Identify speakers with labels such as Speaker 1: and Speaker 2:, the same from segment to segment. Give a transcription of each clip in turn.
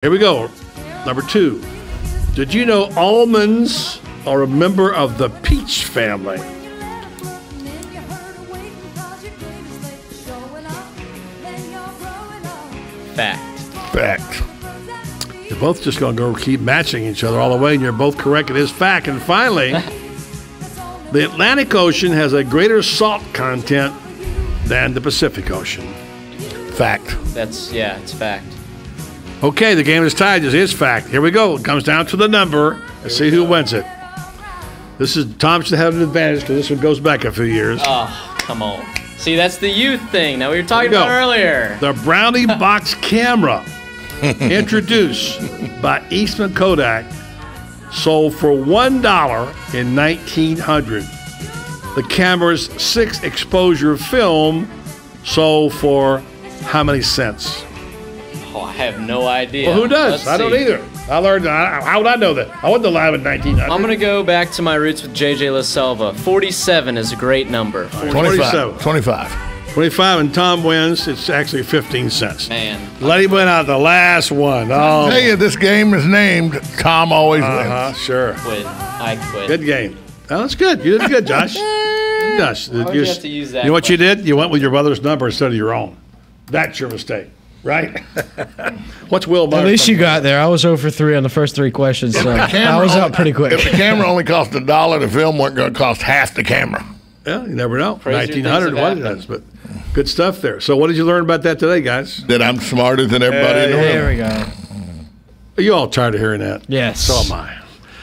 Speaker 1: Here we go. Number 2. Did you know almonds are a member of the peach family?
Speaker 2: Fact.
Speaker 1: You're both just going to go keep matching each other all the way, and you're both correct. It is fact. And finally, the Atlantic Ocean has a greater salt content than the Pacific Ocean. Fact.
Speaker 3: It's fact.
Speaker 1: Okay, the game is tied. This is fact. Here we go. It comes down to the number. Let's see who wins it. This is Tom should have an advantage because this one goes back a few years.
Speaker 3: Oh, come on. See, that's the youth thing. Now, we were talking about earlier.
Speaker 1: The Brownie box camera, introduced by Eastman Kodak, sold for $1 in 1900. The camera's 6-exposure film sold for how many cents?
Speaker 3: Oh, I have no idea.
Speaker 1: Well, who does? I don't either. I learned. How would I know that? I wasn't alive in 1900.
Speaker 3: I'm going to go back to my roots with J.J. LaSelva. 47 is a great number.
Speaker 1: 25, and Tom wins. It's actually 15 cents.
Speaker 3: Man.
Speaker 1: Let him win out the last one.
Speaker 2: I'll tell you, this game is named Tom Always Wins.
Speaker 1: Sure.
Speaker 3: I quit.
Speaker 1: Good game. Oh, that's good. You did good, Josh. Josh,
Speaker 3: Why would you have to use that?
Speaker 1: You know what you did? You went with your brother's number instead of your own. That's your mistake. Right? What's Will Myers?
Speaker 4: At least you got there. I was 0 for 3 on the first 3 questions, so I was out pretty quick.
Speaker 2: If the camera only cost $1, the film wasn't going to cost half the camera.
Speaker 1: Yeah, you never know.
Speaker 3: Crazier
Speaker 1: 1900, what it is, but good stuff there. So what did you learn about that today, guys?
Speaker 2: That I'm smarter than everybody in the room.
Speaker 4: There we go.
Speaker 1: Are you all tired of hearing that?
Speaker 4: Yes.
Speaker 1: So am I.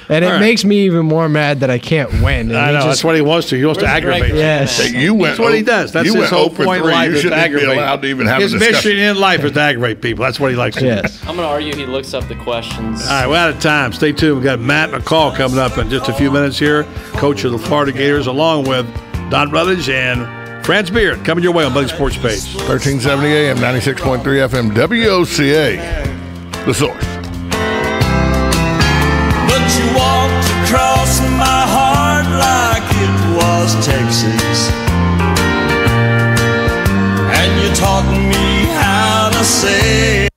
Speaker 4: And it makes me even more mad that I can't win.
Speaker 1: I know, that's what he wants to. He wants to aggravate.
Speaker 4: Yes.
Speaker 1: That's what he does. That's his whole point in life, is to aggravate.
Speaker 2: Allowed to even have
Speaker 1: his
Speaker 2: a discussion.
Speaker 1: mission in life is to aggravate people. That's what he likes to do.
Speaker 4: Yes.
Speaker 3: I'm going to argue he looks up the questions.
Speaker 1: All right, we're out of time. Stay tuned. We've got Matt McCall coming up in just a few minutes here, coach of the Florida Gators, along with Don Rutledge and Franz Beard, coming your way on Building Sports Page.
Speaker 2: 1370 AM, 96.3 FM, WOCA, The Source.
Speaker 5: But you walked across my heart like it was Texas, and you taught me how to say.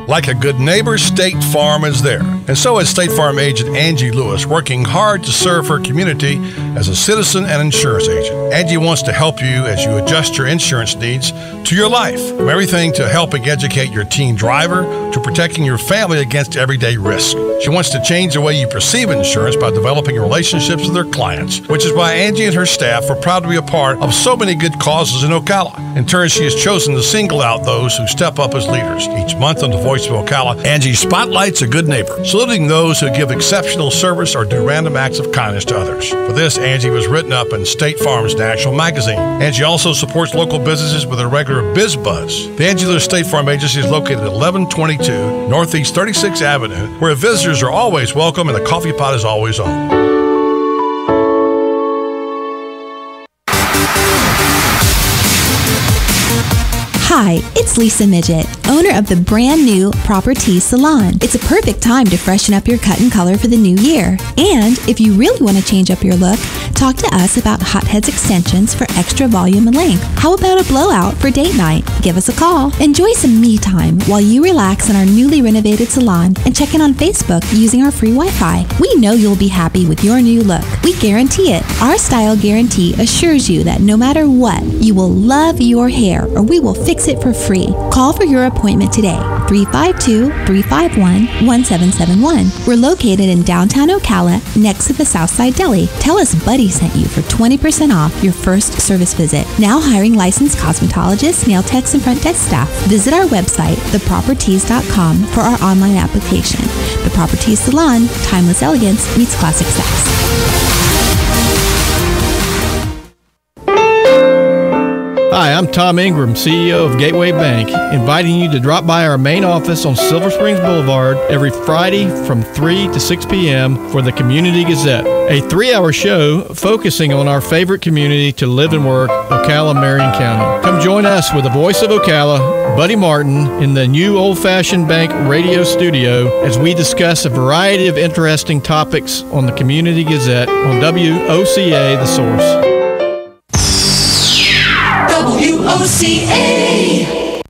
Speaker 6: Like a good neighbor, State Farm is there. And so is State Farm agent Angie Lewis, working hard to serve her community as a citizen and insurance agent. Angie wants to help you as you adjust your insurance needs to your life. From everything to helping educate your teen driver to protecting your family against everyday risk. She wants to change the way you perceive insurance by developing relationships with her clients, which is why Angie and her staff are proud to be a part of so many good causes in Ocala. In turn, she has chosen to single out those who step up as leaders. Each month on the Voice of Ocala, Angie spotlights a good neighbor, saluting those who give exceptional service or do random acts of kindness to others. For this, Angie was written up in State Farm's National Magazine. Angie also supports local businesses with a regular Biz Buzz. The Angie Lewis State Farm Agency is located at 1122 Northeast 36th Avenue, where visitors are always welcome and the coffee pot is always on.
Speaker 7: Hi, it's Lisa Midget, owner of the brand new Proper Tees Salon. It's a perfect time to freshen up your cut and color for the new year. And if you really want to change up your look, talk to us about Hotheads extensions for extra volume and length. How about a blowout for date night? Give us a call. Enjoy some me time while you relax in our newly renovated salon and check in on Facebook using our free Wi-Fi. We know you'll be happy with your new look. We guarantee it. Our style guarantee assures you that no matter what, you will love your hair or we will fix it for free. Call for your appointment today, 352-351-1771. We're located in downtown Ocala next to the Southside Deli. Tell us Buddy sent you for 20% off your first service visit. Now hiring licensed cosmetologists, nail techs, and front desk staff. Visit our website, thepropertees.com, for our online application. The Proper Tees Salon, timeless elegance meets classic sex.
Speaker 4: Hi, I'm Tom Ingram, CEO of Gateway Bank, inviting you to drop by our main office on Silver Springs Boulevard every Friday from 3 to 6 p.m. for the Community Gazette, a 3-hour show focusing on our favorite community to live and work, Ocala, Marion County. Come join us with the voice of Ocala, Buddy Martin, in the new old-fashioned bank radio studio as we discuss a variety of interesting topics on the Community Gazette on WOCA, The Source.
Speaker 8: WOCA.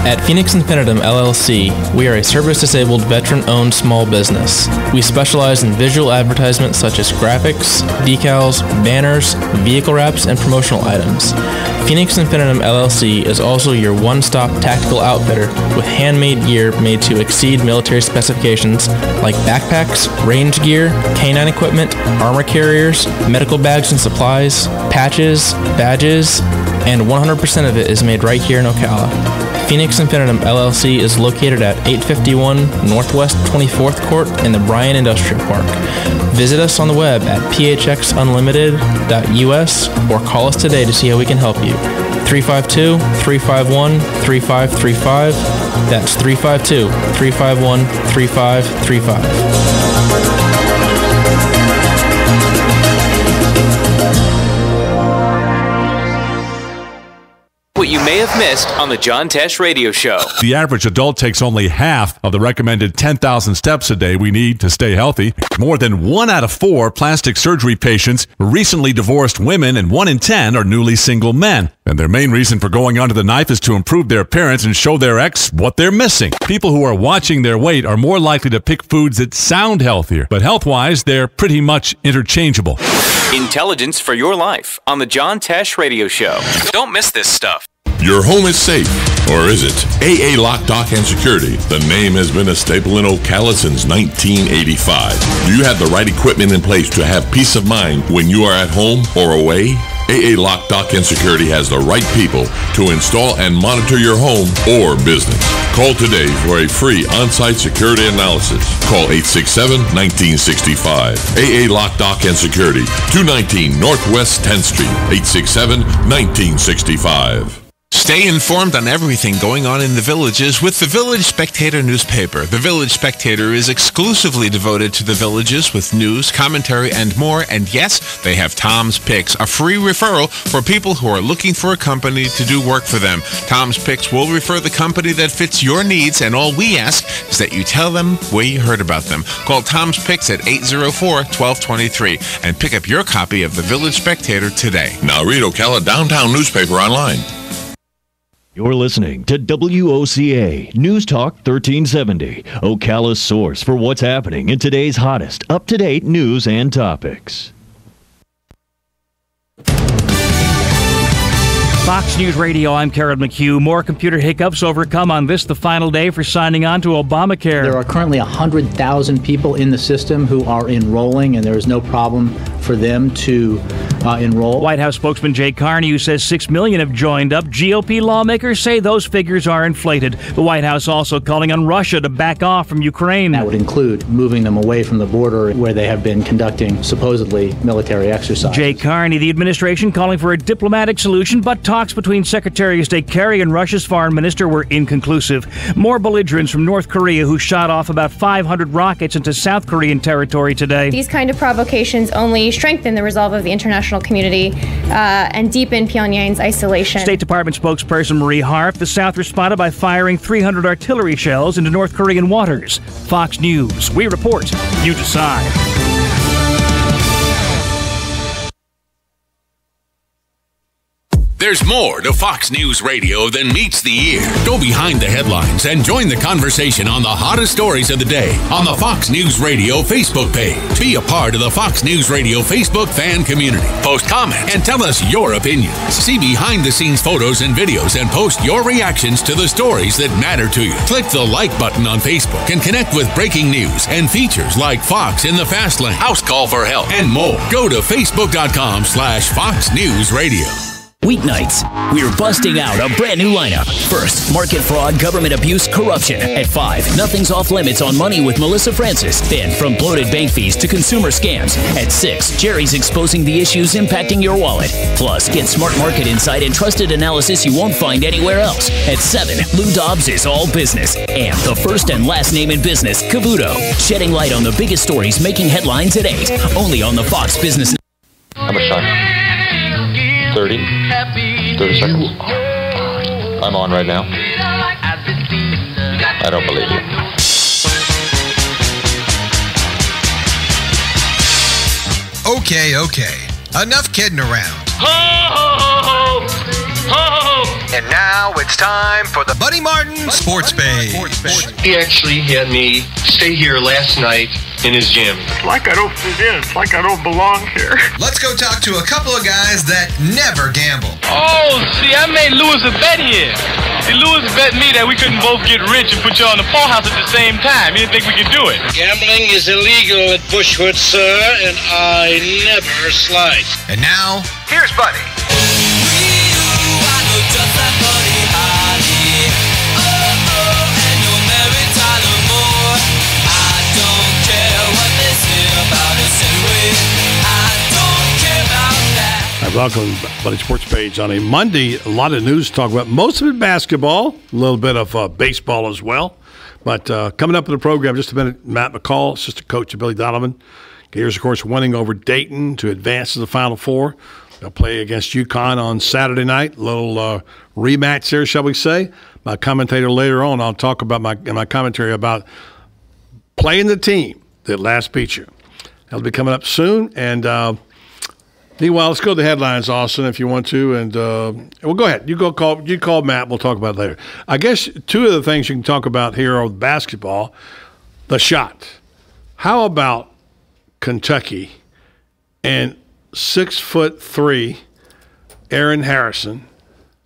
Speaker 8: At Phoenix Infinitum LLC, we are a service-disabled, veteran-owned small business. We specialize in visual advertisements such as graphics, decals, banners, vehicle wraps, and promotional items. Phoenix Infinitum LLC is also your one-stop tactical outfitter with handmade gear made to exceed military specifications like backpacks, range gear, canine equipment, armor carriers, medical bags and supplies, patches, badges, and 100% of it is made right here in Ocala. Phoenix Infinitum LLC is located at 851 Northwest 24th Court in the Bryan Industrial Park. Visit us on the web at phxunlimited.us or call us today to see how we can help you. 352-351-3535. That's 352-351-3535.
Speaker 9: What you may have missed on the John Tesh Radio Show.
Speaker 10: The average adult takes only half of the recommended 10,000 steps a day we need to stay healthy. More than 1 out of 4 plastic surgery patients are recently divorced women, and 1 in 10 are newly single men. And their main reason for going under the knife is to improve their appearance and show their ex what they're missing. People who are watching their weight are more likely to pick foods that sound healthier, but health-wise, they're pretty much interchangeable.
Speaker 9: Intelligence for your life on the John Tesh Radio Show. Don't miss this stuff.
Speaker 11: Your home is safe, or is it? AA Lock, Dock, and Security. The name has been a staple in Ocala since 1985. Do you have the right equipment in place to have peace of mind when you are at home or away? AA Lock, Dock, and Security has the right people to install and monitor your home or business. Call today for a free on-site security analysis. Call 867-1965. AA Lock, Dock, and Security, 219 Northwest 10th Street, 867-1965.
Speaker 12: Stay informed on everything going on in the villages with the Village Spectator newspaper. The Village Spectator is exclusively devoted to the villages with news, commentary, and more. And yes, they have Tom's Picks, a free referral for people who are looking for a company to do work for them. Tom's Picks will refer the company that fits your needs, and all we ask is that you tell them where you heard about them. Call Tom's Picks at 804-1223 and pick up your copy of the Village Spectator today.
Speaker 11: Now read Ocala Downtown newspaper online.
Speaker 13: You're listening to WOCA News Talk 1370, Ocala's source for what's happening in today's hottest, up-to-date news and topics.
Speaker 14: Fox News Radio, I'm Karen McHugh. More computer hiccups overcome on this, the final day for signing on to Obamacare.
Speaker 15: There are currently 100,000 people in the system who are enrolling, and there is no problem for them to enroll.
Speaker 14: White House spokesman Jay Carney, who says 6 million have joined up. GOP lawmakers say those figures are inflated. The White House also calling on Russia to back off from Ukraine.
Speaker 15: That would include moving them away from the border where they have been conducting supposedly military exercises.
Speaker 14: Jay Carney, the administration calling for a diplomatic solution, but talks between Secretary of State Kerry and Russia's foreign minister were inconclusive. More belligerents from North Korea, who shot off about 500 rockets into South Korean territory today.
Speaker 16: These kind of provocations only strengthen the resolve of the international community and deepen Pyongyang's isolation.
Speaker 14: State Department spokesperson Marie Harf, the South responded by firing 300 artillery shells into North Korean waters. Fox News, we report, you decide.
Speaker 17: There's more to Fox News Radio than meets the ear. Go behind the headlines and join the conversation on the hottest stories of the day on the Fox News Radio Facebook page. Be a part of the Fox News Radio Facebook fan community. Post comments and tell us your opinions. See behind-the-scenes photos and videos and post your reactions to the stories that matter to you. Click the like button on Facebook and connect with breaking news and features like Fox in the Fast Lane, House Call for Help, and more. Go to Facebook.com/Fox News Radio.
Speaker 18: Weeknights, we're busting out a brand new lineup. First, market fraud, government abuse, corruption. At 5, nothing's off limits on money with Melissa Francis. Then, from bloated bank fees to consumer scams. At 6, Jerry's exposing the issues impacting your wallet. Plus, get smart market insight and trusted analysis you won't find anywhere else. At 7, Lou Dobbs is all business. And the first and last name in business, Cavuto, shedding light on the biggest stories making headlines at 8. Only on the Fox Business.
Speaker 19: How much time? 30 seconds. I'm on right now. I don't believe you.
Speaker 12: Okay. Enough kidding around.
Speaker 5: Ho, ho, ho, ho, ho, ho.
Speaker 20: And now it's time for the Buddy Martin Sports Page.
Speaker 21: He actually had me stay here last night in his gym.
Speaker 22: It's like I don't fit in. It's like I don't belong here.
Speaker 20: Let's go talk to a couple of guys that never gamble.
Speaker 23: Oh, see, I made Lewis a bet here. See, Lewis bet me that we couldn't both get rich and put you on the poorhouse at the same time. He didn't think we could do it.
Speaker 24: Gambling is illegal at Bushwood, sir, and I never slide.
Speaker 20: And now, here's Buddy.
Speaker 1: Welcome, Buddy Sports Page. On a Monday, a lot of news to talk about. Most of it basketball, a little bit of baseball as well. But coming up in the program, just a minute, Matt McCall, assistant coach of Billy Donovan. Gators, of course, winning over Dayton to advance to the Final Four. They'll play against UConn on Saturday night. A little rematch there, shall we say. My commentator later on, I'll talk about in my commentary about playing the team that last beat you. That'll be coming up soon. And meanwhile, let's go to the headlines, Austin, if you want to. And well, go ahead. You call Matt. We'll talk about it later. I guess two of the things you can talk about here are basketball, the shot. How about Kentucky and 6'3" Aaron Harrison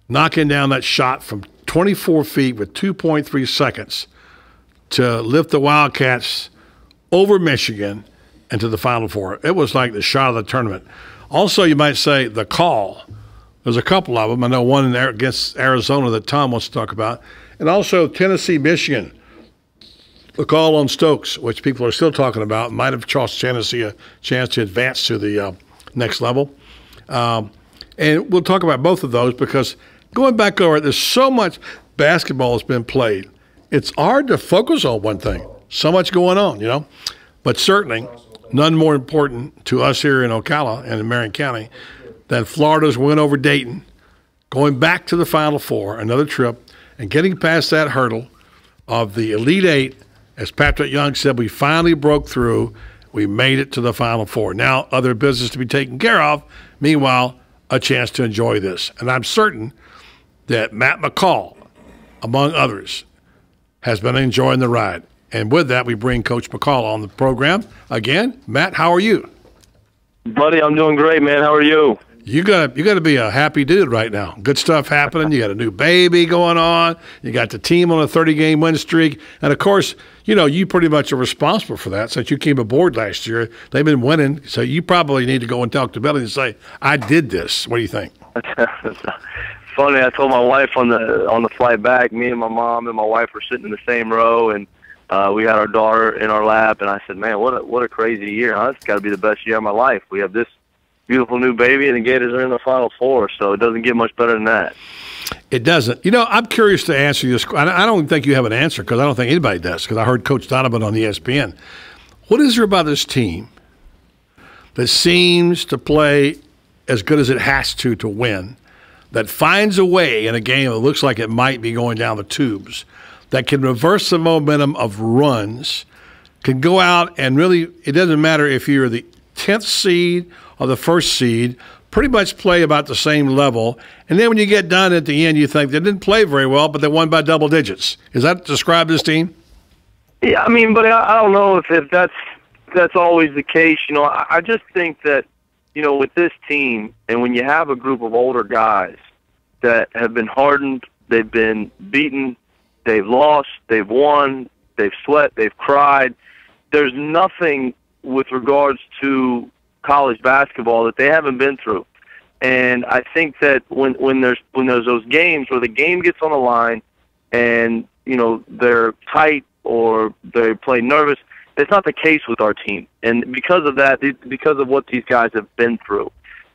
Speaker 1: knocking down that shot from 24 feet with 2.3 seconds to lift the Wildcats over Michigan into the Final Four. It was like the shot of the tournament. Also, you might say the call. There's a couple of them. I know one in there against Arizona that Tom wants to talk about. And also Tennessee, Michigan. The call on Stokes, which people are still talking about, might have cost Tennessee a chance to advance to the next level. And we'll talk about both of those because going back over it, there's so much basketball has been played. It's hard to focus on one thing. So much going on, you know. But certainly none more important to us here in Ocala and in Marion County than Florida's win over Dayton, going back to the Final Four, another trip, and getting past that hurdle of the Elite Eight. As Patrick Young said, we finally broke through. We made it to the Final Four. Now, other business to be taken care of. Meanwhile, a chance to enjoy this. And I'm certain that Matt McCall, among others, has been enjoying the ride. And with that, we bring Coach McCall on the program. Again, Matt, how are you?
Speaker 25: Buddy, I'm doing great, man. How are you?
Speaker 1: You got to be a happy dude right now. Good stuff happening. You got a new baby going on. You got the team on a 30-game win streak. And, of course, you know, you pretty much are responsible for that since you came aboard last year. They've been winning, so you probably need to go and talk to Billy and say, I did this. What do you think?
Speaker 25: Funny, I told my wife on the flight back, me and my mom and my wife were sitting in the same row, and we had our daughter in our lap, and I said, man, what a crazy year, huh? It's got to be the best year of my life. We have this beautiful new baby, and the Gators are in the Final Four, so it doesn't get much better than that.
Speaker 1: It doesn't. You know, I'm curious to answer this. I don't think you have an answer because I don't think anybody does because I heard Coach Donovan on ESPN. What is there about this team that seems to play as good as it has to win, that finds a way in a game that looks like it might be going down the tubes, that can reverse the momentum of runs, can go out and really, it doesn't matter if you're the 10th seed or the first seed, pretty much play about the same level. And then when you get done at the end, you think they didn't play very well, but they won by double digits. Is that describe this team?
Speaker 25: Yeah, I mean, but I don't know if that's always the case. You know, I just think that, you know, with this team, and when you have a group of older guys that have been hardened, they've been beaten, they've lost, they've won, they've sweat, they've cried, there's nothing with regards to college basketball that they haven't been through. And I think that when there's those games where the game gets on the line and, you know, they're tight or they play nervous, it's not the case with our team. And because of that, because of what these guys have been through.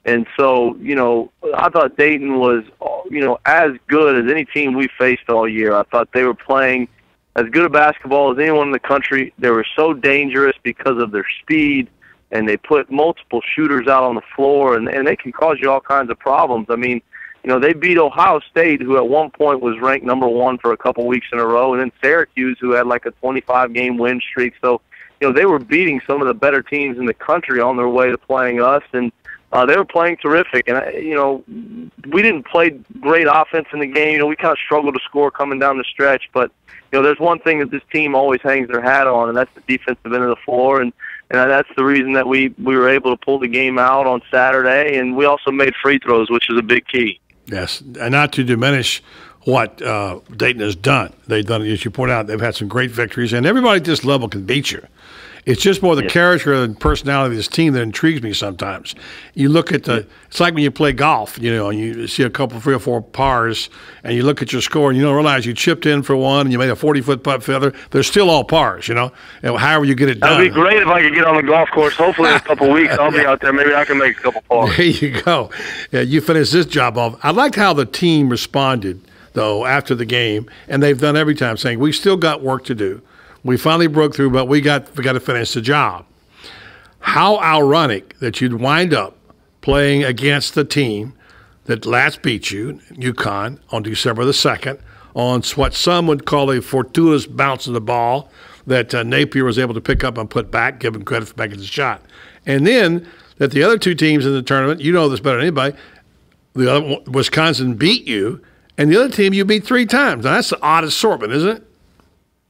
Speaker 25: And so, you know, I thought Dayton was, you know, as good as any team we faced all year. I thought they were playing as good a basketball as anyone in the country. They were so dangerous because of their speed, and they put multiple shooters out on the floor, and they can cause you all kinds of problems. I mean, you know, they beat Ohio State, who at one point was ranked #1 for a couple weeks in a row, and then Syracuse, who had like a 25-game win streak. So, you know, they were beating some of the better teams in the country on their way to playing us, and they were playing terrific. And, we didn't play great offense in the game. We kind of struggled to score coming down the stretch. But, there's one thing that this team always hangs their hat on, and that's the defensive end of the floor. And that's the reason that we were able to pull the game out on Saturday. And we also made free throws, which is a big key.
Speaker 1: Yes, and not to diminish what Dayton has done. They've done, as you point out, they've had some great victories, and everybody at this level can beat you. It's just more the character and personality of this team that intrigues me sometimes. You look at it's like when you play golf, and you see a couple, 3 or 4 pars, and you look at your score, and you don't realize you chipped in for one, and you made a 40-foot putt for the other. They're still all pars, and however you get it done.
Speaker 25: That'd be great if I could get on the golf course. Hopefully in a couple weeks I'll be out there. Maybe I can make a couple pars.
Speaker 1: There you go. Yeah, you finish this job off. I liked how the team responded, though, after the game, and they've done every time, saying, we still got work to do. We finally broke through, but we got to finish the job. How ironic that you'd wind up playing against the team that last beat you, UConn, on December the 2nd, on what some would call a fortuitous bounce of the ball that Napier was able to pick up and put back, give him credit for making the shot. And then that the other 2 teams in the tournament, you know this better than anybody, the other Wisconsin beat you, and the other team you beat 3 times. Now, that's the odd assortment, isn't it?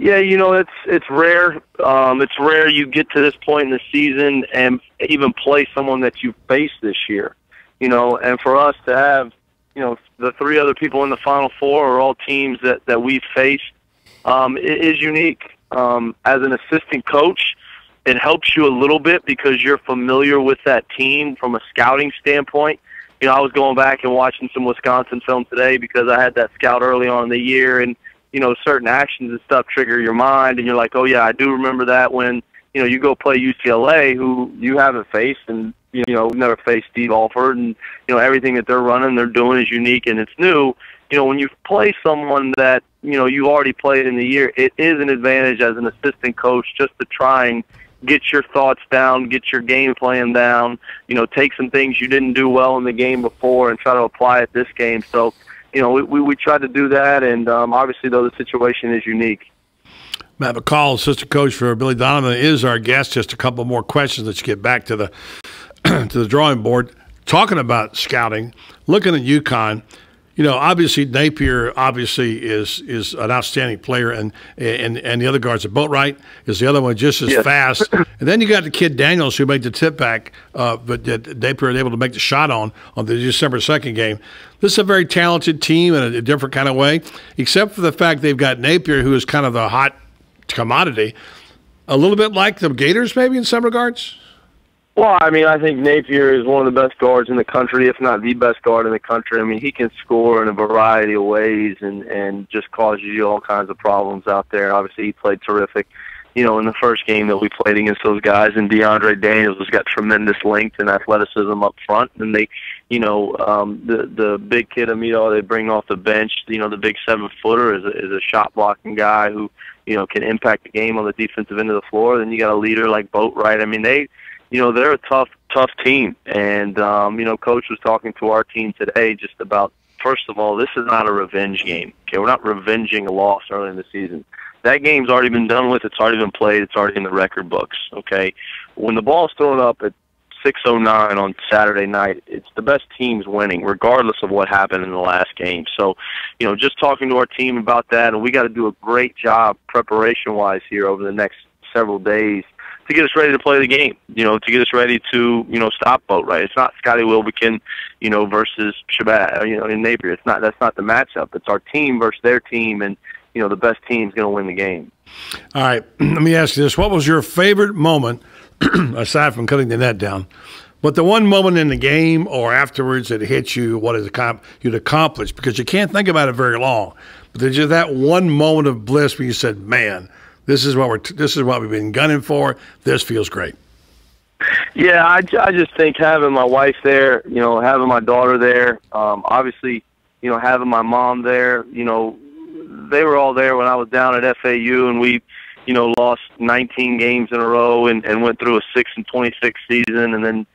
Speaker 25: Yeah, it's rare. It's rare you get to this point in the season and even play someone that you faced this year. And for us to have, the 3 other people in the Final Four are all teams that we've faced. It is unique. As an assistant coach, it helps you a little bit because you're familiar with that team from a scouting standpoint. I was going back and watching some Wisconsin film today because I had that scout early on in the year, and certain actions and stuff trigger your mind, and you're like, oh, yeah, I do remember that when, you go play UCLA, who you haven't faced, and, never faced Steve Alford, and, everything that they're running, they're doing is unique and it's new. When you play someone that, you already played in the year, it is an advantage as an assistant coach just to try and get your thoughts down, get your game plan down, take some things you didn't do well in the game before and try to apply it this game. So, we tried to do that, and obviously, though, the situation is unique.
Speaker 1: Matt McCall, assistant coach for Billy Donovan, is our guest. Just a couple more questions. Let's get back to the to the drawing board. Talking about scouting, looking at UConn, obviously Napier is an outstanding player, and the other guards, the Boatwright is the other one just as fast. And then you got the kid Daniels who made the tip back, but Napier was able to make the shot on the December 2nd game. This is a very talented team in a different kind of way, except for the fact they've got Napier, who is kind of the hot commodity, a little bit like the Gators maybe in some regards.
Speaker 25: Well, I think Napier is one of the best guards in the country, if not the best guard in the country. He can score in a variety of ways and just causes you all kinds of problems out there. Obviously, he played terrific, in the first game that we played against those guys. And DeAndre Daniels has got tremendous length and athleticism up front. And they, the big kid Amito they bring off the bench, the big 7-footer is a shot blocking guy who, can impact the game on the defensive end of the floor. Then you got a leader like Boatwright. They're a tough team. And, Coach was talking to our team today just about, first of all, this is not a revenge game. Okay, we're not revenging a loss early in the season. That game's already been done with. It's already been played. It's already in the record books, okay? When the ball's thrown up at 6:09 on Saturday night, it's the best teams winning, regardless of what happened in the last game. So, just talking to our team about that, and we got to do a great job preparation-wise here over the next several days to get us ready to play the game, to get us ready to, stop Boatwright. It's not Scotty Wilbekin, versus Shabbat, in Napier. That's not the matchup. It's our team versus their team, and, the best team's going to win the game.
Speaker 1: All right, let me ask you this. What was your favorite moment, aside from cutting the net down, but the one moment in the game or afterwards that hit you, what you'd accomplished? Because you can't think about it very long. But there's just that one moment of bliss where you said, man, this is what we've been gunning for. This feels great.
Speaker 25: Yeah, I just think having my wife there, having my daughter there, obviously, having my mom there, they were all there when I was down at FAU, and we, lost 19 games in a row and went through a 6-26 season, and then,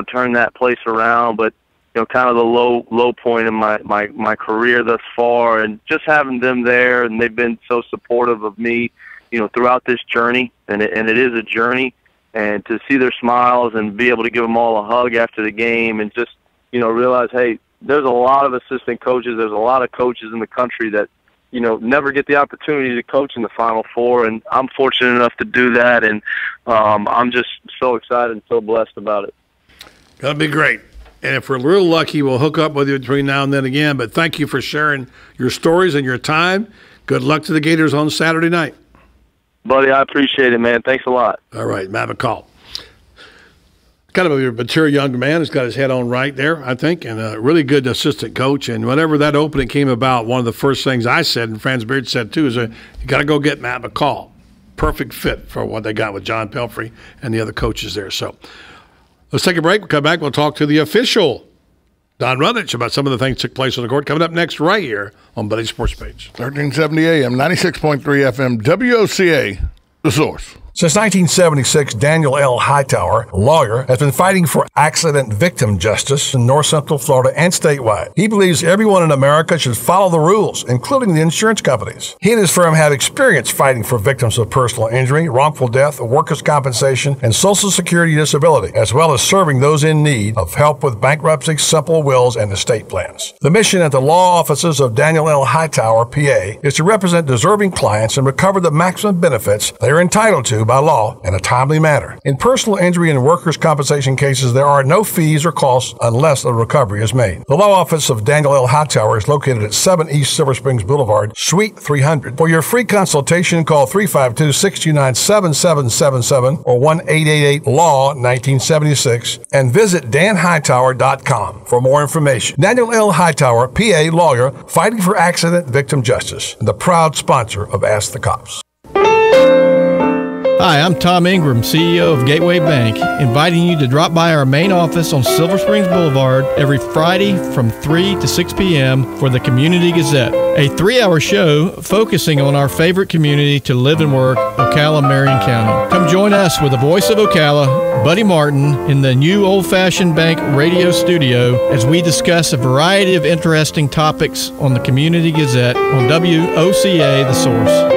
Speaker 25: turned that place around. But kind of the low point in my career thus far, and just having them there, and they've been so supportive of me, throughout this journey, and it is a journey. and to see their smiles and be able to give them all a hug after the game and just, realize, hey, there's a lot of assistant coaches, there's a lot of coaches in the country that, never get the opportunity to coach in the Final Four, and I'm fortunate enough to do that, and I'm just so excited and so blessed about it.
Speaker 1: That'll be great. And if we're real lucky, we'll hook up with you between now and then again. But thank you for sharing your stories and your time. Good luck to the Gators on Saturday night.
Speaker 25: Buddy, I appreciate it, man. Thanks a lot.
Speaker 1: All right, Matt McCall. Kind of a mature young man who's got his head on right there, I think, and a really good assistant coach. And whenever that opening came about, one of the first things I said, and Franz Beard said too, is you got to go get Matt McCall. Perfect fit for what they got with John Pelfrey and the other coaches there. So let's take a break. We'll come back. We'll talk to the official, Don Rudich, about some of the things that took place on the court. Coming up next right here on Buddy Sports Page.
Speaker 2: 1370 AM, 96.3 FM, WOCA, The Source.
Speaker 3: Since 1976, Daniel L. Hightower, a lawyer, has been fighting for accident victim justice in North Central Florida and statewide. He believes everyone in America should follow the rules, including the insurance companies. He and his firm have experience fighting for victims of personal injury, wrongful death, workers' compensation, and Social Security disability, as well as serving those in need of help with bankruptcy, simple wills, and estate plans. The mission at the law offices of Daniel L. Hightower, PA, is to represent deserving clients and recover the maximum benefits they are entitled to by law in a timely manner. In personal injury and workers' compensation cases, there are no fees or costs unless a recovery is made. The law office of Daniel L. Hightower is located at 7 East Silver Springs Boulevard, Suite 300. For your free consultation, call 352-629-7777 or 1-888-LAW-1976 and visit danhightower.com for more information. Daniel L. Hightower, PA lawyer, fighting for accident victim justice, and the proud sponsor of Ask the Cops.
Speaker 4: Hi, I'm Tom Ingram, CEO of Gateway Bank, inviting you to drop by our main office on Silver Springs Boulevard every Friday from 3 to 6 p.m. for the Community Gazette, a 3-hour show focusing on our favorite community to live and work, Ocala, Marion County. Come join us with the voice of Ocala, Buddy Martin, in the new old-fashioned bank radio studio as we discuss a variety of interesting topics on the Community Gazette on WOCA The Source.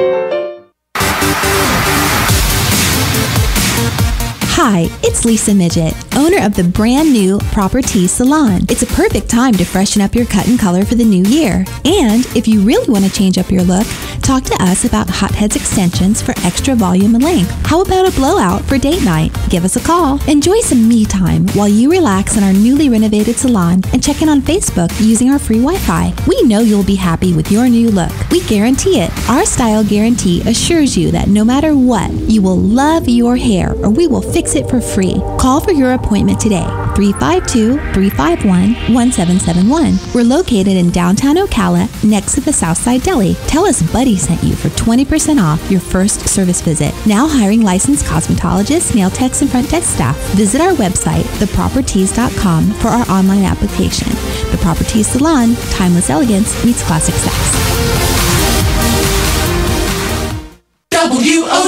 Speaker 6: Hi, it's Lisa Midget, owner of the brand new Proper Tees Salon. It's a perfect time to freshen up your cut and color for the new year. And if you really want to change up your look, talk to us about Hotheads extensions for extra volume and length. How about a blowout for date night? Give us a call. Enjoy some me time while you relax in our newly renovated salon and check in on Facebook using our free Wi-Fi. We know you'll be happy with your new look. We guarantee it. Our style guarantee assures you that no matter what, you will love your hair or we will fix it for free. Call for your appointment today. 352-351-1771. We're located in downtown Ocala next to the Southside Deli. Tell us Buddy sent you for 20% off your first service visit. Now hiring licensed cosmetologists, nail techs, and front desk staff. Visit our website, thepropertees.com, for our online application. The Proper Tees Salon, timeless elegance meets classic sex.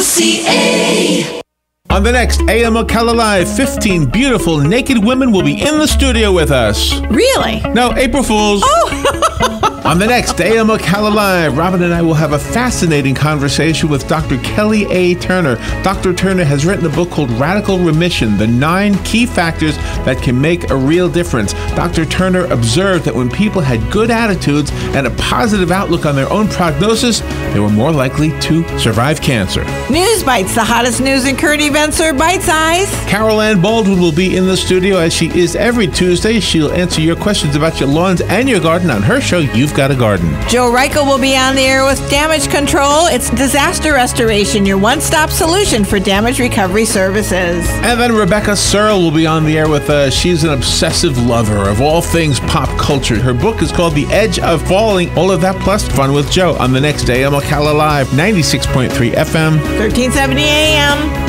Speaker 7: WOCA.
Speaker 12: On the next AM Ocala Live, 15 beautiful naked women will be in the studio with us.
Speaker 7: Really?
Speaker 12: No, April Fools.
Speaker 7: Oh!
Speaker 12: On the next AM Ocala Live, Robin and I will have a fascinating conversation with Dr. Kelly A. Turner. Dr. Turner has written a book called Radical Remission, the 9 key factors that can make a real difference. Dr. Turner observed that when people had good attitudes and a positive outlook on their own prognosis, they were more likely to survive cancer.
Speaker 7: News Bites, the hottest news and current events are bite-sized.
Speaker 12: Carol Ann Baldwin will be in the studio as she is every Tuesday. She'll answer your questions about your lawns and your garden on her show, You've Got a Garden.
Speaker 7: Joe Reichel will be on the air with Damage Control. It's disaster restoration, your one-stop solution for damage recovery services.
Speaker 12: And then Rebecca Searle will be on the air with us. She's an obsessive lover of all things pop culture. Her book is called The Edge of Falling. All of that plus fun with Joe on the next day on Ocala Live, 96.3 FM.
Speaker 7: 1370 AM.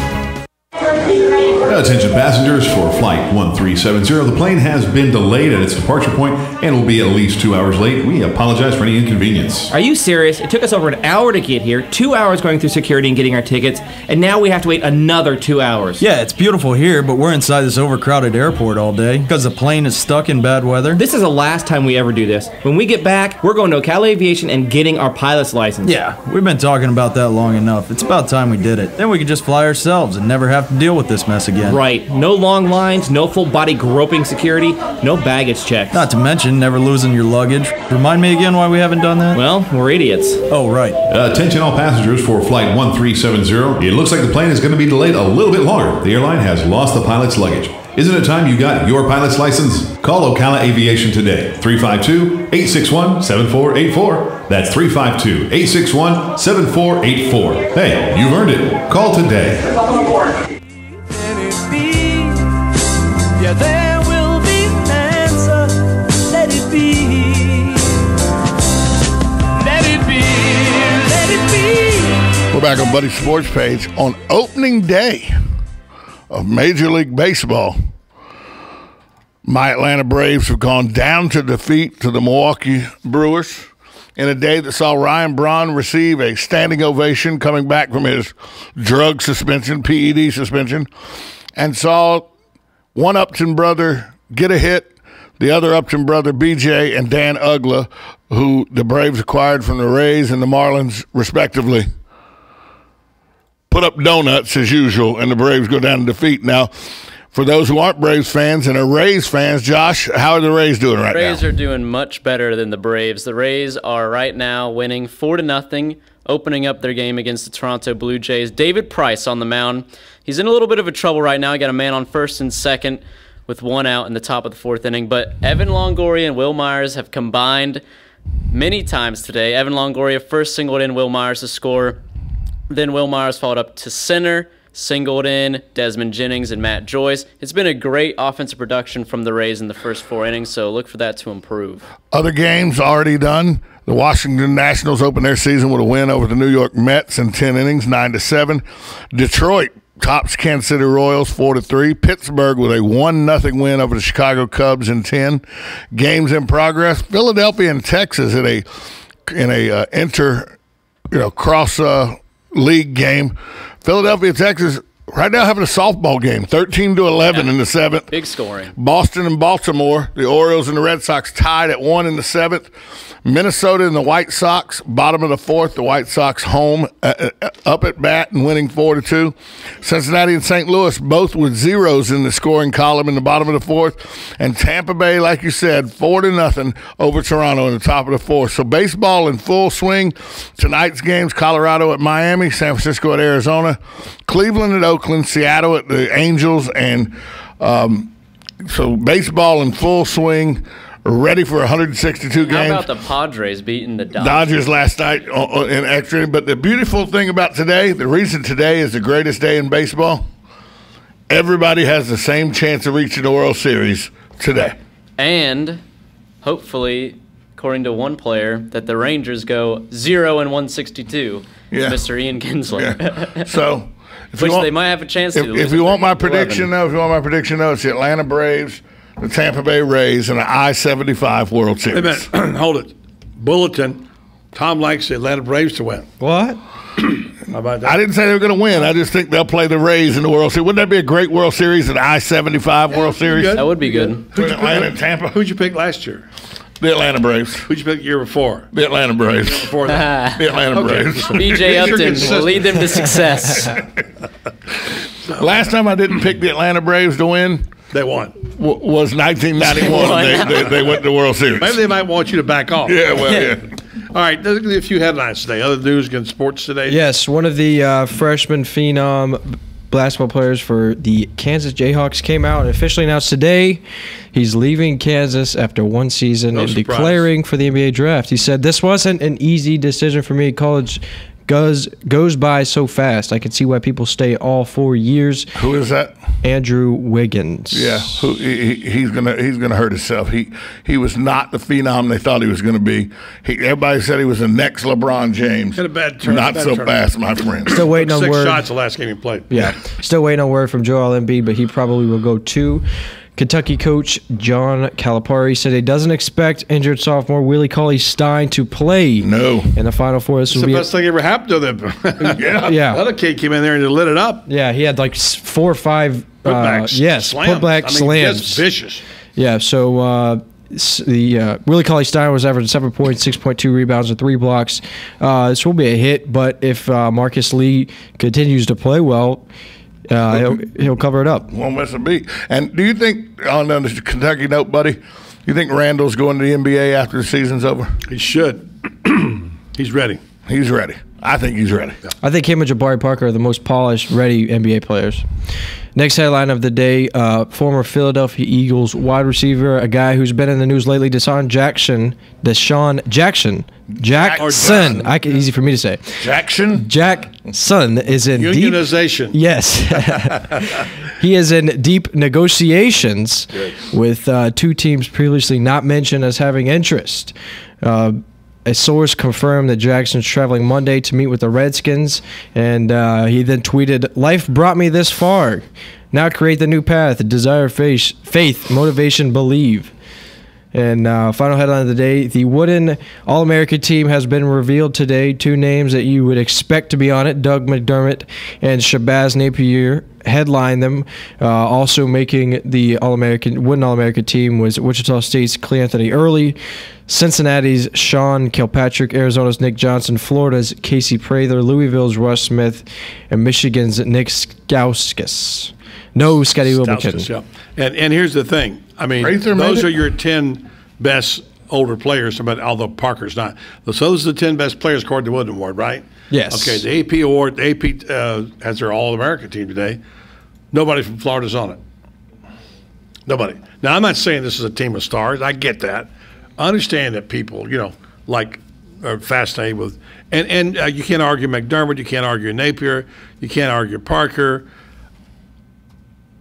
Speaker 8: Attention passengers for Flight 1370. The plane has been delayed at its departure point and will be at least 2 hours late. We apologize for any inconvenience.
Speaker 9: Are you serious? It took us over an hour to get here, 2 hours going through security and getting our tickets, and now we have to wait another 2 hours.
Speaker 10: Yeah, it's beautiful here, but we're inside this overcrowded airport all day because the plane is stuck in bad weather.
Speaker 9: This is the last time we ever do this. When we get back, we're going to Ocala Aviation and getting our pilot's license.
Speaker 10: Yeah, we've been talking about that long enough. It's about time we did it. Then we could just fly ourselves and never have to deal with this mess again.
Speaker 9: Right. No long lines, no full body groping security, no baggage checks.
Speaker 10: Not to mention never losing your luggage. Remind me again why we haven't done that?
Speaker 9: Well, we're idiots.
Speaker 10: Oh, right.
Speaker 8: Attention all passengers for Flight 1370. It looks like the plane is going to be delayed a little bit longer. The airline has lost the pilot's luggage. Isn't it time you got your pilot's license? Call Ocala Aviation today. 352-861-7484. That's 352-861-7484. Hey, you've earned it. Call today.
Speaker 5: Yeah, there will be an answer. Let it be. Let it be. Let it be.
Speaker 2: We're back on Buddy's Sports Page on opening day of Major League Baseball. My Atlanta Braves have gone down to defeat to the Milwaukee Brewers in a day that saw Ryan Braun receive a standing ovation coming back from his drug suspension, PED suspension, and saw one Upton brother get a hit, the other Upton brother, BJ, and Dan Ugla, who the Braves acquired from the Rays and the Marlins, respectively, put up donuts as usual, and the Braves go down to defeat. Now, for those who aren't Braves fans and are Rays fans, Josh, how are the Rays doing right now?
Speaker 11: The Rays are doing much better than the Braves. The Rays are right now winning 4-0, opening up their game against the Toronto Blue Jays. David Price on the mound. He's in a little bit of a trouble right now. He got a man on first and second with one out in the top of the fourth inning. But Evan Longoria and Will Myers have combined many times today. Evan Longoria first singled in Will Myers to score. Then Will Myers followed up to center, singled in Desmond Jennings and Matt Joyce. It's been a great offensive production from the Rays in the first 4 innings, so look for that to improve.
Speaker 2: Other games already done. The Washington Nationals opened their season with a win over the New York Mets in 10 innings, 9-7. Detroit tops Kansas City Royals 4-3. Pittsburgh with a 1-0 win over the Chicago Cubs in 10. Games in progress. Philadelphia and Texas in a cross league game. Philadelphia, Texas, right now having a softball game, 13-11 in the 7th.
Speaker 11: Big scoring.
Speaker 2: Boston and Baltimore, the Orioles and the Red Sox tied at 1 in the 7th. Minnesota and the White Sox, bottom of the 4th. The White Sox home, up at bat and winning 4-2. Cincinnati and St. Louis both with zeros in the scoring column in the bottom of the 4th. And Tampa Bay, like you said, 4-0 over Toronto in the top of the 4th. So baseball in full swing. Tonight's games, Colorado at Miami, San Francisco at Arizona, Cleveland at Oakland, Seattle at the Angels. And so baseball in full swing. Ready for 162 games.
Speaker 11: How about the Padres beating the Dodgers?
Speaker 2: Dodgers last night in extra. But the beautiful thing about today, the reason today is the greatest day in baseball, everybody has the same chance of reaching the World Series today.
Speaker 11: And hopefully, according to one player, that the Rangers go 0-162.
Speaker 2: Yeah.
Speaker 11: Mr. Ian Kinsler.
Speaker 2: Yeah. So,
Speaker 11: which they might have a chance to.
Speaker 2: If you want my prediction, though, it's the Atlanta Braves, the Tampa Bay Rays, and the I-75 World Series.
Speaker 1: Wait a minute. Hold it. Bulletin. Tom likes the Atlanta Braves to win.
Speaker 4: What?
Speaker 1: How about that?
Speaker 2: I didn't say they were going to win. I just think they'll play the Rays in the World Series. Wouldn't that be a great World Series, an I-75 World Series?
Speaker 11: That would be good.
Speaker 2: Atlanta and Tampa.
Speaker 1: Who'd you pick last year?
Speaker 2: The Atlanta Braves.
Speaker 1: Who'd you pick the year before?
Speaker 2: The Atlanta Braves.
Speaker 1: Before that?
Speaker 2: The Atlanta Braves.
Speaker 11: BJ Upton will lead them to success.
Speaker 2: Last time I didn't pick the Atlanta Braves to win,
Speaker 1: they won.
Speaker 2: Was 1991. They went to the World Series.
Speaker 1: Maybe they might want you to back off.
Speaker 2: Yeah, well, yeah.
Speaker 1: All right, there's going to be a few headlines today. Other news against sports today?
Speaker 4: Yes, one of the freshman phenom basketball players for the Kansas Jayhawks came out and officially announced today he's leaving Kansas after one season and declaring for the NBA draft. He said, "This wasn't an easy decision for me. College
Speaker 13: goes by so fast. I can see why people stay all 4 years.
Speaker 2: Who is that?
Speaker 13: Andrew Wiggins.
Speaker 2: Yeah, he's gonna hurt himself. He was not the phenom they thought he was going to be. Everybody said he was the next LeBron James.
Speaker 1: Had a bad turn.
Speaker 2: Not so fast, my friend.
Speaker 13: Still waiting on
Speaker 1: 6
Speaker 13: word.
Speaker 1: shots the last game he played.
Speaker 13: Yeah, still waiting on word from Joel Embiid, but he probably will go too. Kentucky coach John Calipari said he doesn't expect injured sophomore Willie Cauley-Stein to play in the Final Four.
Speaker 1: It's the best thing ever happened to them.
Speaker 13: Yeah.
Speaker 1: The other kid came in there and lit it up.
Speaker 13: Yeah, he had like 4 or 5
Speaker 1: putbacks. Slams.
Speaker 13: Putback slams.
Speaker 1: Just vicious.
Speaker 13: Yeah, so Willie Cauley-Stein was averaging 7 points, 6.2 rebounds, and 3 blocks. This will be a hit, but if Marcus Lee continues to play well, he'll cover it up.
Speaker 2: Won't miss a beat. And do you think, on the Kentucky note, buddy, you think Randall's going to the NBA after the season's over?
Speaker 1: He should. He's ready.
Speaker 2: He's ready. I think he's ready.
Speaker 13: I think him and Jabari Parker are the most polished, ready NBA players. Next headline of the day, former Philadelphia Eagles wide receiver, a guy who's been in the news lately, Deshaun Jackson. Easy for me to say.
Speaker 2: Jackson
Speaker 13: is in
Speaker 1: unionization.
Speaker 13: Yes. He is in deep negotiations with 2 teams previously not mentioned as having interest. A source confirmed that Jackson's traveling Monday to meet with the Redskins, and he then tweeted, "Life brought me this far. Now create the new path. Desire, faith, motivation, believe." And final headline of the day, the Wooden All-American team has been revealed today. 2 names that you would expect to be on it, Doug McDermott and Shabazz Napier, headline them. Also making the Wooden All-American team was Wichita State's Cleanthony Early, Cincinnati's Sean Kilpatrick, Arizona's Nick Johnson, Florida's Casey Prather, Louisville's Russ Smith, and Michigan's Nick Stauskas. No Scotty Wilbekin.
Speaker 1: Yeah. And here's the thing. I mean, those are your 10 best older players, but although Parker's not. So those are the 10 best players according to the Wooden Award, right?
Speaker 13: Yes.
Speaker 1: Okay, the AP Award, the AP has their All-American team today. Nobody from Florida's on it. Nobody. Now, I'm not saying this is a team of stars. I get that. I understand that people, are fascinated with – and you can't argue McDermott. You can't argue Napier. You can't argue Parker.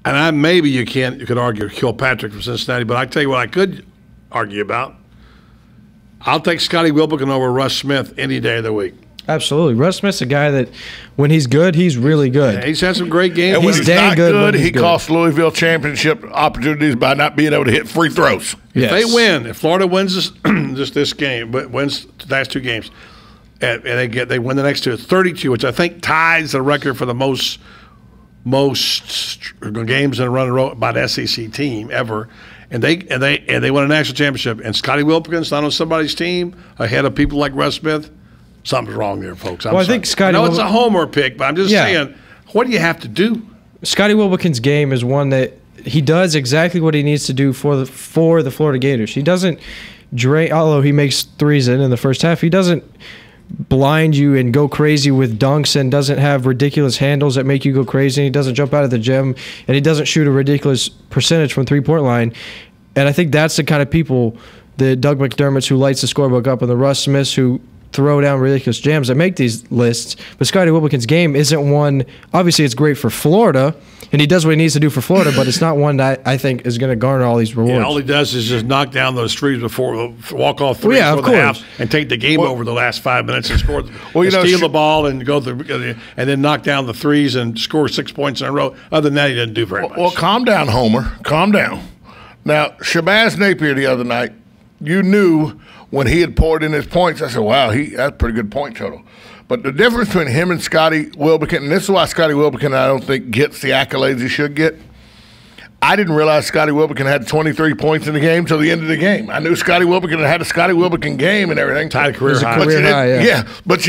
Speaker 1: And maybe you could argue Kilpatrick from Cincinnati, but I tell you what I could argue about. I'll take Scotty Wilbekin over Russ Smith any day of the week.
Speaker 13: Absolutely. Russ Smith's a guy that when he's good, he's really good.
Speaker 1: Yeah, he's had some great games.
Speaker 2: And when he's not good, he cost Louisville championship opportunities by not being able to hit free throws.
Speaker 1: If they win, if Florida wins this game, wins the last 2 games, and they win the next 2, 32, which I think ties the record for the most games in a row by an SEC team ever, and they won a national championship, and Scotty Wilbekin's not on somebody's team ahead of people like Russ Smith. Something's wrong there, folks.
Speaker 13: I think Scotty.
Speaker 1: I know it's a homer pick, but I'm just saying, what do you have to do?
Speaker 13: Scotty Wilbekin's game is one that he does exactly what he needs to do for the Florida Gators. He doesn't drain, although he makes threes in the first half. He doesn't blind you and go crazy with dunks, and doesn't have ridiculous handles that make you go crazy. He doesn't jump out of the gym, and he doesn't shoot a ridiculous percentage from 3-point line. And I think that's the kind of people, the Doug McDermott's who lights the scorebook up, and the Russ Smiths who throw down ridiculous jams that make these lists. But Scotty Wilbekin's game isn't one. Obviously, it's great for Florida, and he does what he needs to do for Florida, but it's not one that I think is going to garner all these rewards.
Speaker 1: Yeah, all he does is just knock down those threes before walk-off threes before the half and take the game over the last 5 minutes and score. Steal the ball and go through, and then knock down the threes and score 6 points in a row. Other than that, he doesn't do very much.
Speaker 2: Well, calm down, Homer. Calm down. Now, Shabazz Napier the other night, you knew when he had poured in his points, I said, wow, that's a pretty good point total. But the difference between him and Scotty Wilbekin, and this is why Scotty Wilbekin, I don't think, gets the accolades he should get. I didn't realize Scotty Wilbekin had 23 points in the game till the end of the game. I knew Scotty Wilbekin had a Scotty Wilbekin game and everything.
Speaker 1: Tied career high.
Speaker 2: But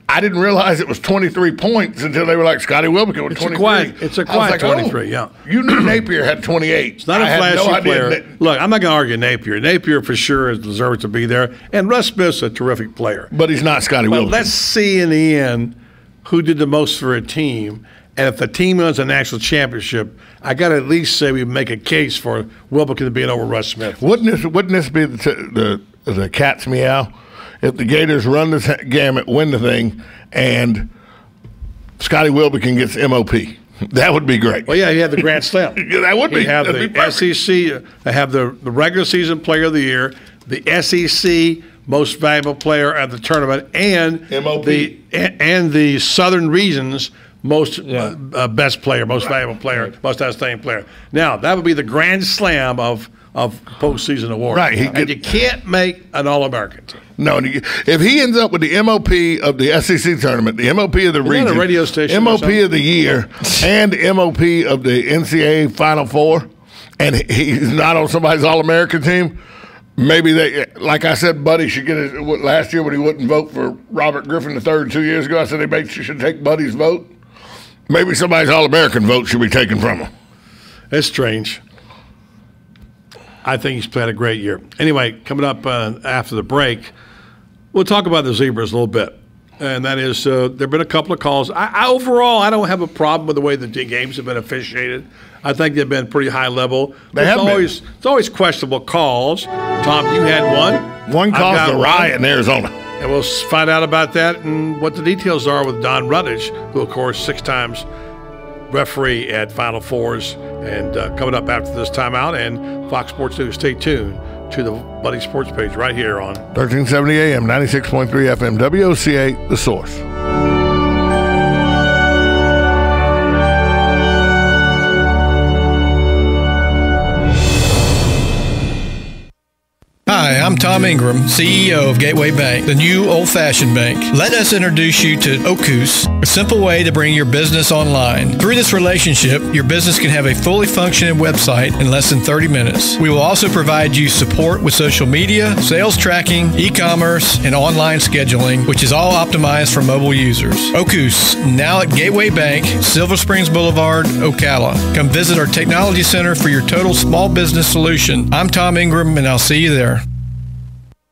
Speaker 2: I didn't realize it was 23 points until they were like, Scotty Wilbekin with 23.
Speaker 1: It's a quiet 23, yeah.
Speaker 2: You knew Napier had 28.
Speaker 1: It's not a flashy player. Look, I'm not going to argue Napier. Napier for sure deserves to be there. And Russ Smith's a terrific player.
Speaker 2: But he's not Scotty Wilbekin.
Speaker 1: Let's see in the end who did the most for a team. And if the team wins a national championship, I got to at least say we make a case for Wilbekin being over Russ Smith.
Speaker 2: Wouldn't this be the cat's meow if the Gators run this gamut, win the thing, and Scotty Wilbekin gets MOP. That would be great.
Speaker 1: Well, yeah, you have the Grand Slam.
Speaker 2: That would be.
Speaker 1: You have
Speaker 2: That'd
Speaker 1: the SEC, have the regular season player of the year, the SEC most valuable player at the tournament, and
Speaker 2: MOP.
Speaker 1: the Southern region's most best player, most valuable player, most outstanding player. Now, that would be the Grand Slam of postseason awards.
Speaker 2: Right.
Speaker 1: And you can't make an All-American team.
Speaker 2: No, if he ends up with the MOP of the SEC tournament, the MOP of the region,
Speaker 1: a radio station
Speaker 2: MOP of the year, and MOP of the NCAA Final Four, and he's not on somebody's All-American team, maybe they, like I said, Buddy should get it. Last year when he wouldn't vote for Robert Griffin III 2 years ago, I said they should take Buddy's vote. Maybe somebody's All-American vote should be taken from him.
Speaker 1: It's strange. I think he's played a great year. Anyway, coming up after the break, we'll talk about the Zebras a little bit. And that is, there have been a couple of calls. Overall, I don't have a problem with the way the games have been officiated. I think they've been pretty high level. It's always questionable calls. Tom, you had one.
Speaker 2: One caused a riot in Arizona.
Speaker 1: And we'll find out about that and what the details are with Don Rutledge, who, of course, 6 times referee at Final Fours. And coming up after this timeout and Fox Sports News. Stay tuned to the Buddy Sports page right here on
Speaker 2: 1370 AM, 96.3 FM, WOCA, The Source.
Speaker 4: Hi, I'm Tom Ingram, CEO of Gateway Bank, the new old-fashioned bank. Let us introduce you to Ocus, a simple way to bring your business online. Through this relationship, your business can have a fully functioning website in less than 30 minutes. We will also provide you support with social media, sales tracking, e-commerce, and online scheduling, which is all optimized for mobile users. Ocus, now at Gateway Bank, Silver Springs Boulevard, Ocala. Come visit our technology center for your total small business solution. I'm Tom Ingram, and I'll see you there.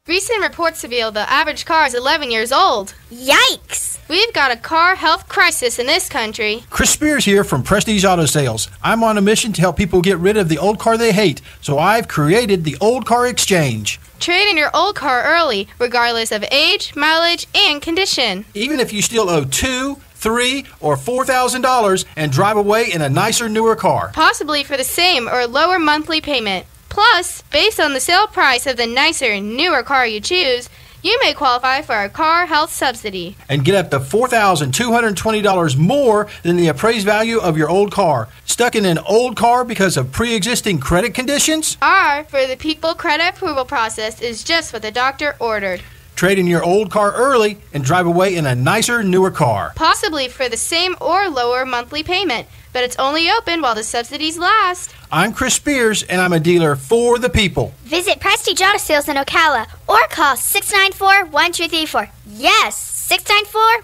Speaker 14: Recent reports reveal the average car is 11 years old. Yikes! We've got a car health crisis in this country.
Speaker 15: Chris Spears here from Prestige Auto Sales. I'm on a mission to help people get rid of the old car they hate, so I've created the Old Car Exchange.
Speaker 14: Trade in your old car early, regardless of age, mileage, and condition.
Speaker 15: Even if you still owe $2,000, $3,000, or $4,000 and drive away in a nicer, newer car.
Speaker 14: Possibly for the same or lower monthly payment. Plus, based on the sale price of the nicer, newer car you choose, you may qualify for a car health subsidy.
Speaker 15: And get up to $4,220 more than the appraised value of your old car. Stuck in an old car because of pre-existing credit conditions?
Speaker 14: Our For the People credit approval process is just what the doctor ordered.
Speaker 15: Trade in your old car early and drive away in a nicer, newer car.
Speaker 14: Possibly for the same or lower monthly payment, but it's only open while the subsidies last.
Speaker 15: I'm Chris Spears, and I'm a dealer for the people.
Speaker 16: Visit Prestige Auto Sales in Ocala or call 694-1234. Yes,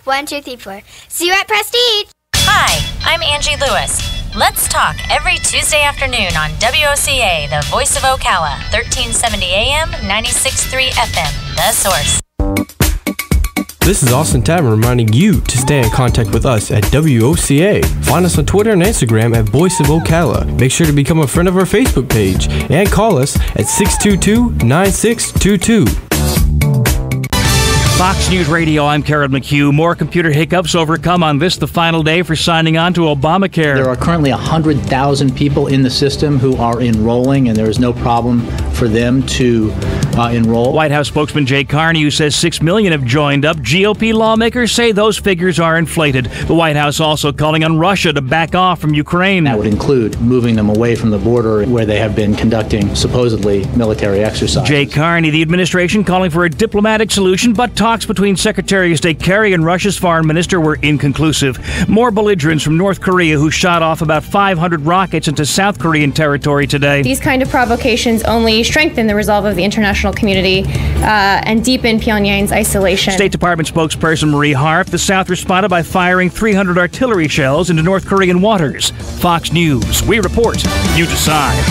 Speaker 16: 694-1234. See you at Prestige.
Speaker 17: Hi, I'm Angie Lewis. Let's talk every Tuesday afternoon on WOCA, the voice of Ocala, 1370 AM, 96.3 FM, The Source.
Speaker 18: This is Austin Tavern reminding you to stay in contact with us at WOCA. Find us on Twitter and Instagram at Voice of Ocala. Make sure to become a friend of our Facebook page and call us at 622-9622.
Speaker 26: Fox News Radio, I'm Karen McHugh. More computer hiccups overcome on this, the final day for signing on to Obamacare.
Speaker 27: There are currently 100,000 people in the system who are enrolling, and there is no problem for them to enroll.
Speaker 26: White House spokesman Jay Carney, who says 6 million have joined up. GOP lawmakers say those figures are inflated. The White House also calling on Russia to back off from Ukraine.
Speaker 27: That would include moving them away from the border where they have been conducting supposedly military exercises.
Speaker 26: Jay Carney, the administration calling for a diplomatic solution, but talks between Secretary of State Kerry and Russia's foreign minister were inconclusive. More belligerents from North Korea, who shot off about 500 rockets into South Korean territory today.
Speaker 28: These kind of provocations only strengthen the resolve of the international community and deepen Pyongyang's isolation.
Speaker 26: State Department spokesperson Marie Harf, the South responded by firing 300 artillery shells into North Korean waters. Fox News, we report, you decide.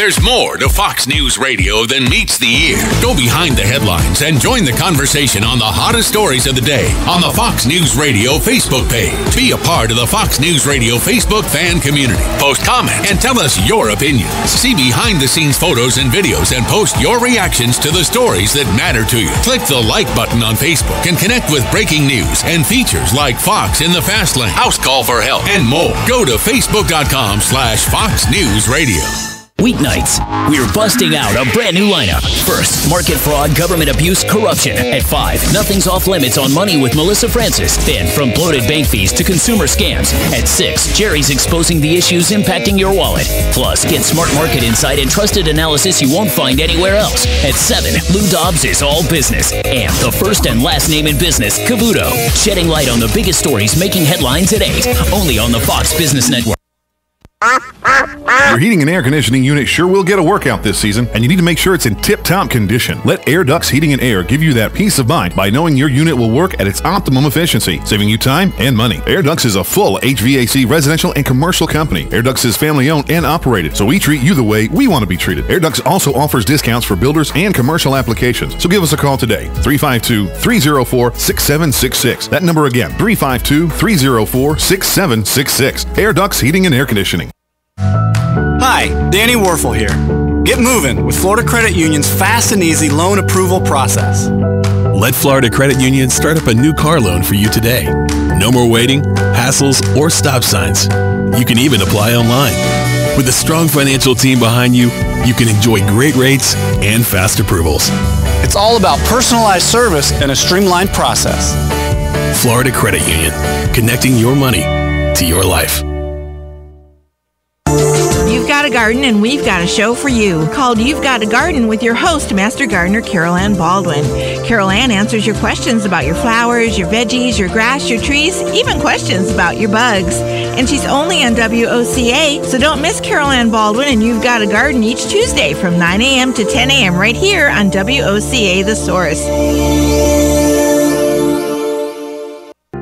Speaker 3: There's more to Fox News Radio than meets the ear. Go behind the headlines and join the conversation on the hottest stories of the day on the Fox News Radio Facebook page. Be a part of the Fox News Radio Facebook fan community. Post comments and tell us your opinions. See behind-the-scenes photos and videos and post your reactions to the stories that matter to you. Click the like button on Facebook and connect with breaking news and features like Fox in the Fast Lane, House Call for Help, and more. Go to Facebook.com/Fox News Radio.
Speaker 19: Weeknights, we're busting out a brand new lineup. First, market fraud, government abuse, corruption. At 5, nothing's off limits on money with Melissa Francis. Then, from bloated bank fees to consumer scams. At 6, Jerry's exposing the issues impacting your wallet. Plus, get smart market insight and trusted analysis you won't find anywhere else. At 7, Lou Dobbs is all business. And the first and last name in business, Cavuto, shedding light on the biggest stories making headlines at 8. Only on the Fox Business Network.
Speaker 8: Your heating and air conditioning unit sure will get a workout this season, and you need to make sure it's in tip-top condition. Let Air Ducts Heating and Air give you that peace of mind by knowing your unit will work at its optimum efficiency, saving you time and money. Air Ducts is a full HVAC residential and commercial company. Air Ducts is family-owned and operated, so we treat you the way we want to be treated. Air Ducts also offers discounts for builders and commercial applications, so give us a call today, 352-304-6766. That number again, 352-304-6766. Air Ducts Heating and Air Conditioning.
Speaker 20: Hi, Danny Werfel here. Get moving with Florida Credit Union's fast and easy loan approval process.
Speaker 21: Let Florida Credit Union start up a new car loan for you today. No more waiting, hassles, or stop signs. You can even apply online. With a strong financial team behind you, you can enjoy great rates and fast approvals.
Speaker 20: It's all about personalized service and a streamlined process.
Speaker 21: Florida Credit Union, connecting your money to your life.
Speaker 7: You've got a garden and we've got a show for you called You've Got a Garden with your host, Master Gardener Carol Ann Baldwin. Carol Ann answers your questions about your flowers, your veggies, your grass, your trees, even questions about your bugs. And she's only on WOCA, so don't miss Carol Ann Baldwin and You've Got a Garden each Tuesday from 9 a.m. to 10 a.m. right here on WOCA The Source.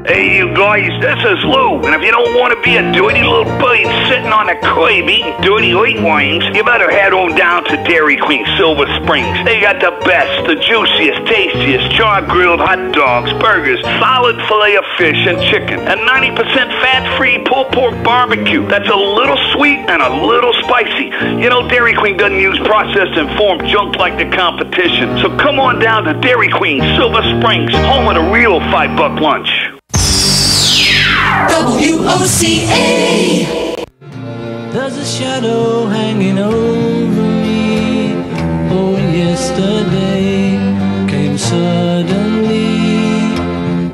Speaker 22: Hey, you guys, this is Lou, and if you don't want to be a dirty little bird sitting on the curb eating dirty earthworms, you better head on down to Dairy Queen Silver Springs. They got the best, the juiciest, tastiest char-grilled hot dogs, burgers, solid filet of fish and chicken, and 90% fat-free pulled pork barbecue. That's a little sweet and a little spicy. You know, Dairy Queen doesn't use processed and formed junk like the competition. So come on down to Dairy Queen Silver Springs, home of the real $5 lunch.
Speaker 5: WOCA. There's a shadow hanging over me. Oh, yesterday came suddenly.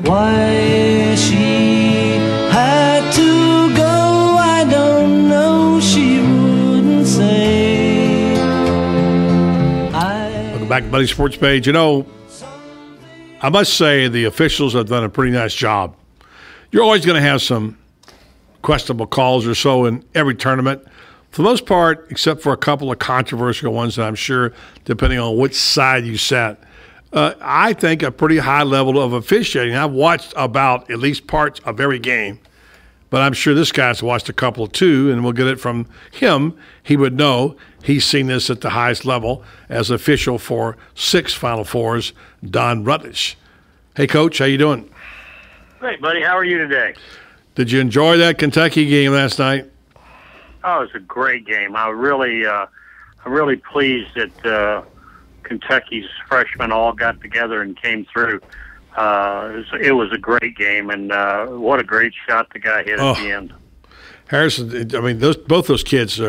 Speaker 5: Why she had to go, I don't know. She wouldn't say.
Speaker 1: Welcome back to Buddy Sports Page. You know, I must say the officials have done a pretty nice job. You're always going to have some questionable calls or so in every tournament. For the most part, except for a couple of controversial ones that I'm sure, depending on which side you sat, I think a pretty high level of officiating. I've watched about at least parts of every game, but I'm sure this guy's watched a couple too, and we'll get it from him. He would know. He's seen this at the highest level as official for 6 Final Fours, Don Rutledge. Hey, Coach, how you doing?
Speaker 23: Hey, buddy. How are you today?
Speaker 1: Did you enjoy that Kentucky game last night?
Speaker 23: Oh, it was a great game. I'm really pleased that Kentucky's freshmen all got together and came through. It was a great game, and what a great shot the guy hit at the end.
Speaker 1: Harrison, I mean, both those kids,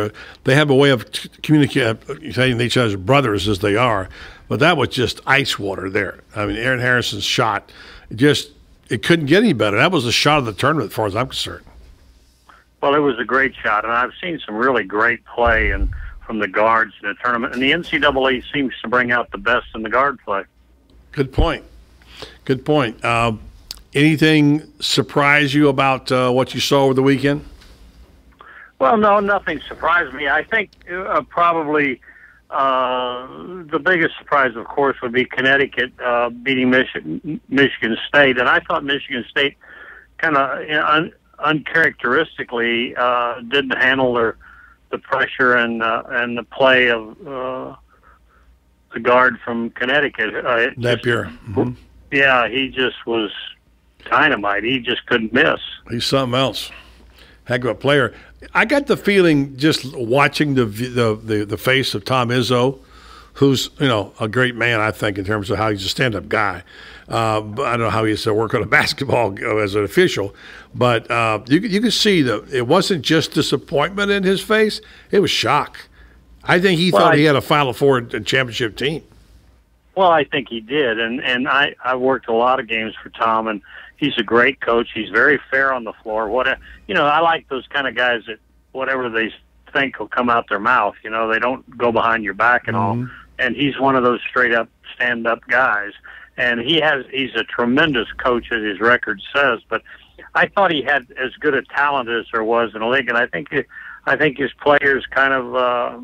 Speaker 1: they have a way of communicating with each other's brothers as they are, but that was just ice water there. I mean, Aaron Harrison's shot, it couldn't get any better. That was the shot of the tournament as far as I'm concerned.
Speaker 23: Well, it was a great shot, and I've seen some really great play from the guards in the tournament, and the NCAA seems to bring out the best in the guard play.
Speaker 1: Good point. Good point. Anything surprise you about what you saw over the weekend?
Speaker 23: Well, no, nothing surprised me. I think probably the biggest surprise, of course, would be Connecticut beating Michigan State. And I thought Michigan State kind of uncharacteristically didn't handle the pressure and the play of the guard from Connecticut.
Speaker 1: Napier. Mm-hmm.
Speaker 23: Yeah, he just was dynamite. He just couldn't miss.
Speaker 1: He's something else. Heck of a player. I got the feeling just watching the face of Tom Izzo, who's a great man, I think, in terms of how he's a stand-up guy. But I don't know how he used to work on a basketball as an official, but you could see that it wasn't just disappointment in his face; it was shock. I think he thought he had a Final Four and championship team.
Speaker 23: Well, I think he did, and I worked a lot of games for Tom, and he's a great coach. He's very fair on the floor. I like those kind of guys that whatever they think will come out their mouth. They don't go behind your back and all. And he's one of those straight up stand up guys. And he's a tremendous coach, as his record says. But I thought he had as good a talent as there was in the league, and I think his players kind of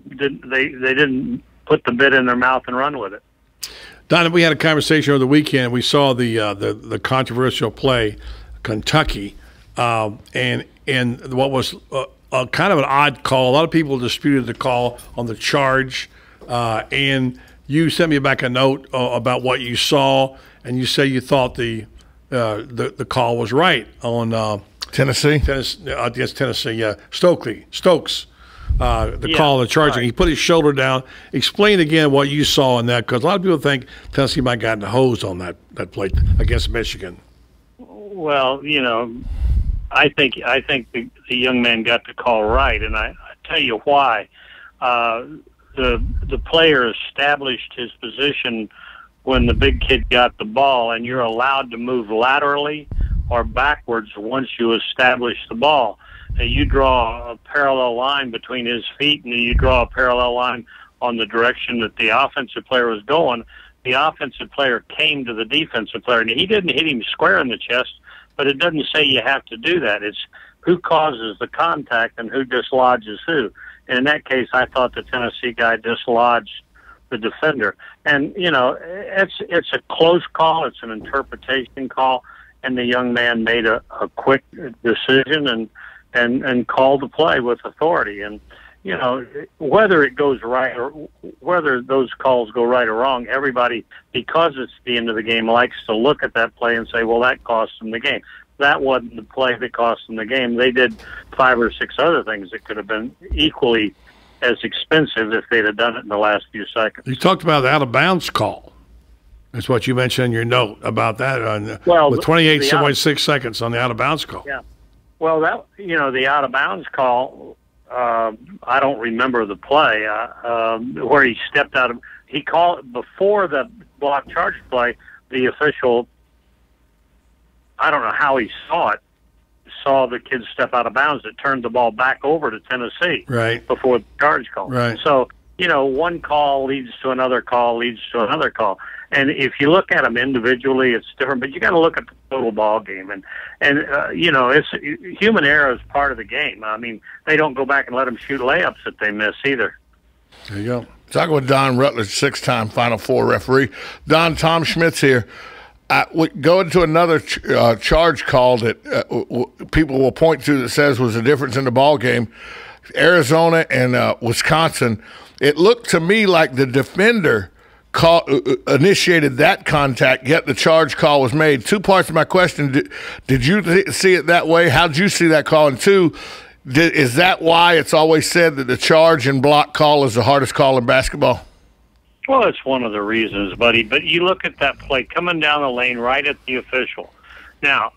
Speaker 23: didn't put the bit in their mouth and run with it.
Speaker 1: Don, we had a conversation over the weekend. We saw the controversial play, Kentucky, and what was kind of an odd call. A lot of people disputed the call on the charge, and you sent me back a note about what you saw, and you say you thought the call was right on
Speaker 2: Tennessee
Speaker 1: against Tennessee. Yeah, Stokes. The call, the charging. Right. He put his shoulder down. Explain again what you saw in that, because a lot of people think Tennessee might have gotten hosed on that play against Michigan.
Speaker 23: Well, I think the young man got the call right, and I tell you why. The player established his position when the big kid got the ball, and you're allowed to move laterally or backwards once you establish the ball. You draw a parallel line between his feet, and you draw a parallel line on the direction that the offensive player was going. The offensive player came to the defensive player, and he didn't hit him square in the chest, but it doesn't say you have to do that. It's who causes the contact and who dislodges who. And in that case, I thought the Tennessee guy dislodged the defender. And, it's a close call. It's an interpretation call, and the young man made a quick decision and called the play with authority. And, whether it goes right or whether those calls go right or wrong, everybody, because it's the end of the game, likes to look at that play and say, well, that cost them the game. That wasn't the play that cost them the game. They did 5 or 6 other things that could have been equally as expensive if they'd have done it in the last few seconds.
Speaker 1: You talked about the out-of-bounds call. That's what you mentioned in your note about that with 28.6 seconds on the out-of-bounds call.
Speaker 23: Yeah. Well, the out-of-bounds call, I don't remember the play where he stepped out of. He called before the block charge play. The official, I don't know how he saw the kid step out of bounds. It turned the ball back over to Tennessee before the charge call.
Speaker 1: Right.
Speaker 23: So one call leads to another call, leads to another call. And if you look at them individually, it's different. But you got to look at the total ball game, and it's human error is part of the game. I mean, they don't go back and let them shoot layups that they miss either.
Speaker 1: There you go.
Speaker 2: Talking with Don Rutledge, 6-time Final Four referee. Don, Tom Schmitz here. Go into another charge call that people will point to that says was a difference in the ball game. Arizona and Wisconsin. It looked to me like the defender initiated that contact, yet the charge call was made. 2 parts of my question. Did you see it that way? How did you see that call? And 2, is that why it's always said that the charge and block call is the hardest call in basketball?
Speaker 23: Well, it's one of the reasons, buddy. But you look at that play coming down the lane right at the official. Now,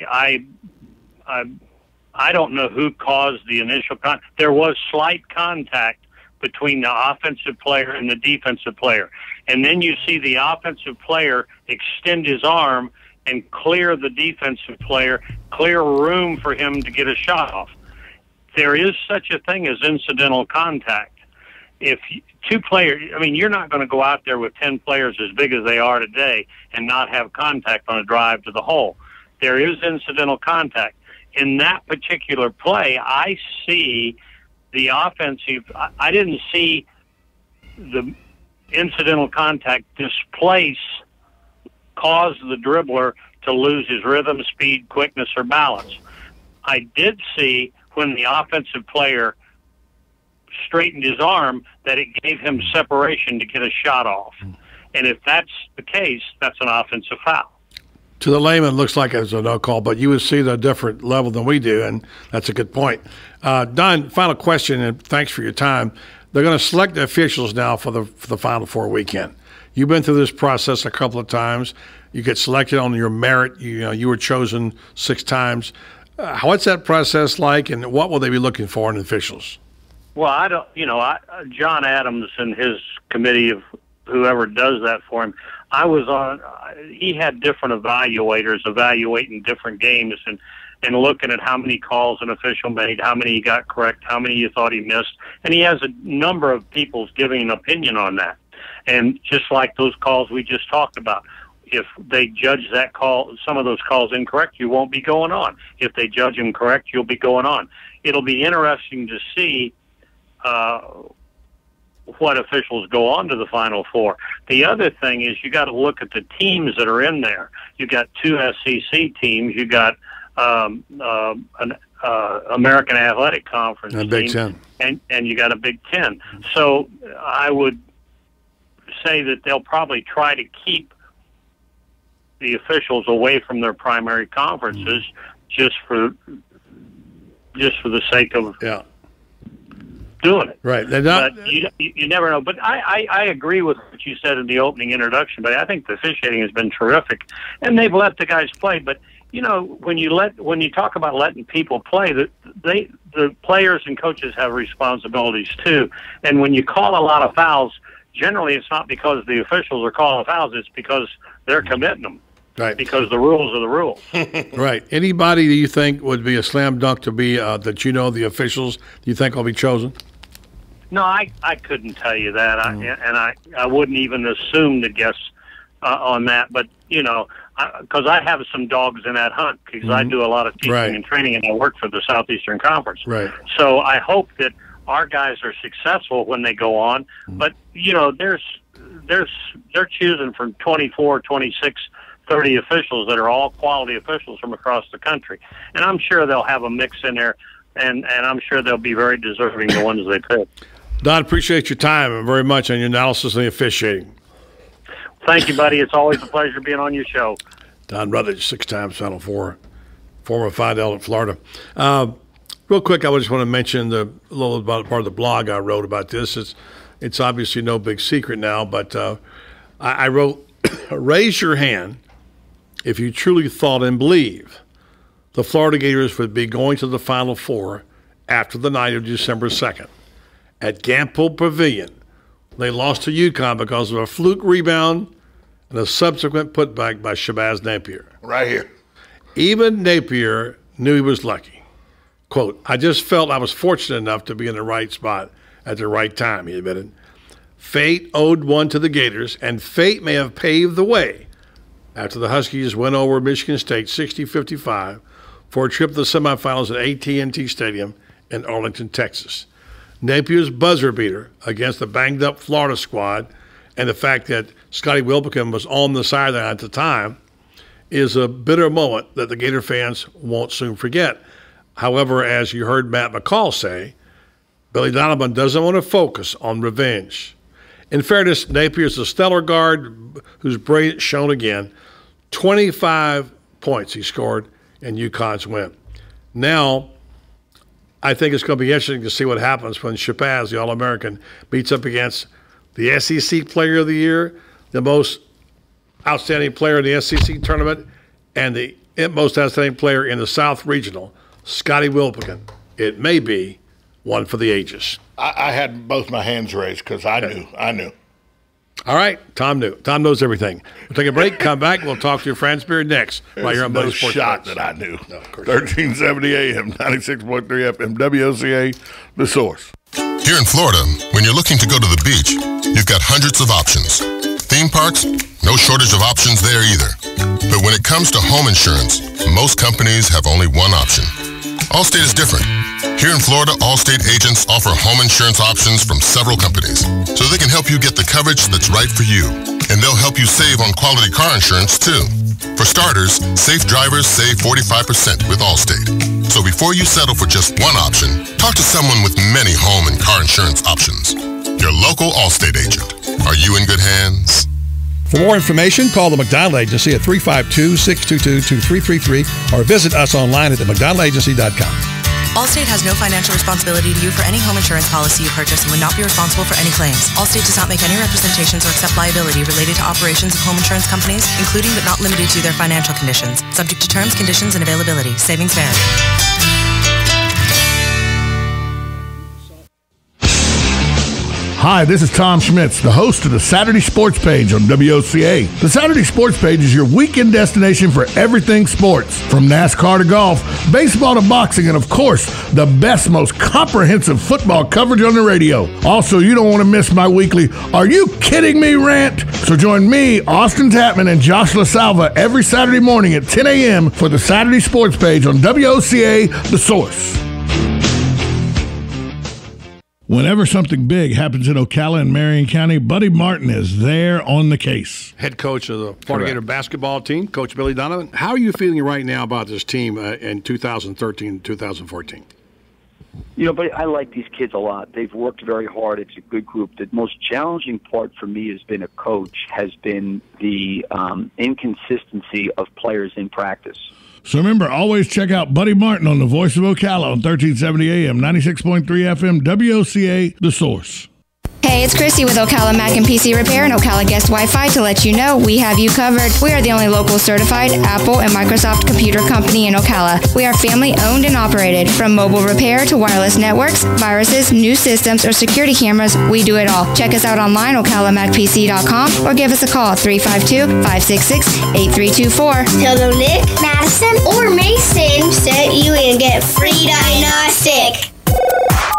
Speaker 23: I don't know who caused the initial contact. There was slight contact between the offensive player and the defensive player. And then you see the offensive player extend his arm and clear the defensive player, clear room for him to get a shot off. There is such a thing as incidental contact. If 2 players, you're not going to go out there with 10 players as big as they are today and not have contact on a drive to the hole. There is incidental contact. In that particular play, I see the offensive, I didn't see the incidental contact cause the dribbler to lose his rhythm, speed, quickness, or balance. I did see when the offensive player straightened his arm that it gave him separation to get a shot off. And if that's the case, that's an offensive foul.
Speaker 1: To the layman, it looks like it's a no call, but you would see the different level than we do, and that's a good point. Don, final question, and thanks for your time. They're going to select the officials now for the Final Four weekend. You've been through this process a couple of times. You get selected on your merit. You were chosen 6 times. What's that process like, and what will they be looking for in officials?
Speaker 23: Well, I don't. John Adams and his committee of whoever does that for him. I was on. He had different evaluators evaluating different games and looking at how many calls an official made, how many he got correct, how many you thought he missed, and he has a number of people giving an opinion on that. And just like those calls we just talked about, if they judge that call, some of those calls incorrect, you won't be going on. If they judge them correct, you'll be going on. It'll be interesting to see what officials go on to the Final Four. The other thing is you got to look at the teams that are in there. You got 2 SEC teams. You got an American Athletic Conference
Speaker 1: and Big Ten,
Speaker 23: and you got a Big Ten. So I would say that they'll probably try to keep the officials away from their primary conferences just for the sake of doing it.
Speaker 1: Right. They're not,
Speaker 23: but you never know. But I agree with what you said in the opening introduction, but I think the officiating has been terrific, and they've let the guys play. But when you talk about letting people play, the players and coaches have responsibilities too. And when you call a lot of fouls, generally it's not because the officials are calling fouls; it's because they're committing them.
Speaker 1: Right.
Speaker 23: Because the rules are the rules.
Speaker 1: Right. Anybody that you think would be a slam dunk to be that the officials do you think will be chosen?
Speaker 23: No, I couldn't tell you that, I wouldn't even assume to guess on that. But because I have some dogs in that hunt because I do a lot of teaching and training, and I work for the Southeastern Conference.
Speaker 1: Right.
Speaker 23: So I hope that our guys are successful when they go on. But they're choosing from 24, 26, 30 officials that are all quality officials from across the country, and I'm sure they'll have a mix in there, and I'm sure they'll be very deserving the ones they pick.
Speaker 1: Don, appreciate your time very much on your analysis of the officiating.
Speaker 23: Thank you, buddy. It's always a pleasure being on your show. Don
Speaker 1: Rutledge, 6 times Final Four, former Fidel in Florida. Real quick, I just want to mention a little about part of the blog I wrote about this. It's obviously no big secret now, but I wrote, raise your hand if you truly thought and believe the Florida Gators would be going to the Final Four after the night of December 2nd. At Gampel Pavilion, they lost to UConn because of a fluke rebound and a subsequent putback by Shabazz Napier.
Speaker 2: Right here.
Speaker 1: Even Napier knew he was lucky. Quote, I just felt I was fortunate enough to be in the right spot at the right time, he admitted. Fate owed one to the Gators, and fate may have paved the way after the Huskies went over Michigan State 60-55 for a trip to the semifinals at AT&T Stadium in Arlington, Texas. Napier's buzzer beater against the banged-up Florida squad and the fact that Scotty Wilbekin was on the sideline at the time is a bitter moment that the Gator fans won't soon forget. However, as you heard Matt McCall say, Billy Donovan doesn't want to focus on revenge. In fairness, Napier's a stellar guard whose brilliance shone again. 25 points he scored in UConn's win. Now, I think it's going to be interesting to see what happens when Shabazz, the All-American, beats up against the SEC Player of the Year, the most outstanding player in the SEC tournament, and the most outstanding player in the South Regional, Scotty Wilbekin. It may be one for the ages.
Speaker 2: I had both my hands raised because I knew.
Speaker 1: All right, Tom knew. Tom knows everything. We'll take a break, come back, we'll talk to your Franz Beard next.
Speaker 2: There's no shot that I knew. No, 1370 AM, 96.3 FM, WOCA, The Source.
Speaker 6: Here in Florida, when you're looking to go to the beach, you've got hundreds of options. Theme parks, no shortage of options there either. But when it comes to home insurance, most companies have only one option. Allstate is different. Here in Florida, Allstate agents offer home insurance options from several companies, so they can help you get the coverage that's right for you. And they'll help you save on quality car insurance, too. For For starters, safe drivers save 45% with Allstate. So before you settle for just one option, talk to someone with many home and car insurance options. Your local Allstate agent. Are you in good hands?
Speaker 1: For more information, call the McDonald Agency at 352-622-2333 or visit us online at themcdonaldagency.com.
Speaker 4: Allstate has no financial responsibility to you for any home insurance policy you purchase and would not be responsible for any claims. Allstate does not make any representations or accept liability related to operations of home insurance companies, including but not limited to their financial conditions. Subject to terms, conditions, and availability. Savings vary.
Speaker 2: Hi, this is Tom Schmitz, the host of the Saturday Sports Page on WOCA. The Saturday Sports Page is your weekend destination for everything sports, from NASCAR to golf, baseball to boxing, and of course, the best, most comprehensive football coverage on the radio. Also, you don't want to miss my weekly "Are You Kidding Me?" rant. So join me, Austin Tapman, and Josh LaSalva every Saturday morning at 10 a.m. for the Saturday Sports Page on WOCA, The Source. Whenever something big happens in Ocala and Marion County, Buddy Martin is there on the case.
Speaker 1: Head coach of the Florida Gator basketball team, Coach Billy Donovan. How are you feeling right now about this team in 2013 2014?
Speaker 9: You know, but I like these kids a lot. They've worked very hard. It's a good group. The most challenging part for me as been a coach has been the inconsistency of players in practice.
Speaker 2: So remember, always check out Buddy Martin on the Voice of Ocala on 1370 AM, 96.3 FM, WOCA, The Source.
Speaker 10: Hey, it's Christy with Ocala Mac and PC Repair and Ocala Guest Wi-Fi to let you know we have you covered. We are the only local certified Apple and Microsoft computer company in Ocala. We are family owned and operated. From mobile repair to wireless networks, viruses, new systems, or security cameras, we do it all. Check us out online, ocalamacpc.com, or give us a call, 352-566-8324.
Speaker 16: Tell them Nick, Madison, or Mason sent you and get free diagnostic.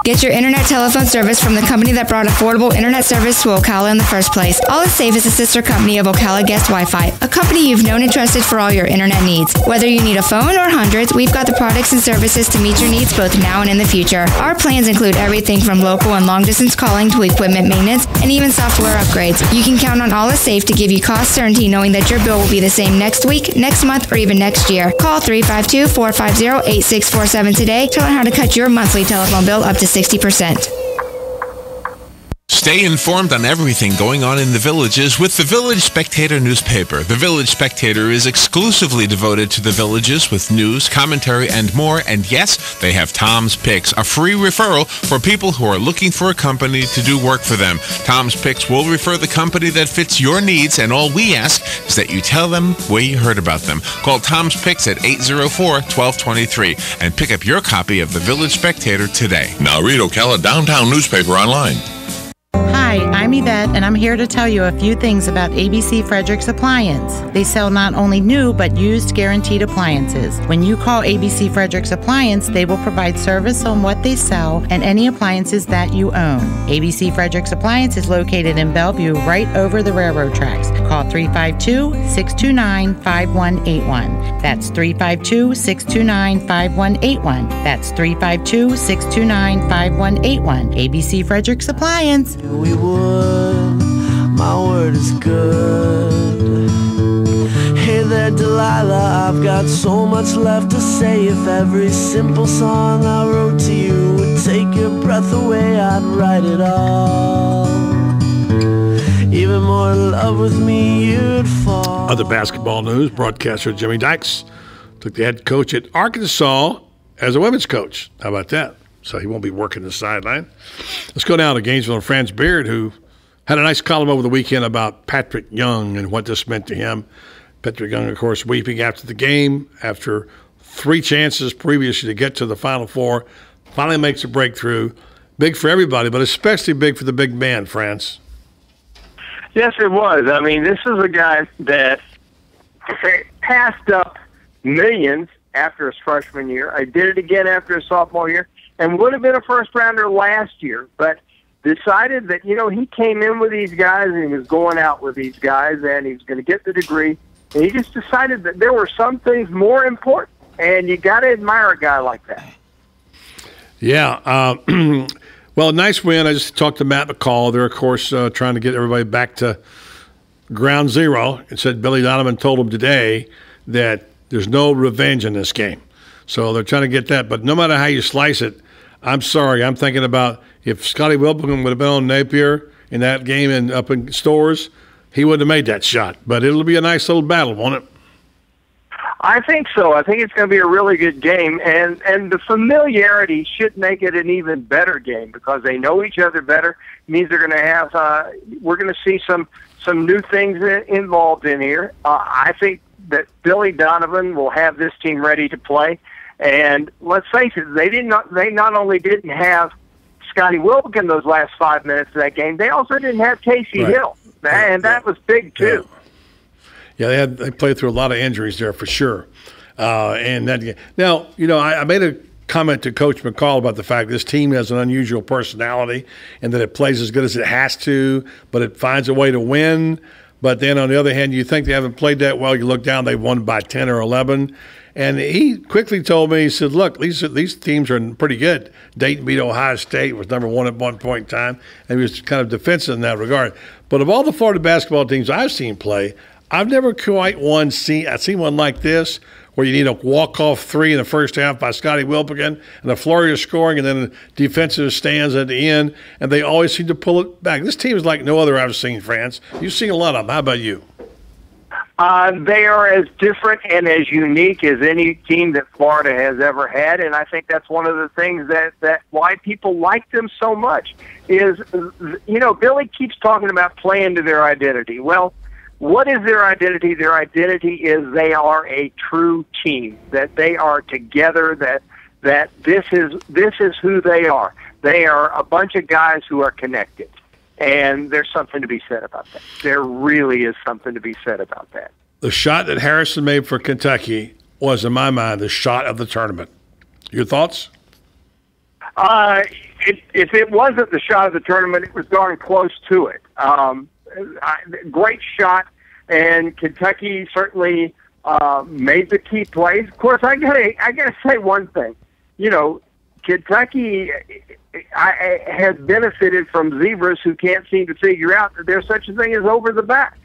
Speaker 10: Get your internet telephone service from the company that brought affordable internet service to Ocala in the first place. All Is Safe is a sister company of Ocala Guest Wi-Fi, a company you've known and trusted for all your internet needs. Whether you need a phone or hundreds, we've got the products and services to meet your needs both now and in the future. Our plans include everything from local and long-distance calling to equipment maintenance and even software upgrades. You can count on All Is Safe to give you cost certainty knowing that your bill will be the same next week, next month, or even next year. Call 352-450-8647 today to learn how to cut your monthly telephone bill up to 60%.
Speaker 11: Stay informed on everything going on in the villages with the Village Spectator newspaper. The Village Spectator is exclusively devoted to the villages with news, commentary, and more. And yes, they have Tom's Picks, a free referral for people who are looking for a company to do work for them. Tom's Picks will refer the company that fits your needs, and all we ask is that you tell them where you heard about them. Call Tom's Picks at 804-1223 and pick up your copy of the Village Spectator today.
Speaker 3: Now read Ocala Downtown newspaper online.
Speaker 12: Hi, I'm Yvette, and I'm here to tell you a few things about ABC Frederick's Appliance. They sell not only new, but used guaranteed appliances. When you call ABC Frederick's Appliance, they will provide service on what they sell and any appliances that you own. ABC Frederick's Appliance is located in Bellevue, right over the railroad tracks. Call 352-629-5181. That's 352-629-5181. That's 352-629-5181. ABC Frederick's Appliance.
Speaker 5: We would, my word is good. Hey there, Delilah, I've got so much left to say. If every simple song I wrote to you would take your breath away, I'd write it all. Even more in love with me, you'd fall.
Speaker 1: Other basketball news, broadcaster Jimmy Dykes took the head coach at Arkansas as a women's coach. How about that? So he won't be working the sideline. Let's go down to Gainesville and Franz Beard, who had a nice column over the weekend about Patrick Young and what this meant to him. Patrick Young, of course, weeping after the game, after 3 chances previously to get to the Final Four, finally makes a breakthrough. Big for everybody, but especially big for the big man, Franz.
Speaker 13: Yes, it was. I mean, this is a guy that passed up millions after his freshman year. I did it again after his sophomore year, and would have been a first-rounder last year, but decided that, he came in with these guys and he was going out with these guys and he was going to get the degree, and he just decided that there were some things more important, and you got to admire a guy like that.
Speaker 1: Yeah. Well, nice win. I just talked to Matt McCall. They're, of course, trying to get everybody back to ground zero, and said Billy Donovan told him today that there's no revenge in this game. So they're trying to get that. But no matter how you slice it, I'm sorry. I'm thinking about if Scotty Wilbekin would have been on Napier in that game and up in Stores, he wouldn't have made that shot. But it'll be a nice little battle, won't it?
Speaker 13: I think so. I think it's going to be a really good game, and the familiarity should make it an even better game because they know each other better. It means they're going to have we're going to see some new things involved in here. I think that Billy Donovan will have this team ready to play, and let's face it, they not only didn't have Scotty Wilbekin those last 5 minutes of that game, they also didn't have Casey Hill, and that was big too.
Speaker 1: Yeah, they played through a lot of injuries there for sure. And that now, I made a comment to Coach McCall about the fact this team has an unusual personality and that it plays as good as it has to, but it finds a way to win. But then on the other hand, you think they haven't played that well. You look down, they've won by 10 or 11. And he quickly told me, he said, look, these teams are pretty good. Dayton beat Ohio State, was number one at one point in time, and he was kind of defensive in that regard. But of all the Florida basketball teams I've seen play, I've never quite seen one like this where you need a walk-off three in the first half by Scotty Wilbekin and a flurry of scoring and then a defensive stands at the end, and they always seem to pull it back. This team is like no other I've seen, France. You've seen a lot of them. How about you?
Speaker 13: They are as different and as unique as any team that Florida has ever had, and I think that's one of the things that why people like them so much is, Billy keeps talking about playing to their identity. Well, what is their identity? Their identity is they are a true team, that they are together, that this is who they are. They are a bunch of guys who are connected. And there's something to be said about that. There really is something to be said about that.
Speaker 1: The shot that Harrison made for Kentucky was, in my mind, the shot of the tournament. Your thoughts?
Speaker 13: If it wasn't the shot of the tournament, it was darn close to it. Great shot, and Kentucky certainly made the key plays. Of course, I gotta say one thing. Kentucky has benefited from zebras who can't seem to figure out that there's such a thing as over the back.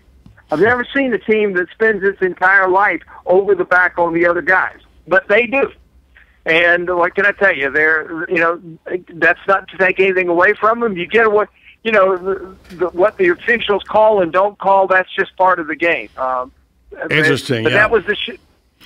Speaker 13: I've never seen a team that spends its entire life over the back on the other guys, but they do. And what can I tell you? That's not to take anything away from them. You get away. What the officials call and don't call, that's just part of the game.
Speaker 1: Interesting.
Speaker 13: But
Speaker 1: yeah.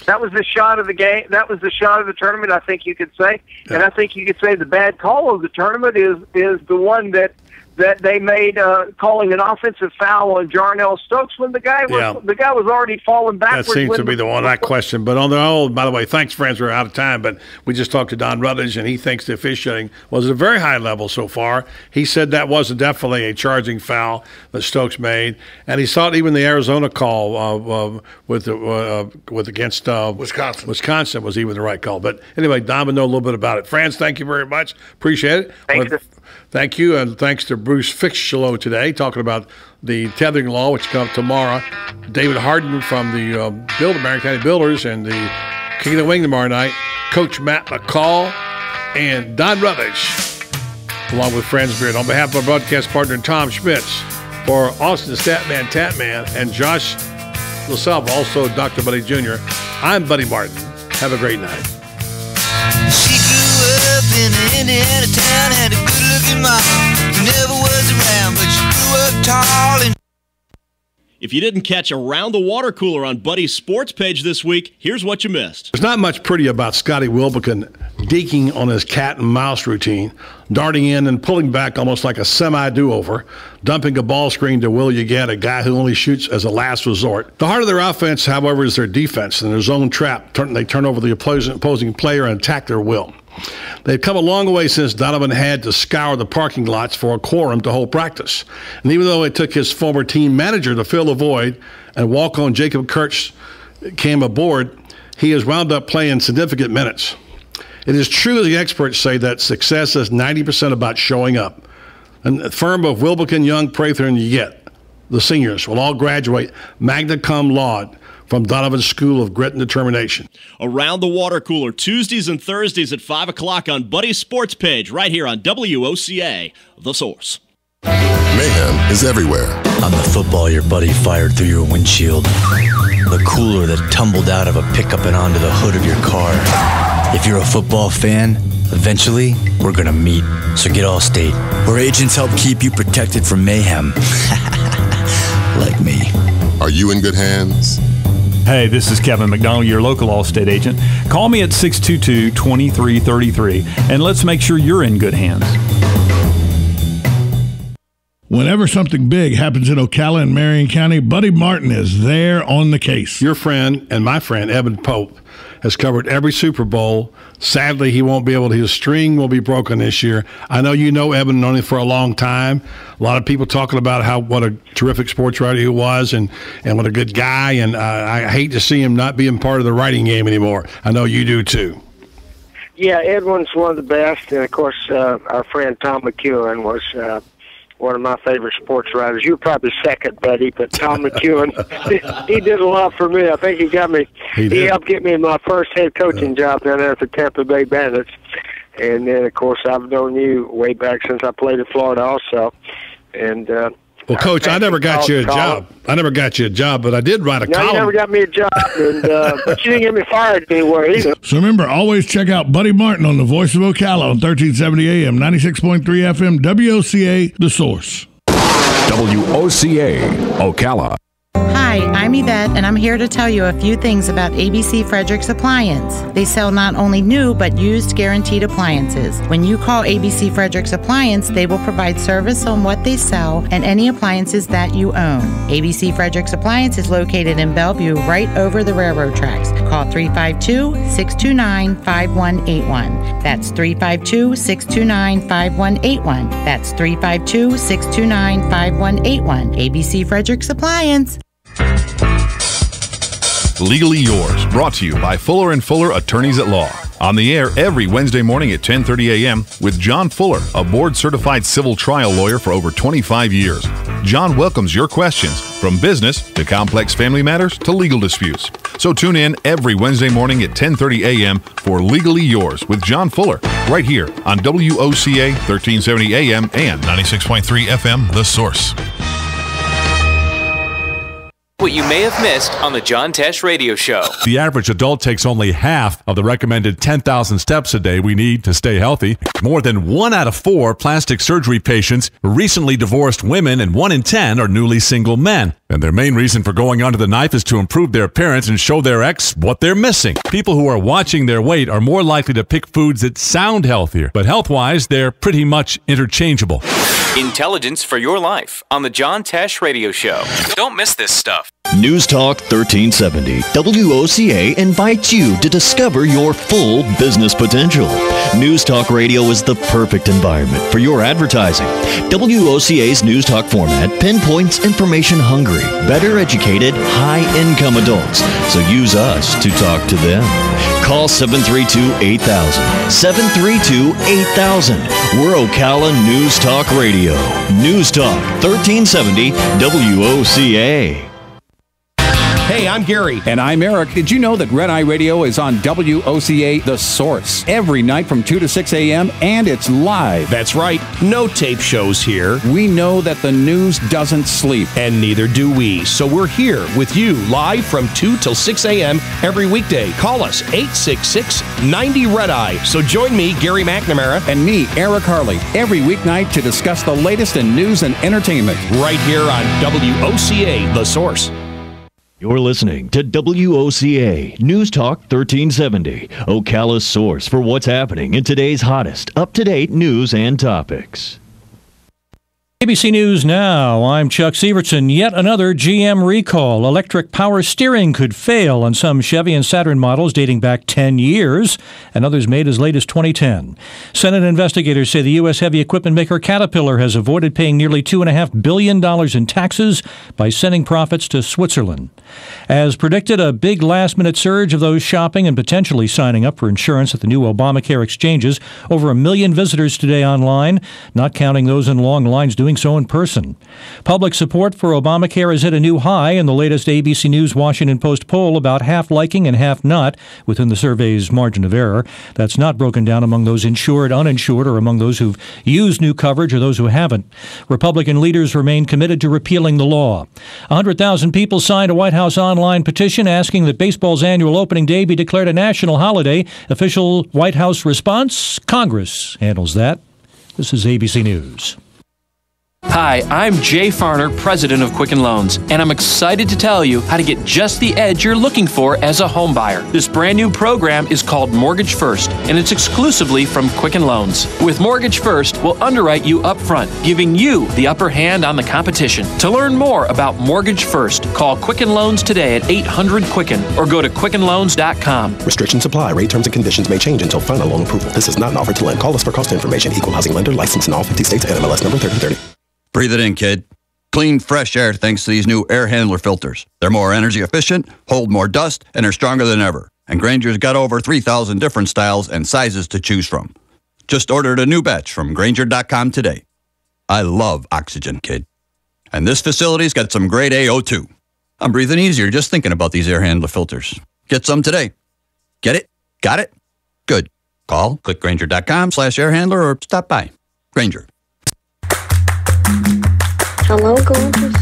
Speaker 13: That was the shot of the game. That was the shot of the tournament, I think you could say. Yeah. And I think you could say the bad call of the tournament is the one that they made calling an offensive foul on Jarnell Stokes when the guy was already falling backwards.
Speaker 1: That seems to be the one I question. But on the whole, by the way, thanks, friends. We're out of time, but we just talked to Don Rutledge, and he thinks the officiating was at a very high level so far. He said that was definitely a charging foul that Stokes made, and he thought even the Arizona call against Wisconsin was even the right call. But anyway, Don would know a little bit about it. Franz, thank you very much. Appreciate it. Thank you, and thanks to Bruce Fixlow today, talking about the tethering law, which comes tomorrow. David Harden from the American County Builders and the King of the Wing tomorrow night. Coach Matt McCall and Don Rutledge, along with Franz Beard. On behalf of our broadcast partner, Tom Schmitz, for Austin Statman Tatman and Josh LaSalva, also Dr. Buddy Jr., I'm Buddy Martin. Have a great night.
Speaker 14: She grew up in an Indiana town, had a good-looking mom who never was around, but she grew up tall and...
Speaker 15: If you didn't catch Around the Water Cooler on Buddy's sports page this week, here's what you missed.
Speaker 1: There's not much pretty about Scotty Wilbekin deking on his cat and mouse routine, darting in and pulling back almost like a semi-do-over, dumping a ball screen to Will Yegat, a guy who only shoots as a last resort. The heart of their offense, however, is their defense and their zone trap. They turn over the opposing player and attack their will. They've come a long way since Donovan had to scour the parking lots for a quorum to hold practice. And even though it took his former team manager to fill the void and walk-on Jacob Kurtz came aboard, he has wound up playing significant minutes. It is true that the experts say that success is 90% about showing up. And the firm of Wilbekin, Young, Prather, and Yet, the seniors, will all graduate magna cum laude from Donovan's School of Grit and Determination.
Speaker 15: Around the Water Cooler, Tuesdays and Thursdays at 5 o'clock on Buddy's sports page, right here on WOCA, The Source.
Speaker 6: Mayhem is everywhere.
Speaker 17: I'm the football your buddy fired through your windshield. The cooler that tumbled out of a pickup and onto the hood of your car. If you're a football fan, eventually we're gonna meet. So get Allstate, where agents help keep you protected from mayhem. Like me.
Speaker 6: Are you in good hands?
Speaker 18: Hey, this is Kevin McDonald, your local Allstate agent. Call me at 622-2333, and let's make sure you're in good hands.
Speaker 2: Whenever something big happens in Ocala and Marion County, Buddy Martin is there on the case.
Speaker 1: Your friend and my friend, Evan Pope, has covered every Super Bowl. Sadly, he won't be able to. His string will be broken this year. I know you know Evan known him for a long time. A lot of people talking about what a terrific sports writer he was and what a good guy. And I hate to see him not being part of the writing game anymore. I know you do too.
Speaker 13: Yeah, Edwin's one of the best. And, of course, our friend Tom McEwen was one of my favorite sports writers. You're probably second, buddy, but Tom McEwen, he did a lot for me. I think he helped get me my first head coaching job down there at the Tampa Bay Bandits. And then, of course, I've known you way back since I played in Florida also. And
Speaker 1: well, Coach, I never got you a job. I never got you a job, but I did write a column.
Speaker 13: You never got me a job, and, but you didn't get me fired anywhere either.
Speaker 2: So remember, always check out Buddy Martin on the Voice of Ocala on 1370 AM, 96.3 FM, WOCA, The Source.
Speaker 19: WOCA, Ocala.
Speaker 12: Hi, I'm Yvette, and I'm here to tell you a few things about ABC Frederick's Appliance. They sell not only new, but used guaranteed appliances. When you call ABC Frederick's Appliance, they will provide service on what they sell and any appliances that you own. ABC Frederick's Appliance is located in Bellevue, right over the railroad tracks. Call 352-629-5181. That's 352-629-5181. That's 352-629-5181. ABC Frederick's Appliance.
Speaker 8: Legally Yours, brought to you by Fuller & Fuller Attorneys at Law. On the air every Wednesday morning at 10:30 a.m. with John Fuller, a board-certified civil trial lawyer for over 25 years. John welcomes your questions, from business to complex family matters to legal disputes. So tune in every Wednesday morning at 10:30 a.m. for Legally Yours with John Fuller, right here on WOCA 1370 AM and 96.3 FM, The Source.
Speaker 24: What you may have missed on the John Tesh Radio Show.
Speaker 25: The average adult takes only half of the recommended 10,000 steps a day we need to stay healthy. More than 1 out of 4 plastic surgery patients are recently divorced women, and 1 in 10 are newly single men. And their main reason for going under the knife is to improve their appearance and show their ex what they're missing. People who are watching their weight are more likely to pick foods that sound healthier, but health-wise, they're pretty much interchangeable.
Speaker 24: Intelligence for your life on the John Tesh Radio Show. Don't miss this stuff.
Speaker 26: News Talk 1370 WOCA invites you to discover your full business potential. News Talk Radio is the perfect environment for your advertising. WOCA's News Talk format pinpoints information-hungry, better educated, high-income adults. So use us to talk to them. Call 732-8000. 732-8000. We're Ocala News Talk Radio. News Talk 1370 WOCA.
Speaker 27: Hey, I'm Gary. And I'm Eric. Did you know that Red Eye Radio is on WOCA The Source every night from 2 to 6 a.m. and it's live? That's right. No tape shows here. We know that the news doesn't sleep. And neither do we. So we're here with you live from 2 till 6 a.m. every weekday. Call us 866-90-RED-EYE. So join me, Gary McNamara. And me, Eric Harley, every weeknight to discuss the latest in news and entertainment. Right here on WOCA The Source.
Speaker 26: You're listening to WOCA News Talk 1370, Ocala's source for what's happening in today's hottest, up-to-date news and topics.
Speaker 28: ABC News Now, I'm Chuck Severson. Yet another GM recall. Electric power steering could fail on some Chevy and Saturn models dating back 10 years, and others made as late as 2010. Senate investigators say the U.S. heavy equipment maker Caterpillar has avoided paying nearly $2.5 billion in taxes by sending profits to Switzerland. As predicted, a big last-minute surge of those shopping and potentially signing up for insurance at the new Obamacare exchanges. Over 1 million visitors today online, not counting those in long lines doing doing so in person. Public support for Obamacare has hit a new high in the latest ABC News Washington Post poll, about half liking and half not within the survey's margin of error. That's not broken down among those insured, uninsured, or among those who've used new coverage or those who haven't. Republican leaders remain committed to repealing the law. 100,000 people signed a White House online petition asking that baseball's annual opening day be declared a national holiday. Official White House response: Congress handles that. This is ABC News.
Speaker 4: Hi, I'm Jay Farner, president of Quicken Loans, and I'm excited to tell you how to get just the edge you're looking for as a home buyer. This brand new program is called Mortgage First, and it's exclusively from Quicken Loans. With Mortgage First, we'll underwrite you up front, giving you the upper hand on the competition. To learn more about Mortgage First, call Quicken Loans today at 800-QUICKEN or go to QuickenLoans.com.
Speaker 7: Restrictions apply. Rate terms and conditions may change until final loan approval. This is not an offer to lend. Call us for cost information. Equal housing lender. Licensed in all 50 states. NMLS number 3030.
Speaker 9: Breathe it in, kid. Clean, fresh air thanks to these new air handler filters. They're more energy efficient, hold more dust, and are stronger than ever. And Grainger's got over 3,000 different styles and sizes to choose from. Just ordered a new batch from Grainger.com today. I love oxygen, kid. And this facility's got some grade A O2. I'm breathing easier just thinking about these air handler filters. Get some today. Get it? Got it? Good. Call, click Grainger.com/air handler or stop by. Grainger.
Speaker 16: Hello, gorgeous.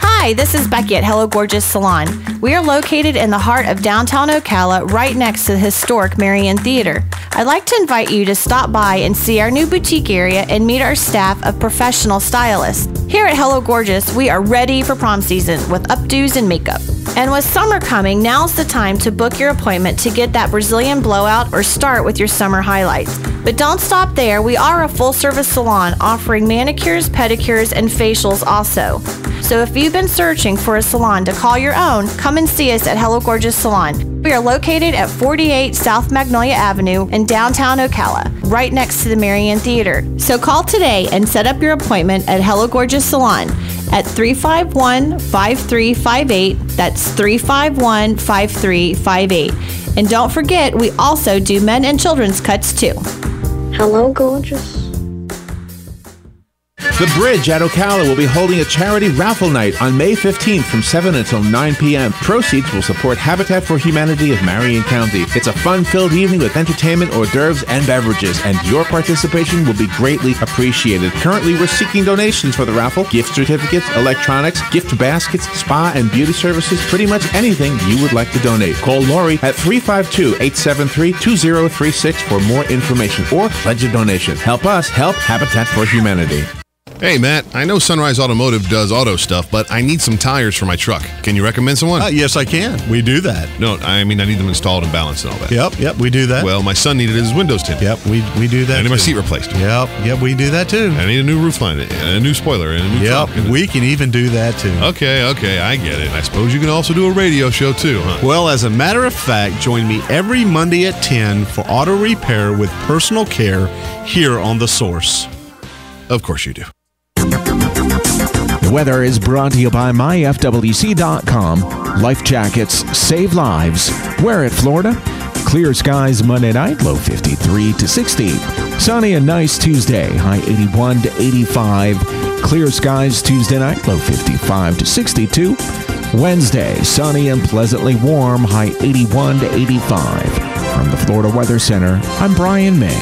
Speaker 20: Hi, this is Becky at Hello Gorgeous Salon. We are located in the heart of downtown Ocala, right next to the historic Marion Theater. I'd like to invite you to stop by and see our new boutique area and meet our staff of professional stylists. Here at Hello Gorgeous, we are ready for prom season with updos and makeup. And with summer coming, now's the time to book your appointment to get that Brazilian blowout or start with your summer highlights. But don't stop there. We are a full-service salon offering manicures, pedicures, and facials also. So if you've been searching for a salon to call your own, come and see us at Hello Gorgeous Salon. We are located at 48 South Magnolia Avenue in downtown Ocala, right next to the Marion Theater. So call today and set up your appointment at Hello Gorgeous Salon at 351-5358. That's 351-5358. And don't forget, we also do men and children's cuts too.
Speaker 16: Hello, gorgeous.
Speaker 21: The Bridge at Ocala will be holding a charity raffle night on May 15th from 7 until 9 p.m. Proceeds will support Habitat for Humanity of Marion County. It's a fun-filled evening with entertainment, hors d'oeuvres, and beverages, and your participation will be greatly appreciated. Currently, we're seeking donations for the raffle: gift certificates, electronics, gift baskets, spa and beauty services, pretty much anything you would like to donate. Call Lori at 352-873-2036 for more information or pledge a donation. Help us help Habitat for Humanity.
Speaker 8: Hey, Matt, I know Sunrise Automotive does auto stuff, but I need some tires for my truck. Can you recommend someone?
Speaker 22: Yes, I can. We do that.
Speaker 8: No, I mean, I need them installed and balanced and all that.
Speaker 22: Yep, we do that.
Speaker 8: Well, my son needed his windows tinted.
Speaker 22: Yep, we do that.
Speaker 8: I need my seat replaced.
Speaker 22: Yep, we do that too.
Speaker 8: I need a new roof line, and a new spoiler, and a new
Speaker 22: trunk.
Speaker 8: and
Speaker 22: we can even do that too.
Speaker 8: Okay, I get it. I suppose you can also do a radio show too, huh?
Speaker 22: Well, as a matter of fact, join me every Monday at 10 for auto repair with personal care here on The Source.
Speaker 8: Of course you do.
Speaker 19: The weather is brought to you by MyFWC.com. Life jackets save lives. Wear it, Florida. Clear skies Monday night, low 53 to 60. Sunny and nice Tuesday, high 81 to 85. Clear skies Tuesday night, low 55 to 62. Wednesday, sunny and pleasantly warm, high 81 to 85. From the Florida Weather Center, I'm Brian May.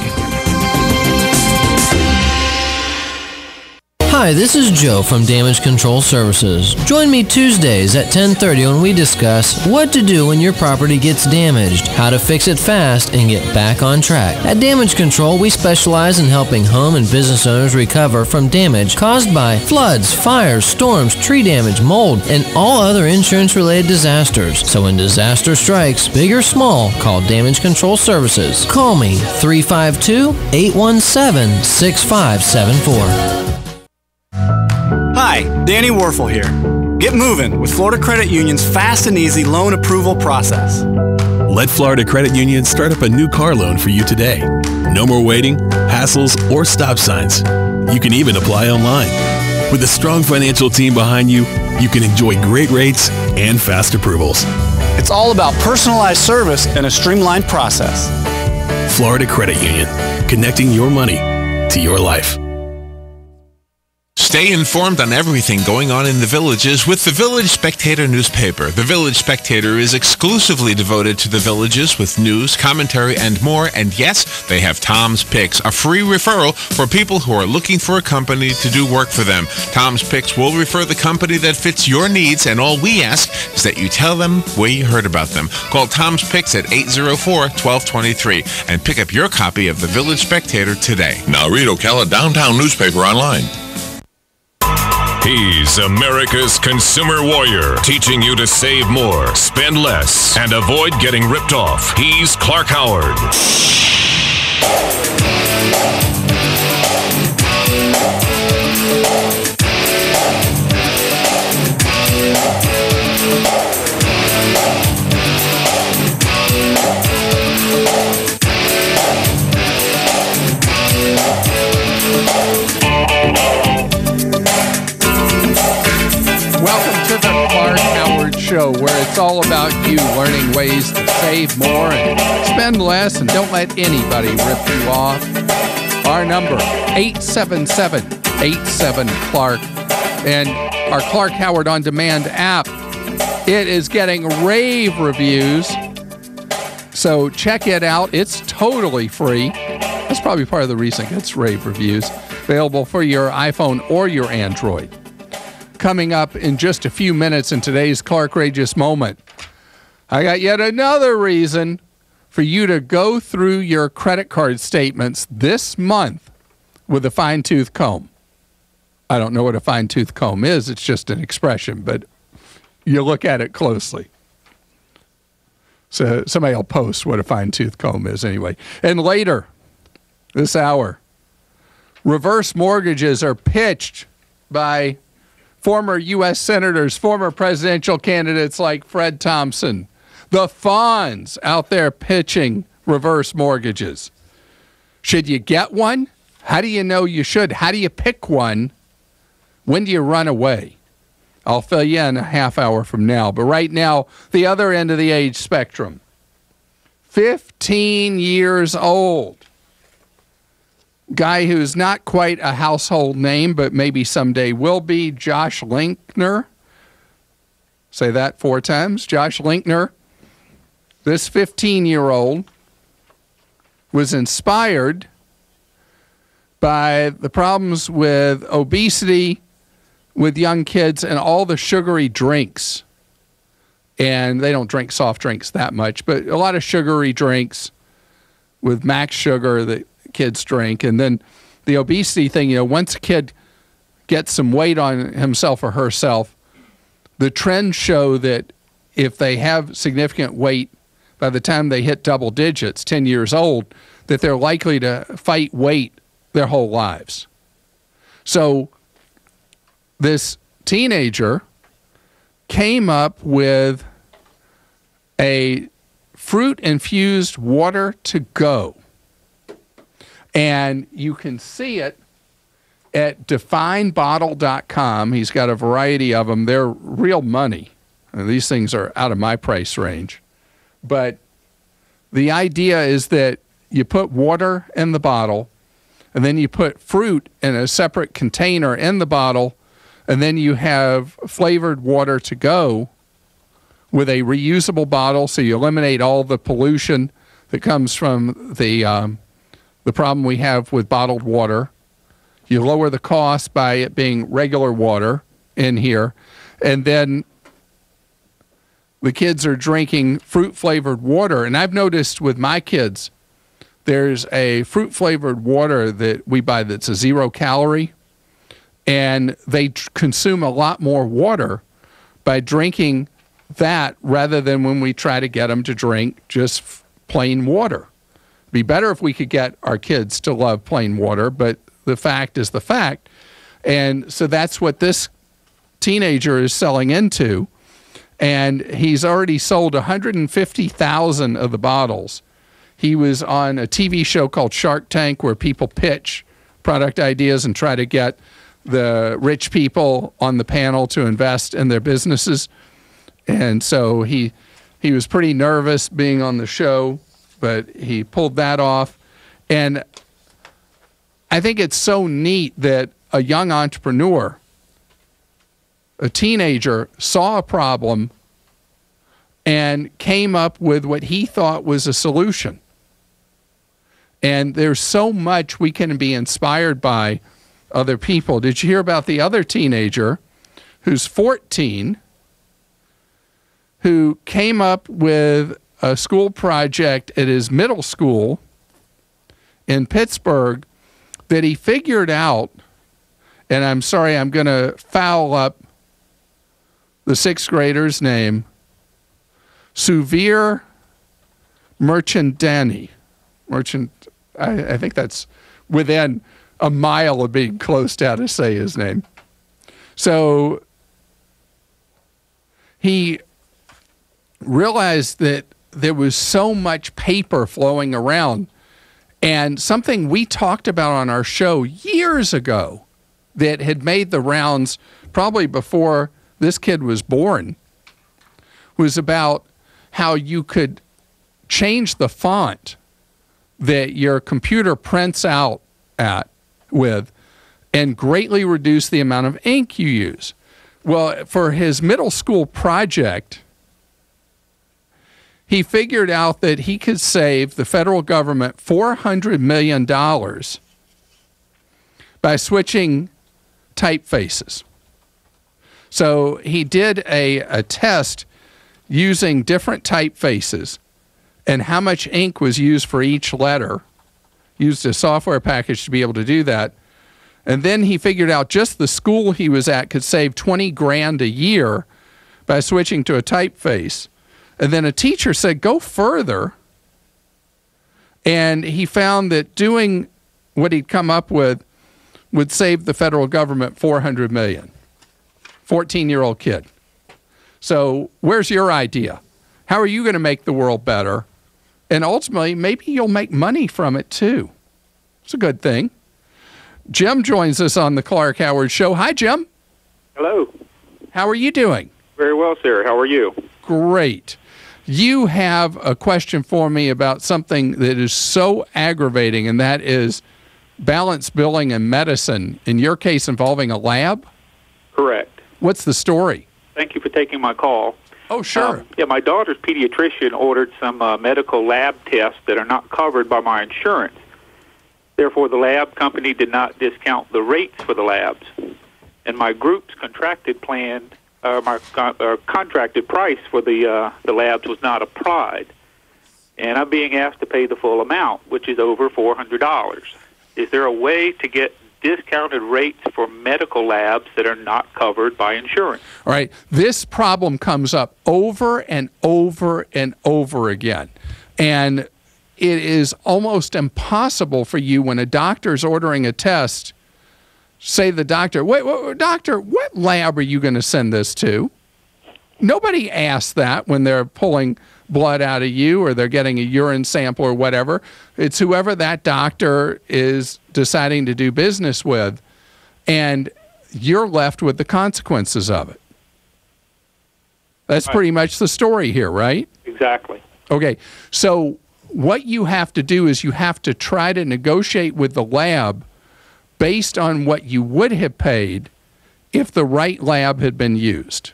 Speaker 23: Hi, this is Joe from Damage Control Services. Join me Tuesdays at 10:30 when we discuss what to do when your property gets damaged, how to fix it fast, and get back on track. At Damage Control, we specialize in helping home and business owners recover from damage caused by floods, fires, storms, tree damage, mold, and all other insurance-related disasters. So when disaster strikes, big or small, call Damage Control Services. Call me 352-817-6574.
Speaker 29: Hi, Danny Warfel here. Get moving with Florida Credit Union's fast and easy loan approval process.
Speaker 30: Let Florida Credit Union start up a new car loan for you today. No more waiting, hassles, or stop signs. You can even apply online. With a strong financial team behind you, you can enjoy great rates and fast approvals.
Speaker 29: It's all about personalized service and a streamlined process.
Speaker 30: Florida Credit Union, connecting your money to your life.
Speaker 1: Stay informed on everything going on in the villages with the Village Spectator newspaper. The Village Spectator is exclusively devoted to the villages with news, commentary, and more. And yes, they have Tom's Picks, a free referral for people who are looking for a company to do work for them. Tom's Picks will refer the company that fits your needs, and all we ask is that you tell them where you heard about them. Call Tom's Picks at 804-1223 and pick up your copy of the Village Spectator today.
Speaker 3: Now read Ocala Downtown newspaper online.
Speaker 5: He's America's consumer warrior, teaching you to save more, spend less, and avoid getting ripped off. He's Clark Howard.
Speaker 6: Welcome to the Clark Howard Show, where it's all about you learning ways to save more and spend less, and don't let anybody rip you off. Our number, 877-87-CLARK, and our Clark Howard On Demand app. It is getting rave reviews, so check it out. It's totally free. That's probably part of the reason it gets rave reviews. Available for your iPhone or your Android. Coming up in just a few minutes in today's Clarkrageous Moment, I got yet another reason for you to go through your credit card statements this month with a fine-tooth comb. I don't know what a fine-tooth comb is. It's just an expression, but you look at it closely. So somebody will post what a fine-tooth comb is anyway. And later this hour, reverse mortgages are pitched by former U.S. senators, former presidential candidates like Fred Thompson. The Fonz out there pitching reverse mortgages. Should you get one? How do you know you should? How do you pick one? When do you run away? I'll fill you in a half hour from now. But right now, the other end of the age spectrum. 15 years old. Guy who's not quite a household name, but maybe someday will be, Josh Linkner. Say that 4 times. Josh Linkner. This 15-year-old was inspired by the problems with obesity with young kids and all the sugary drinks. And they don't drink soft drinks that much, but a lot of sugary drinks with max sugar that kids drink. And then the obesity thing, you know, once a kid gets some weight on himself or herself, the trends show that if they have significant weight by the time they hit double digits, 10 years old, that they're likely to fight weight their whole lives. So this teenager came up with a fruit-infused water to go. And you can see it at definebottle.com. He's got a variety of them. They're real money. And these things are out of my price range. But the idea is that you put water in the bottle, and then you put fruit in a separate container in the bottle, and then you have flavored water to go with a reusable bottle, so you eliminate all the pollution that comes from the problem we have with bottled water. You lower the cost by it being regular water in here. And then the kids are drinking fruit-flavored water. And I've noticed with my kids, there's a fruit-flavored water that we buy that's a 0 calorie. And they consume a lot more water by drinking that rather than when we try to get them to drink just plain water. Be better if we could get our kids to love plain water, but the fact is the fact. And so that's what this teenager is selling into. And he's already sold 150,000 of the bottles. He was on a TV show called Shark Tank where people pitch product ideas and try to get the rich people on the panel to invest in their businesses. And so he was pretty nervous being on the show, but he pulled that off. And I think it's so neat that a young entrepreneur, a teenager, saw a problem and came up with what he thought was a solution. And there's so much we can be inspired by other people. Did you hear about the other teenager who's 14 who came up with a school project at his middle school in Pittsburgh that he figured out, and I'm sorry, I'm going to foul up the sixth grader's name, Suvir Merchandani. I think that's within a mile of being close to how to say his name. So he realized that there was so much paper flowing around, and something we talked about on our show years ago that had made the rounds probably before this kid was born was about how you could change the font that your computer prints out with and greatly reduce the amount of ink you use. Well, for his middle school project, he figured out that he could save the federal government $400 million by switching typefaces. So he did a test using different typefaces and how much ink was used for each letter, used a software package to be able to do that. And then he figured out just the school he was at could save $20,000 a year by switching to a typeface. And then a teacher said, go further. And he found that doing what he'd come up with would save the federal government $400 million. 14-year-old kid. So where's your idea? How are you going to make the world better? And ultimately, maybe you'll make money from it too. It's a good thing. Jim joins us on the Clark Howard Show. Hi, Jim.
Speaker 2: Hello.
Speaker 6: How are you doing?
Speaker 2: Very well, sir. How are you?
Speaker 6: Great. You have a question for me about something that is so aggravating, and that is balance billing in medicine, in your case involving a lab?
Speaker 2: Correct.
Speaker 6: What's the story?
Speaker 2: Thank you for taking my call.
Speaker 6: Oh, sure.
Speaker 2: My daughter's pediatrician ordered some medical lab tests that are not covered by my insurance. Therefore, the lab company did not discount the rates for the labs. And my group's contracted plan, contracted price for the labs was not applied. And I'm being asked to pay the full amount, which is over $400. Is there a way to get discounted rates for medical labs that are not covered by insurance?
Speaker 6: All right. This problem comes up over and over and over again. And it is almost impossible for you when a doctor's ordering a test, say the doctor, wait, doctor, what lab are you going to send this to? Nobody asks that when they're pulling blood out of you or they're getting a urine sample or whatever. It's whoever that doctor is deciding to do business with, and you're left with the consequences of it. That's pretty much the story here, right?
Speaker 2: Exactly.
Speaker 6: Okay, so what you have to do is you have to try to negotiate with the lab based on what you would have paid if the right lab had been used.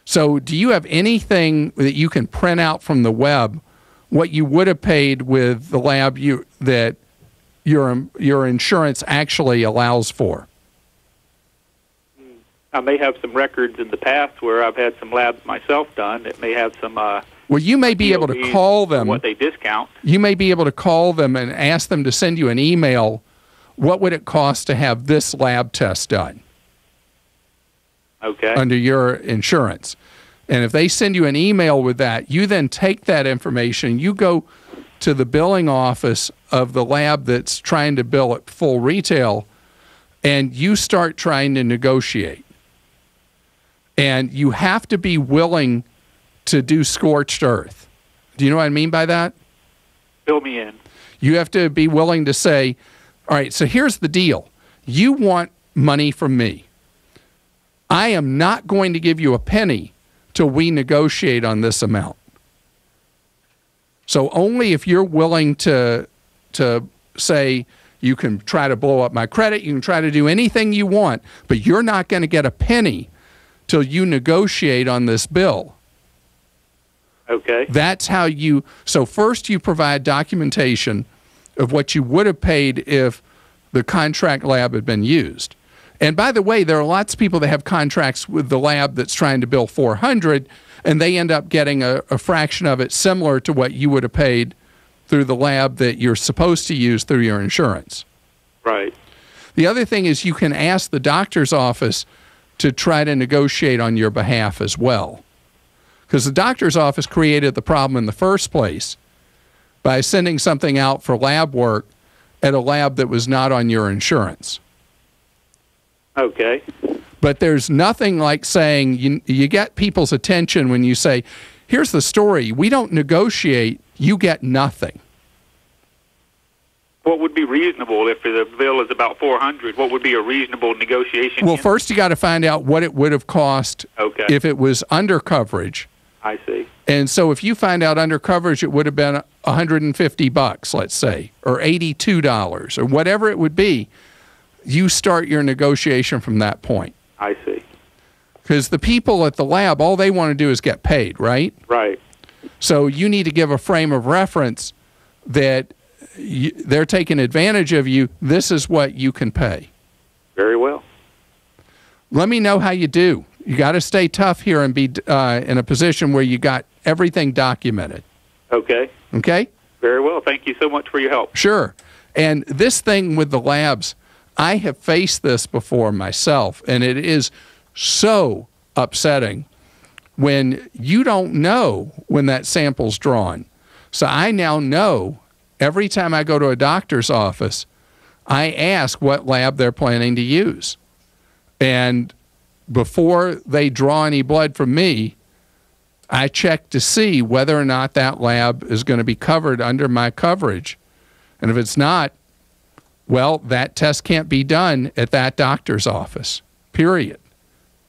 Speaker 6: So do you have anything that you can print out from the web what you would have paid with the lab that your insurance actually allows for?
Speaker 2: I may have some records in the past where I've had some labs myself done. It may have some
Speaker 6: well, you may be able to call them.
Speaker 2: What they discount.
Speaker 6: You may be able to call them and ask them to send you an email. What would it cost to have this lab test done?
Speaker 2: Okay.
Speaker 6: Under your insurance. And if they send you an email with that, you then take that information, you go to the billing office of the lab that's trying to bill at full retail, and you start trying to negotiate. And you have to be willing to do scorched earth. Do you know what I mean by that?
Speaker 2: Fill me in.
Speaker 6: You have to be willing to say, all right, so here's the deal. You want money from me. I am not going to give you a penny till we negotiate on this amount. So only if you're willing to say, You can try to blow up my credit. You can try to do anything you want, but you're not going to get a penny till you negotiate on this bill.
Speaker 2: Okay.
Speaker 6: That's how you, so first you provide documentation of what you would have paid if the contract lab had been used. And by the way, there are lots of people that have contracts with the lab that's trying to bill $400, and they end up getting a fraction of it similar to what you would have paid through the lab that you're supposed to use through your insurance.
Speaker 2: Right.
Speaker 6: The other thing is you can ask the doctor's office to try to negotiate on your behalf as well. Because the doctor's office created the problem in the first place by sending something out for lab work at a lab that was not on your insurance.
Speaker 2: Okay.
Speaker 6: But there's nothing like saying, you get people's attention when you say, here's the story, we don't negotiate, you get nothing.
Speaker 2: What would be reasonable if the bill is about $400? What would be a reasonable negotiation?
Speaker 6: Well, first you got to find out what it would have cost if it was under coverage.
Speaker 2: I see.
Speaker 6: And so if you find out under coverage, it would have been $150, let's say, or $82, or whatever it would be. You start your negotiation from that point.
Speaker 2: I see.
Speaker 6: Because the people at the lab, all they want to do is get paid, right?
Speaker 2: Right.
Speaker 6: So you need to give a frame of reference that they're taking advantage of you. This is what you can pay.
Speaker 2: Very well.
Speaker 6: Let me know how you do. You got to stay tough here and be in a position where you got everything documented.
Speaker 2: Okay.
Speaker 6: Okay?
Speaker 2: Very well. Thank you so much for your help.
Speaker 6: Sure. And this thing with the labs, I have faced this before myself, and it is so upsetting when you don't know when that sample's drawn. So I now know every time I go to a doctor's office, I ask what lab they're planning to use. And before they draw any blood from me, I check to see whether or not that lab is going to be covered under my coverage. And if it's not, well, that test can't be done at that doctor's office, period.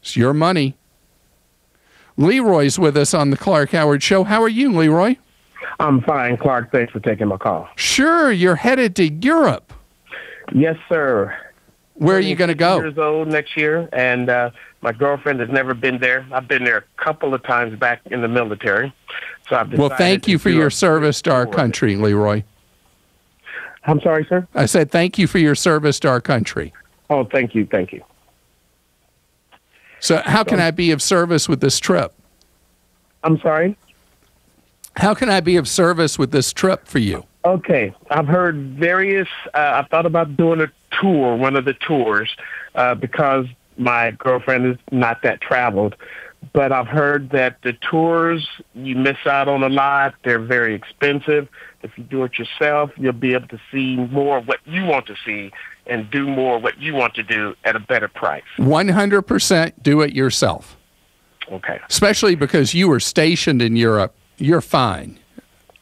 Speaker 6: It's your money. Leroy's with us on the Clark Howard Show. How are you, Leroy?
Speaker 10: I'm fine, Clark. Thanks for taking my call.
Speaker 6: Sure. You're headed to Europe.
Speaker 10: Yes, sir.
Speaker 6: Where are you going to go?
Speaker 10: 6 years old next year, and my girlfriend has never been there. I've been there a couple of times back in the military. So I've decided
Speaker 6: well, thank you for your service to our country, Leroy.
Speaker 10: I'm sorry, sir?
Speaker 6: I said thank you for your service to our country.
Speaker 10: Oh, thank you. Thank you.
Speaker 6: So how can I be of service with this trip?
Speaker 10: I'm sorry?
Speaker 6: How can I be of service with this trip for you?
Speaker 10: Okay. I've heard various, I've thought about doing a tour, one of the tours, because my girlfriend is not that traveled. But I've heard that the tours, you miss out on a lot. They're very expensive. If you do it yourself, you'll be able to see more of what you want to see and do more of what you want to do at a better price.
Speaker 6: 100% do it yourself.
Speaker 10: Okay.
Speaker 6: Especially because you were stationed in Europe. You're fine.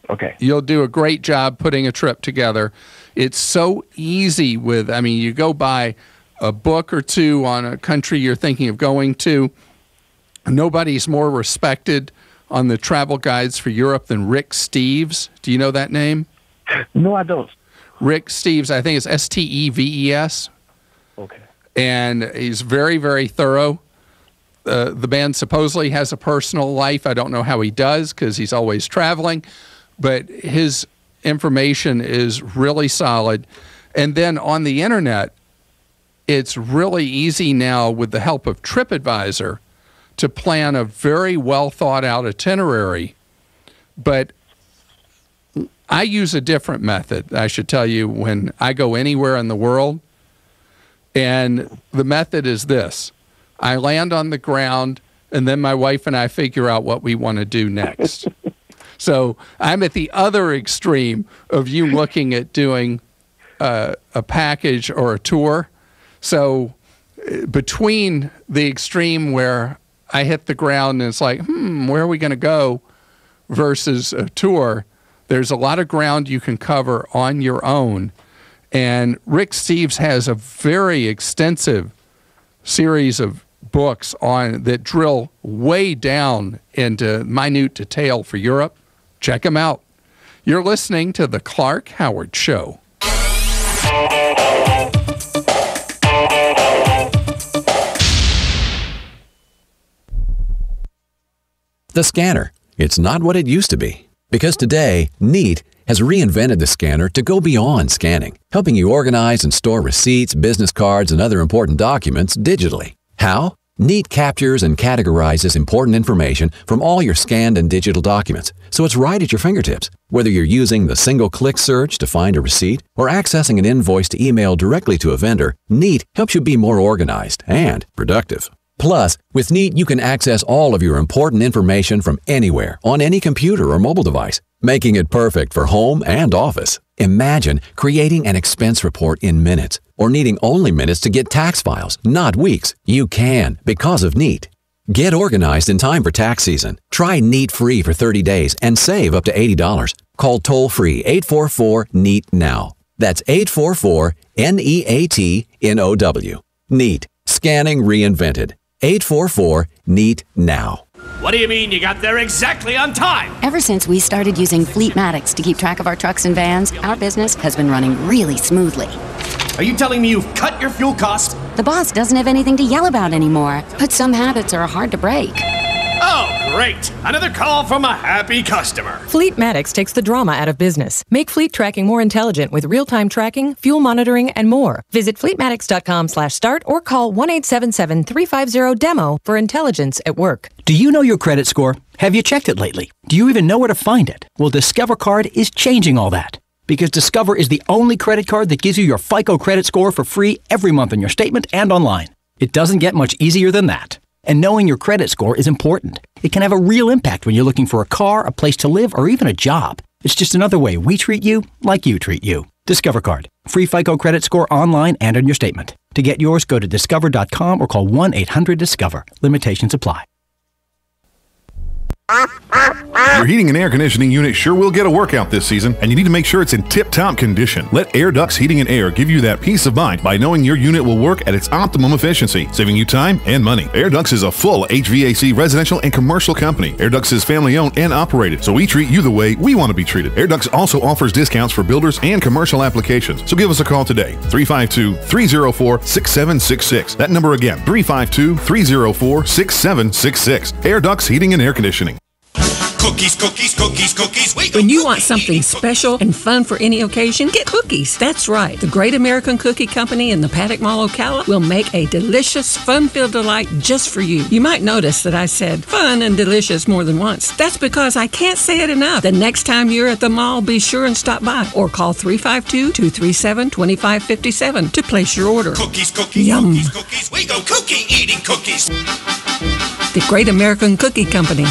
Speaker 10: Okay.
Speaker 6: You'll do a great job putting a trip together. It's so easy with, I mean, you go buy a book or two on a country you're thinking of going to. Nobody's more respected on the travel guides for Europe than Rick Steves. Do you know that name?
Speaker 10: No, I don't.
Speaker 6: Rick Steves, I think it's Steves.
Speaker 10: Okay.
Speaker 6: And he's very, very thorough. The man supposedly has a personal life. I don't know how he does because he's always traveling. But his information is really solid. And then on the internet, it's really easy now with the help of TripAdvisor to plan a very well thought out itinerary. But I use a different method, I should tell you, when I go anywhere in the world. And the method is this. I land on the ground, and then my wife and I figure out what we want to do next. So I'm at the other extreme of you looking at doing a package or a tour. So between the extreme where I hit the ground and it's like, where are we going to go versus a tour, there's a lot of ground you can cover on your own. And Rick Steves has a very extensive series of books on that drill way down into minute detail for Europe. Check them out. You're listening to The Clark Howard Show.
Speaker 11: the scanner. It's not what it used to be. Because today, Neat has reinvented the scanner to go beyond scanning, helping you organize and store receipts, business cards, and other important documents digitally. How? Neat captures and categorizes important information from all your scanned and digital documents, so it's right at your fingertips. Whether you're using the single-click search to find a receipt or accessing an invoice to email directly to a vendor, Neat helps you be more organized and productive. Plus, with Neat, you can access all of your important information from anywhere, on any computer or mobile device, making it perfect for home and office. Imagine creating an expense report in minutes, or needing only minutes to get tax files, not weeks. You can because of Neat. Get organized in time for tax season. Try Neat free for 30 days and save up to $80. Call toll-free 844-NEAT now. That's 844-NEATNOW. Neat. Scanning reinvented. 844-NEAT now.
Speaker 12: What do you mean you got there exactly on time?
Speaker 13: Ever since we started using Fleetmatics to keep track of our trucks and vans, our business has been running really smoothly.
Speaker 12: Are you telling me you've cut your fuel cost?
Speaker 13: The boss doesn't have anything to yell about anymore, but some habits are hard to break.
Speaker 12: Oh, great! Another call from a happy customer.
Speaker 14: Fleetmatics takes the drama out of business. Make fleet tracking more intelligent with real-time tracking, fuel monitoring, and more. Visit fleetmatics.com/start or call 1-877-350-DEMO for intelligence at work.
Speaker 15: Do you know your credit score? Have you checked it lately? Do you even know where to find it? Well, Discover Card is changing all that. Because Discover is the only credit card that gives you your FICO credit score for free every month on your statement and online. It doesn't get much easier than that. And knowing your credit score is important. It can have a real impact when you're looking for a car, a place to live, or even a job. It's just another way we treat you like you treat you. Discover Card. Free FICO credit score online and on your statement. To get yours, go to discover.com or call 1-800-DISCOVER. Limitations apply.
Speaker 8: Your heating and air conditioning unit sure will get a workout this season, and you need to make sure it's in tip-top condition. Let Air Ducts Heating and Air give you that peace of mind by knowing your unit will work at its optimum efficiency, saving you time and money. Air Ducts is a full HVAC residential and commercial company. Air Ducts is family-owned and operated, so we treat you the way we want to be treated. Air Ducts also offers discounts for builders and commercial applications, so give us a call today, 352-304-6766. That number again, 352-304-6766. Air Ducts Heating and Air Conditioning.
Speaker 17: Cookies, cookies, cookies, cookies. When you want something special and fun for any occasion, get cookies. That's right. The Great American Cookie Company in the Paddock Mall, Ocala will make a delicious, fun-filled delight just for you. You might notice that I said fun and delicious more than once. That's because I can't say it enough. The next time you're at the mall, be sure and stop by or call 352-237-2557 to place your order. Cookies, cookies, Yum. cookies, cookies. We go cookie eating cookies. The Great American Cookie Company.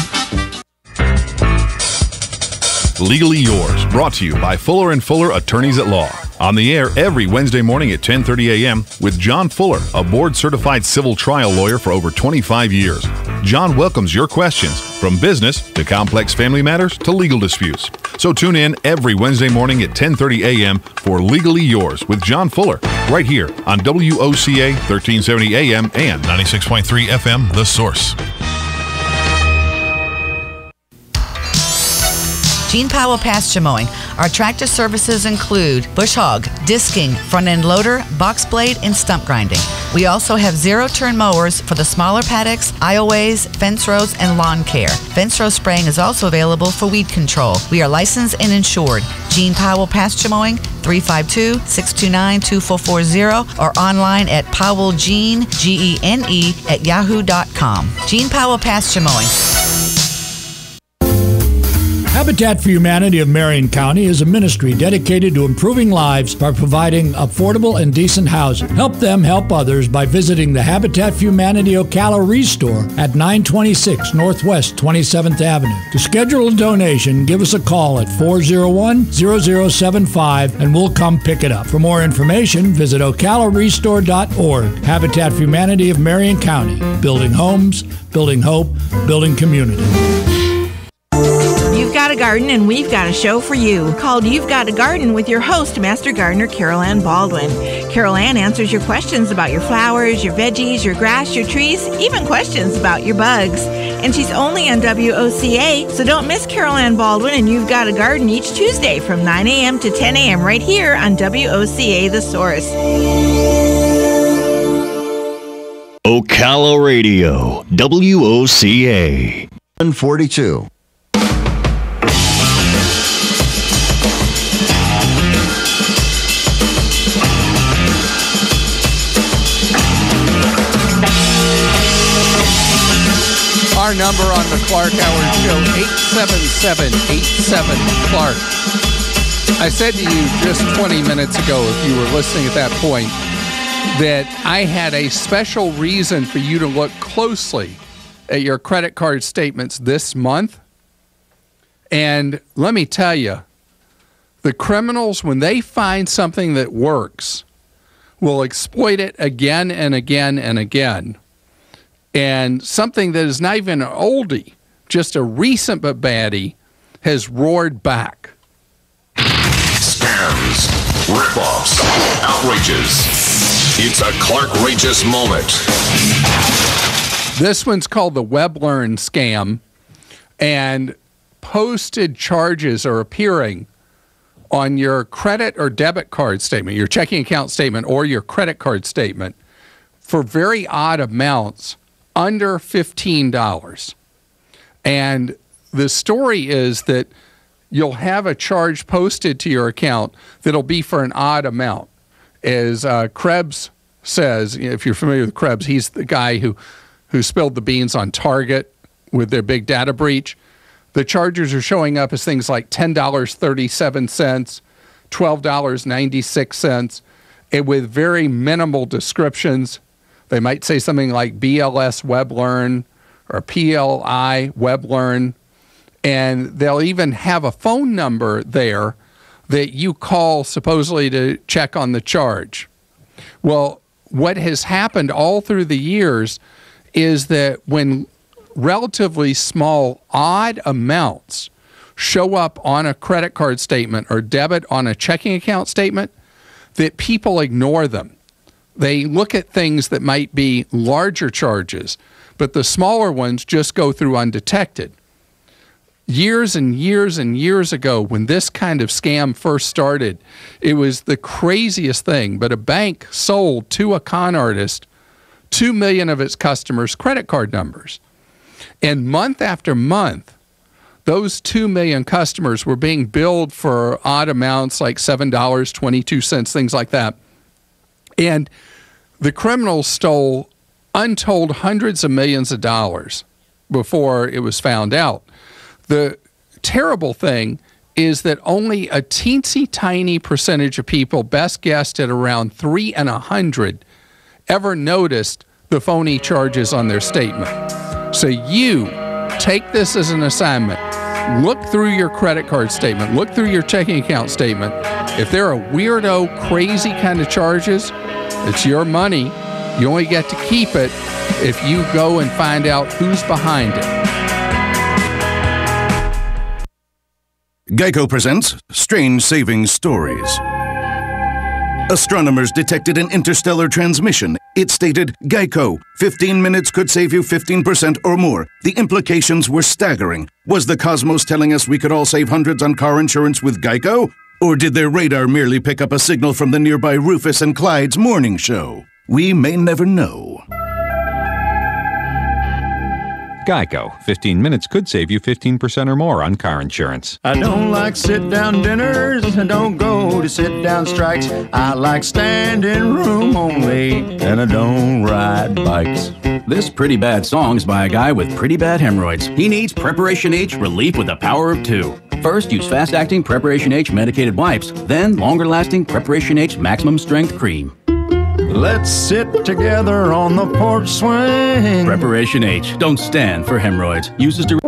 Speaker 8: Legally Yours, brought to you by Fuller & Fuller Attorneys at Law. On the air every Wednesday morning at 10:30 a.m. with John Fuller, a board-certified civil trial lawyer for over 25 years. John welcomes your questions, from business to complex family matters to legal disputes. So tune in every Wednesday morning at 10:30 a.m. for Legally Yours with John Fuller, right here on WOCA 1370 AM and 96.3 FM, The Source.
Speaker 18: Gene Powell Pasture Mowing. Our tractor services include bush hog, disking, front end loader, box blade, and stump grinding. We also have zero-turn mowers for the smaller paddocks, aisleways, fence rows, and lawn care. Fence row spraying is also available for weed control. We are licensed and insured. Gene Powell Pasture Mowing, 352-629-2440, or online at powellgene, Gene, at yahoo.com. Gene Powell Pasture Mowing.
Speaker 24: Habitat for Humanity of Marion County is a ministry dedicated to improving lives by providing affordable and decent housing. Help them help others by visiting the Habitat for Humanity Ocala Restore at 926 Northwest 27th Avenue. To schedule a donation, give us a call at 401-0075 and we'll come pick it up. For more information, visit ocalarestore.org. Habitat for Humanity of Marion County. Building homes, building hope, building community.
Speaker 25: You've got a garden and we've got a show for you called You've Got a Garden with your host, Master Gardener Carol Ann Baldwin. Carol Ann answers your questions about your flowers, your veggies, your grass, your trees, even questions about your bugs. And she's only on WOCA, so don't miss Carol Ann Baldwin and You've Got a Garden each Tuesday from 9 a.m. to 10 a.m. right here on WOCA The Source.
Speaker 26: Ocala Radio, WOCA.
Speaker 4: 42.
Speaker 6: Our number on the Clark Howard Show, 877-87-CLARK. I said to you just 20 minutes ago, if you were listening at that point, that I had a special reason for you to look closely at your credit card statements this month. And let me tell you, the criminals, when they find something that works, will exploit it again and again and again. And something that is not even an oldie, just a recent but baddie, has roared back.
Speaker 5: Scams, rip-offs, outrages. It's a Clark-rageous moment.
Speaker 6: This one's called the WebLearn scam, and posted charges are appearing on your credit or debit card statement, your checking account statement, or your credit card statement for very odd amounts under $15. And the story is that you'll have a charge posted to your account that'll be for an odd amount. As Krebs says, if you're familiar with Krebs, he's the guy who spilled the beans on Target with their big data breach. The charges are showing up as things like $10.37, $12.96, and with very minimal descriptions. They might say something like BLS WebLearn or PLI WebLearn, and they'll even have a phone number there that you call supposedly to check on the charge. Well, what has happened all through the years is that when relatively small, odd amounts show up on a credit card statement or debit on a checking account statement, that people ignore them. They look at things that might be larger charges, but the smaller ones just go through undetected. Years and years and years ago, when this kind of scam first started, it was the craziest thing, but a bank sold to a con artist 2 million of its customers' credit card numbers. And month after month, those 2 million customers were being billed for odd amounts like $7.22, things like that. And the criminals stole untold hundreds of millions of dollars before it was found out. The terrible thing is that only a teensy tiny percentage of people, best guessed at around 3 in 100, ever noticed the phony charges on their statement. So you take this as an assignment. Look through your credit card statement. Look through your checking account statement. If there are weirdo, crazy kind of charges, it's your money. You only get to keep it if you go and find out who's behind it.
Speaker 7: Geico presents Strange Saving Stories. Astronomers detected an interstellar transmission. It stated, Geico, 15 minutes could save you 15% or more. The implications were staggering. Was the cosmos telling us we could all save hundreds on car insurance with Geico? Or did their radar merely pick up a signal from the nearby Rufus and Clyde's morning show? We may never know.
Speaker 9: Geico. 15 minutes could save you 15% or more on car insurance.
Speaker 16: I don't like sit-down dinners. I don't go to sit-down strikes. I like standing room only, and I don't ride bikes.
Speaker 15: This pretty bad song is by a guy with pretty bad hemorrhoids. He needs Preparation H relief with the power of 2. First, use fast-acting Preparation H medicated wipes, then longer-lasting Preparation H maximum strength cream.
Speaker 16: Let's sit together on the porch swing.
Speaker 15: Preparation H. Don't stand for hemorrhoids. Uses to...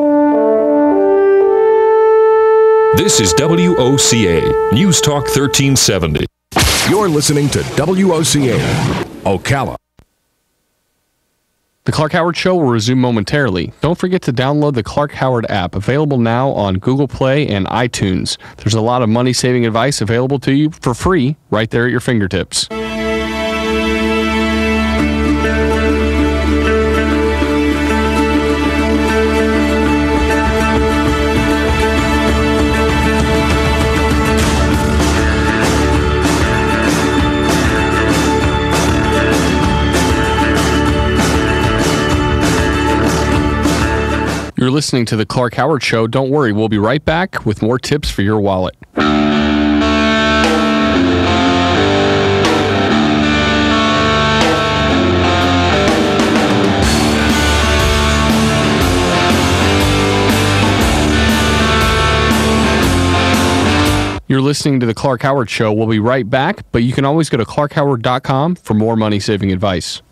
Speaker 5: This is WOCA, News Talk 1370.
Speaker 19: You're listening to WOCA, Ocala.
Speaker 20: The Clark Howard Show will resume momentarily. Don't forget to download the Clark Howard app, available now on Google Play and iTunes. There's a lot of money-saving advice available to you for free right there at your fingertips. You're You're listening to The Clark Howard Show. Don't worry, we'll be right back with more tips for your wallet. You're listening to The Clark Howard Show. We'll be right back, but you can always go to clarkhoward.com for more money-saving advice.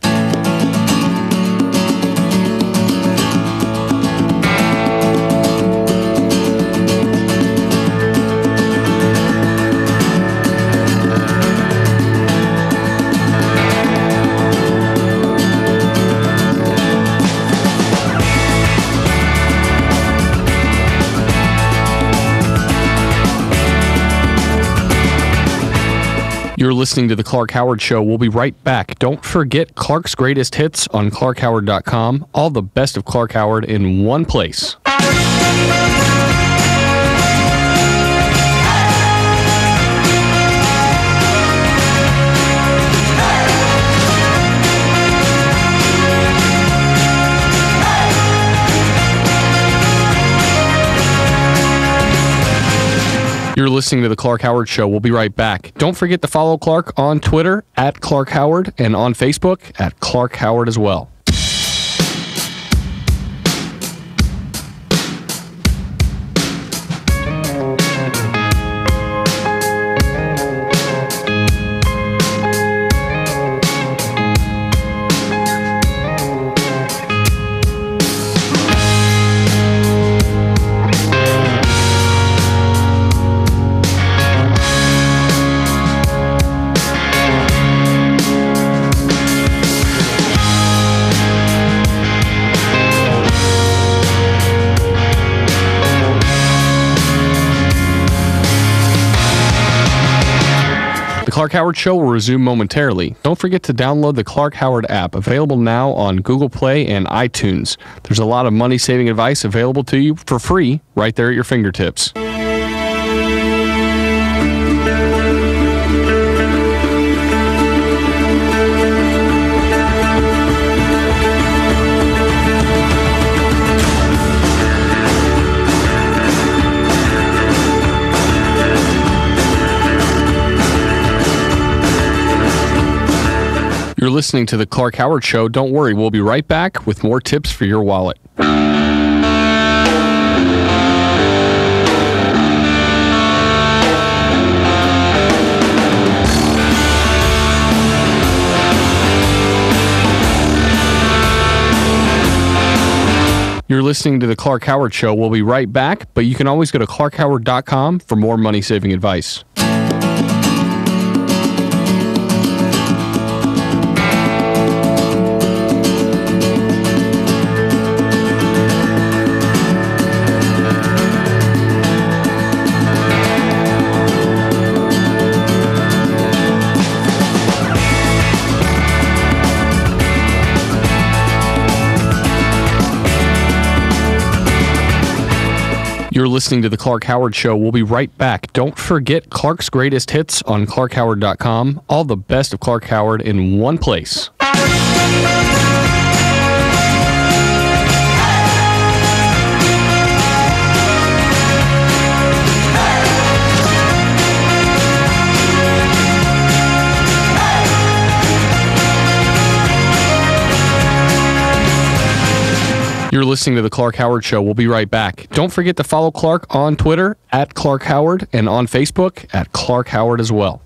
Speaker 20: You're listening to The Clark Howard Show. We'll be right back. Don't forget Clark's Greatest Hits on clarkhoward.com. All the best of Clark Howard in one place. You're listening to The Clark Howard Show. We'll be right back. Don't forget to follow Clark on Twitter at Clark Howard and on Facebook at Clark Howard as well. Clark Howard Show will resume momentarily. Don't forget to download the Clark Howard app, available now on Google Play and iTunes. There's a lot of money-saving advice available to you for free right there at your fingertips. You're listening to The Clark Howard Show. Don't worry, we'll be right back with more tips for your wallet. You're listening to The Clark Howard Show. We'll be right back, but you can always go to clarkhoward.com for more money-saving advice. You're listening to The Clark Howard Show. We'll be right back. Don't forget Clark's Greatest Hits on clarkhoward.com. All the best of Clark Howard in one place. You're listening to The Clark Howard Show. We'll be right back. Don't forget to follow Clark on Twitter at Clark Howard and on Facebook at Clark Howard as well.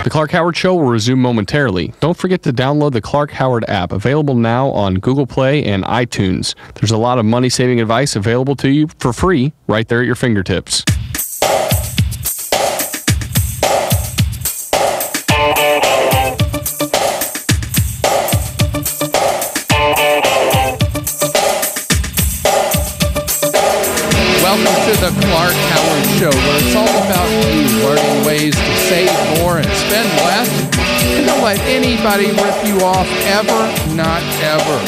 Speaker 20: The Clark Howard Show will resume momentarily. Don't forget to download the Clark Howard app, available now on Google Play and iTunes. There's a lot of money-saving advice available to you for free right there at your fingertips.
Speaker 6: let anybody rip you off ever, not ever.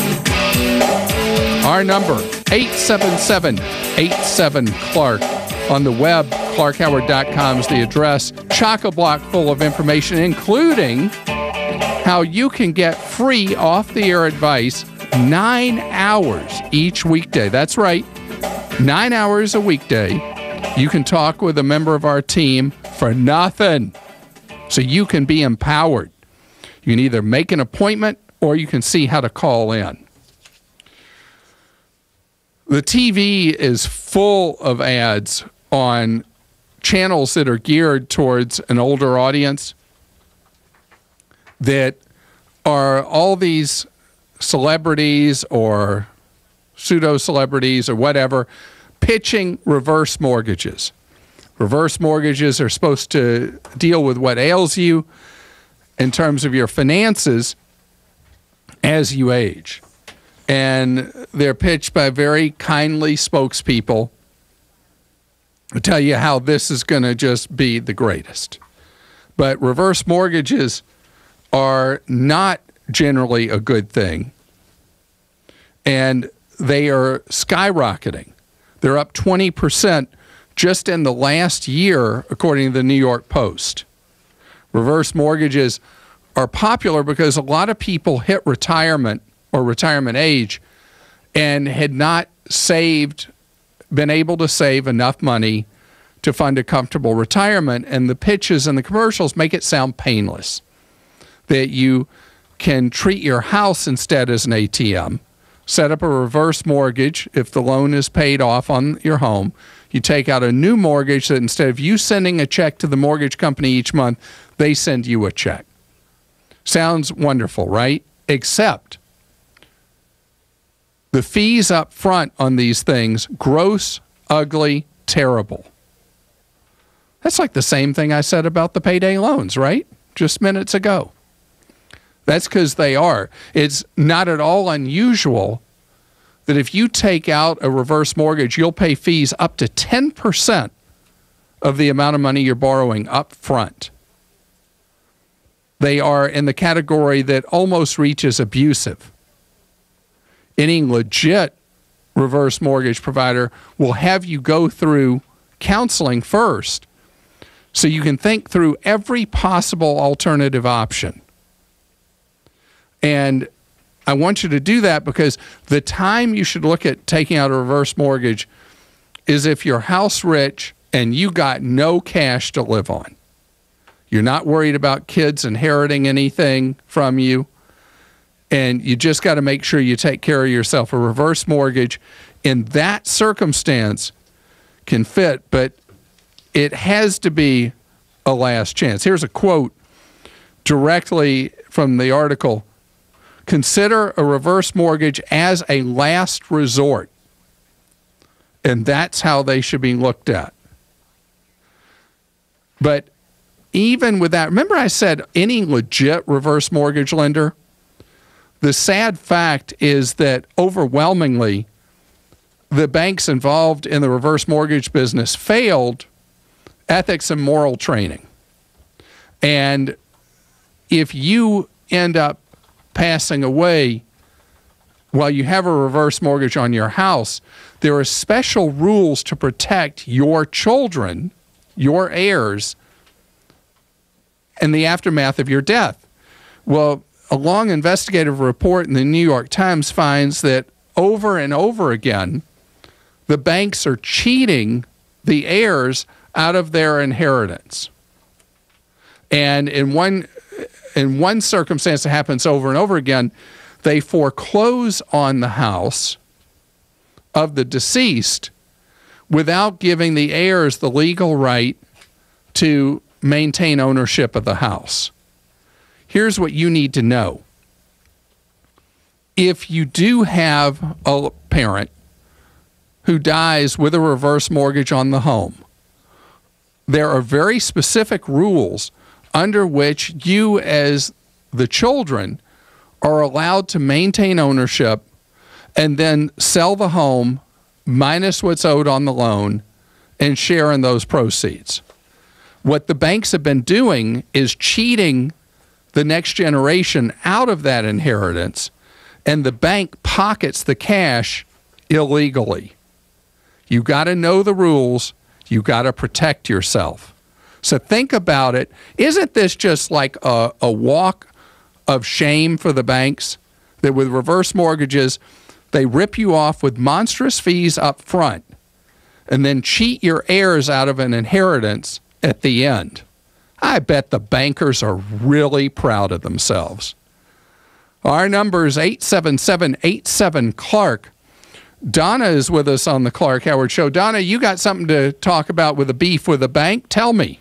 Speaker 6: Our number, 877-87-CLARK. On the web, clarkhoward.com is the address. Chock-a-block full of information, including how you can get free off-the-air advice 9 hours each weekday. That's right, 9 hours a weekday. You can talk with a member of our team for nothing, so you can be empowered. You can either make an appointment or you can see how to call in. The TV is full of ads on channels that are geared towards an older audience that are all these celebrities or pseudo-celebrities or whatever pitching reverse mortgages. Reverse mortgages are supposed to deal with what ails you in terms of your finances as you age. And they're pitched by very kindly spokespeople who tell you how this is going to just be the greatest. But reverse mortgages are not generally a good thing. And they are skyrocketing. They're up 20% just in the last year, according to the New York Post. Reverse mortgages are popular because a lot of people hit retirement or retirement age and had not been able to save enough money to fund a comfortable retirement. And the pitches and the commercials make it sound painless, that you can treat your house instead as an ATM, set up a reverse mortgage if the loan is paid off on your home. You take out a new mortgage that instead of you sending a check to the mortgage company each month, they send you a check. Sounds wonderful, right? Except the fees up front on these things, gross, ugly, terrible. That's like the same thing I said about the payday loans, right? Just minutes ago. That's because they are. It's not at all unusual that if you take out a reverse mortgage, you'll pay fees up to 10% of the amount of money you're borrowing up front. They are in the category that almost reaches abusive. Any legit reverse mortgage provider will have you go through counseling first so you can think through every possible alternative option. And I want you to do that because the time you should look at taking out a reverse mortgage is if you're house rich and you got no cash to live on. You're not worried about kids inheriting anything from you, and you just got to make sure you take care of yourself. A reverse mortgage in that circumstance can fit, but it has to be a last chance. Here's a quote directly from the article. Consider a reverse mortgage as a last resort. And that's how they should be looked at. But even with that, remember I said any legit reverse mortgage lender? The sad fact is that overwhelmingly, the banks involved in the reverse mortgage business failed ethics and moral training. And if you end up passing away while you have a reverse mortgage on your house, there are special rules to protect your children, your heirs, in the aftermath of your death. Well, a long investigative report in the New York Times finds that over and over again, the banks are cheating the heirs out of their inheritance. And in one circumstance that happens over and over again, they foreclose on the house of the deceased without giving the heirs the legal right to maintain ownership of the house. Here's what you need to know. If you do have a parent who dies with a reverse mortgage on the home, there are very specific rules under which you as the children are allowed to maintain ownership and then sell the home minus what's owed on the loan and share in those proceeds. What the banks have been doing is cheating the next generation out of that inheritance, and the bank pockets the cash illegally. You got to know the rules. You got to protect yourself. So think about it. Isn't this just like a walk of shame for the banks? That with reverse mortgages, they rip you off with monstrous fees up front and then cheat your heirs out of an inheritance at the end. I bet the bankers are really proud of themselves. Our number is 877-87-CLARK. Donna is with us on the Clark Howard Show. Donna, you got something to talk about with a beef with a bank? Tell me.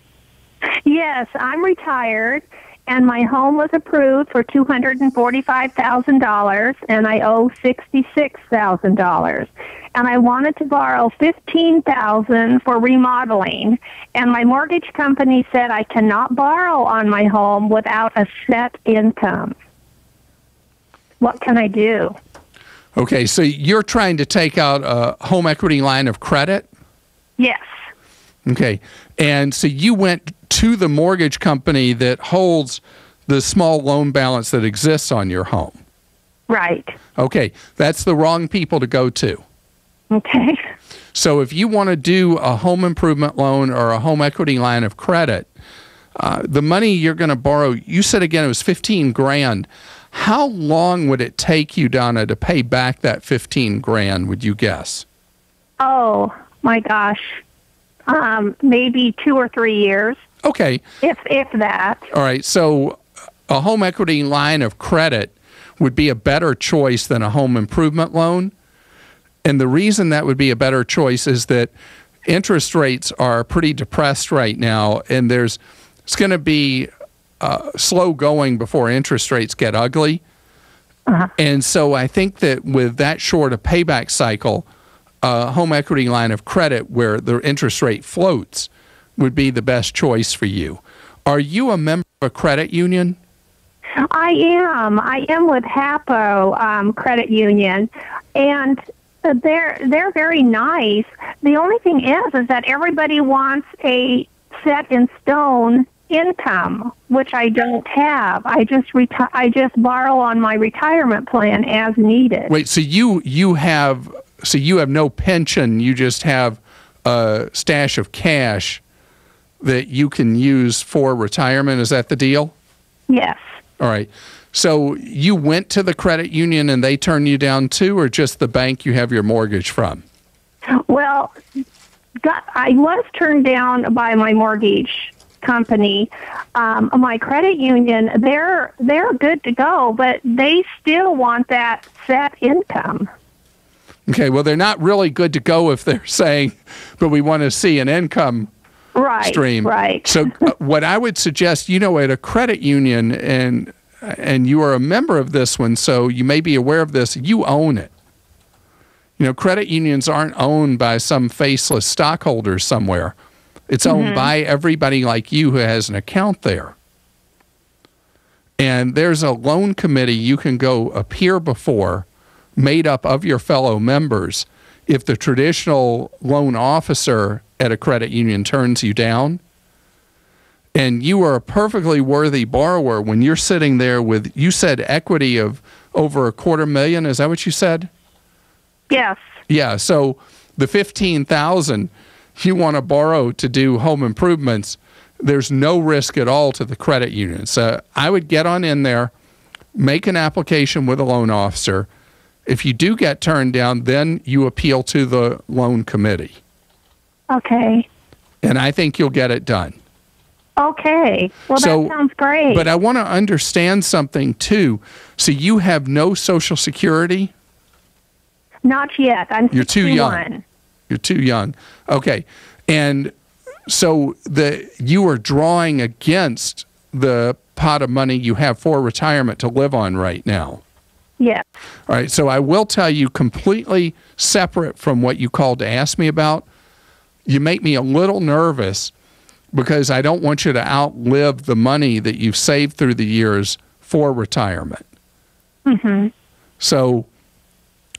Speaker 1: Yes, I'm retired, and my home was approved for $245,000, and I owe $66,000. And I wanted to borrow $15,000 for remodeling, and my mortgage company said I cannot borrow on my home without a set income. What can I do?
Speaker 6: Okay, so you're trying to take out a home equity line of credit?
Speaker 1: Yes.
Speaker 6: Okay, and so you went to the mortgage company that holds the small loan balance that exists on your home?
Speaker 1: Right.
Speaker 6: Okay, that's the wrong people to go to.
Speaker 1: Okay.
Speaker 6: So if you want to do a home improvement loan or a home equity line of credit, the money you're going to borrow, you said again it was $15,000. How long would it take you, Donna, to pay back that $15,000, would you guess?
Speaker 1: Oh, my gosh. Maybe 2 or 3 years.
Speaker 6: Okay.
Speaker 1: If that.
Speaker 6: All right. So a home equity line of credit would be a better choice than a home improvement loan. And the reason that would be a better choice is that interest rates are pretty depressed right now, and it's going to be slow going before interest rates get ugly. And so I think that with that short a payback cycle, a home equity line of credit where the interest rate floats would be the best choice for you. Are you a member of a credit union?
Speaker 1: I am. I am with HAPO Credit Union, and they're very nice. The only thing is that everybody wants a set in stone income, which I don't have. I just borrow on my retirement plan as needed.
Speaker 6: Wait, so you have no pension, you just have a stash of cash that you can use for retirement. Is that the deal?
Speaker 1: Yes.
Speaker 6: All right. So you went to the credit union and they turned you down too, or just the bank you have your mortgage from?
Speaker 1: Well, I was turned down by my mortgage company. My credit union, they're good to go, but they still want that set income.
Speaker 6: Okay, well, they're not really good to go if they're saying, but we want to see an income stream.
Speaker 1: Right.
Speaker 6: So what I would suggest, at a credit union, and you are a member of this one, so you may be aware of this, you own it. Credit unions aren't owned by some faceless stockholders somewhere. It's owned by everybody like you who has an account there. And there's a loan committee you can go appear before, made up of your fellow members. If the traditional loan officer at a credit union turns you down, and you are a perfectly worthy borrower when you're sitting there with, you said equity of over $250,000, is that what you said?
Speaker 1: Yes.
Speaker 6: Yeah, so the $15,000 you want to borrow to do home improvements, there's no risk at all to the credit union. So I would get on in there, make an application with a loan officer. If you do get turned down, then you appeal to the loan committee.
Speaker 1: Okay.
Speaker 6: And I think you'll get it done.
Speaker 1: Okay. Well, that sounds great.
Speaker 6: But I want to understand something, too. So you have no Social Security?
Speaker 1: Not yet.
Speaker 6: You're too young. You're too young. Okay. And so you are drawing against the pot of money you have for retirement to live on right now.
Speaker 1: Yes.
Speaker 6: All right. So I will tell you, completely separate from what you called to ask me about, you make me a little nervous because I don't want you to outlive the money that you've saved through the years for retirement.
Speaker 1: Mm-hmm.
Speaker 6: So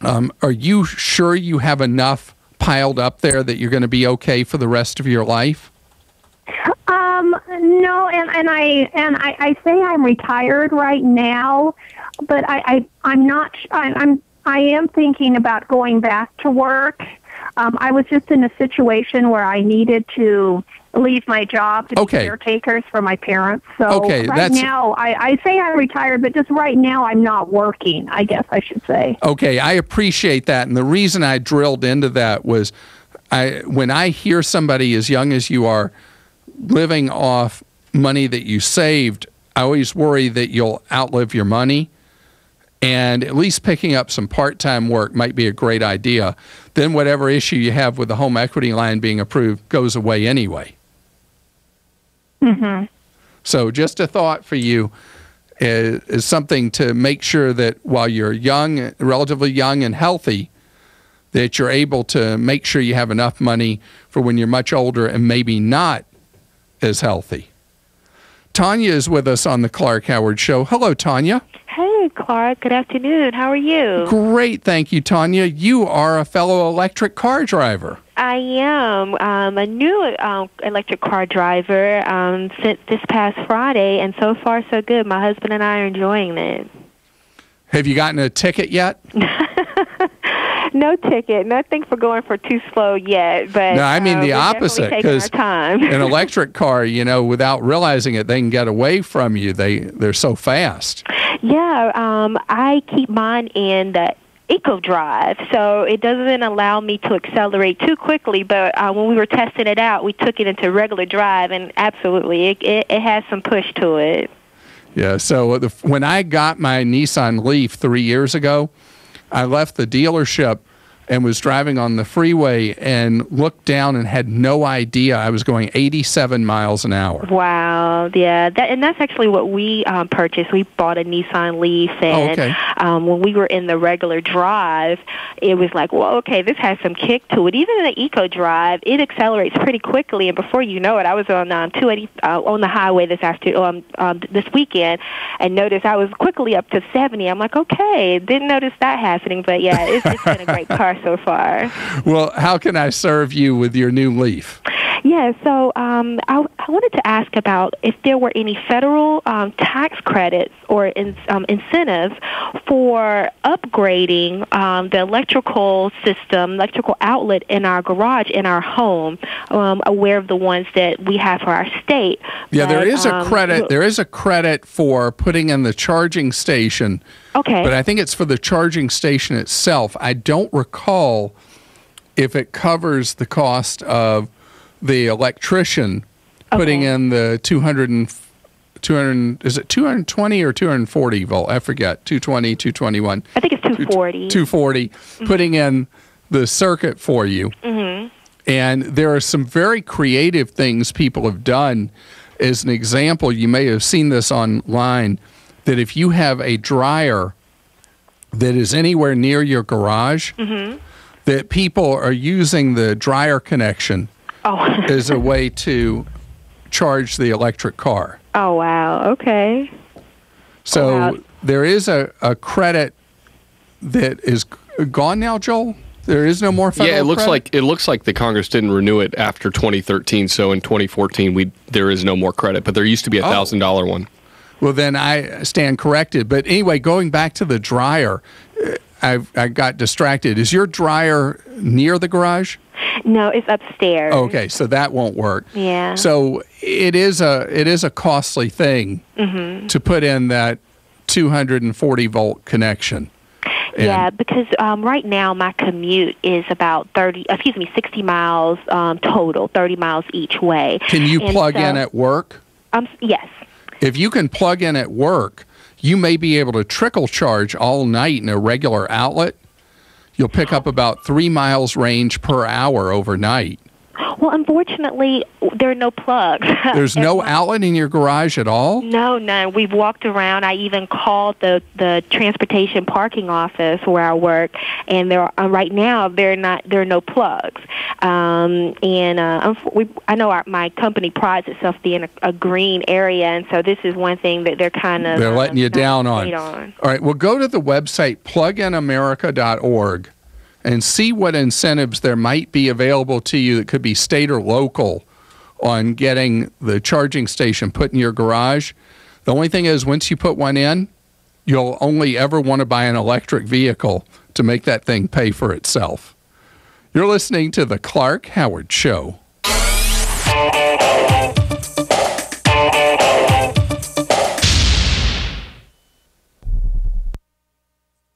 Speaker 6: are you sure you have enough piled up there that you're going to be okay for the rest of your life?
Speaker 1: No, and I say I'm retired right now, but I'm not. I am thinking about going back to work. I was just in a situation where I needed to leave my job to be caretakers for my parents. So right now, I say I'm retired, but just right now I'm not working, I guess I should say.
Speaker 6: Okay, I appreciate that. And the reason I drilled into that was when I hear somebody as young as you are living off money that you saved, I always worry that you'll outlive your money. And at least picking up some part-time work might be a great idea. Then whatever issue you have with the home equity line being approved goes away anyway.
Speaker 1: Mm-hmm.
Speaker 6: So just a thought for you is something to make sure that while you're young, relatively young and healthy, that you're able to make sure you have enough money for when you're much older and maybe not as healthy. Tanya is with us on the Clark Howard Show. Hello, Tanya.
Speaker 2: Hey, Clark. Good afternoon. How are you?
Speaker 6: Great. Thank you, Tanya. You are a fellow electric car driver.
Speaker 2: I am a new electric car driver since this past Friday, and so far so good. My husband and I are enjoying it.
Speaker 6: Have you gotten a ticket yet?
Speaker 2: No ticket. Nothing for going for too slow yet. But
Speaker 6: no, I mean the opposite. Because an electric car, you know, without realizing it, they can get away from you. They're so fast.
Speaker 2: Yeah, I keep mine in the Eco Drive, so it doesn't allow me to accelerate too quickly. But when we were testing it out, we took it into regular drive, and absolutely, it has some push to it.
Speaker 6: Yeah. So when I got my Nissan Leaf 3 years ago, I left the dealership and was driving on the freeway and looked down and had no idea I was going 87 miles an hour.
Speaker 2: Wow, yeah. And that's actually what we purchased. We bought a Nissan Leaf, and when we were in the regular drive, it was like, well, okay, this has some kick to it. Even in the Eco Drive, it accelerates pretty quickly, and before you know it, I was on 280 on the highway this weekend, and noticed I was quickly up to 70. I'm like, okay, didn't notice that happening, but yeah, it's been a great car so far.
Speaker 6: Well, how can I serve you with your new Leaf?
Speaker 2: Yeah, so I wanted to ask about if there were any federal tax credits or incentives for upgrading the electrical system, electrical outlet in our garage, in our home. Aware of the ones that we have for our state.
Speaker 6: Yeah, but, there is a credit. There is a credit for putting in the charging station.
Speaker 2: Okay.
Speaker 6: But I think it's for the charging station itself. I don't recall if it covers the cost of the electrician putting in the 200, is it 220 or 240 volt? I forget. 220, 221.
Speaker 2: I think it's 240.
Speaker 6: 240, putting in the circuit for you.
Speaker 2: Mm-hmm.
Speaker 6: And there are some very creative things people have done. As an example, you may have seen this online, that if you have a dryer that is anywhere near your garage, that people are using the dryer connection as a way to charge the electric car.
Speaker 2: Oh, wow. Okay.
Speaker 6: So there is a credit that is gone now, Joel? There is no more federal credit?
Speaker 20: It looks like the Congress didn't renew it after 2013, so in 2014 there is no more credit, but there used to be a $1,000 one.
Speaker 6: Well, then I stand corrected. But anyway, going back to the dryer, I got distracted. Is your dryer near the garage?
Speaker 2: No, it's upstairs.
Speaker 6: Okay, so that won't work.
Speaker 2: Yeah.
Speaker 6: So it is a costly thing to put in that 240 volt connection.
Speaker 2: Yeah, because right now my commute is about 60 miles total, 30 miles each way.
Speaker 6: Can you plug in at work?
Speaker 2: Yes.
Speaker 6: If you can plug in at work, you may be able to trickle charge all night in a regular outlet. You'll pick up about 3 miles range per hour overnight.
Speaker 2: Well, unfortunately, there are no plugs.
Speaker 6: There's no outlet in your garage at all?
Speaker 2: No, none. We've walked around. I even called the transportation parking office where I work, and right now there are no plugs. I know my company prides itself being a green area, and so this is one thing that they're
Speaker 6: letting you down on. All right. Well, go to the website pluginamerica.org. and see what incentives there might be available to you that could be state or local on getting the charging station put in your garage. The only thing is, once you put one in, you'll only ever want to buy an electric vehicle to make that thing pay for itself. You're listening to The Clark Howard Show.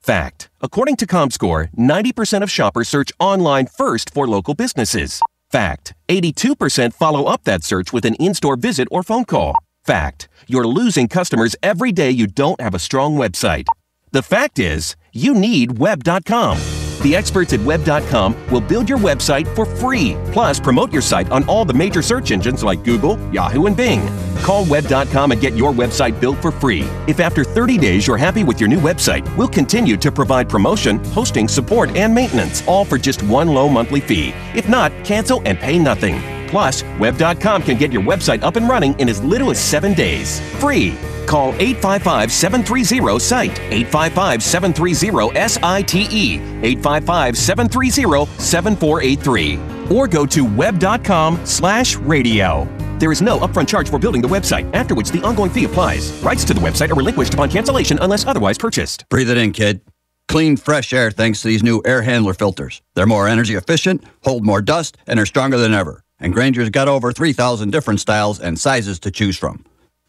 Speaker 3: Fact. According to ComScore, 90% of shoppers search online first for local businesses. Fact. 82% follow up that search with an in-store visit or phone call. Fact. You're losing customers every day you don't have a strong website. The fact is, you need Web.com. The experts at Web.com will build your website for free. Plus, promote your site on all the major search engines like Google, Yahoo, and Bing. Call Web.com and get your website built for free. If after 30 days you're happy with your new website, we'll continue to provide promotion, hosting, support, and maintenance, all for just one low monthly fee. If not, cancel and pay nothing. Plus, Web.com can get your website up and running in as little as 7 days. Free. Call 855-730-SITE, 855-730-SITE, 855-730-7483, or go to web.com/radio. There is no upfront charge for building the website, after which the ongoing fee applies. Rights to the website are relinquished upon cancellation unless otherwise purchased.
Speaker 4: Breathe it in, kid. Clean, fresh air thanks to these new air handler filters. They're more energy efficient, hold more dust, and are stronger than ever. And Grainger's got over 3,000 different styles and sizes to choose from.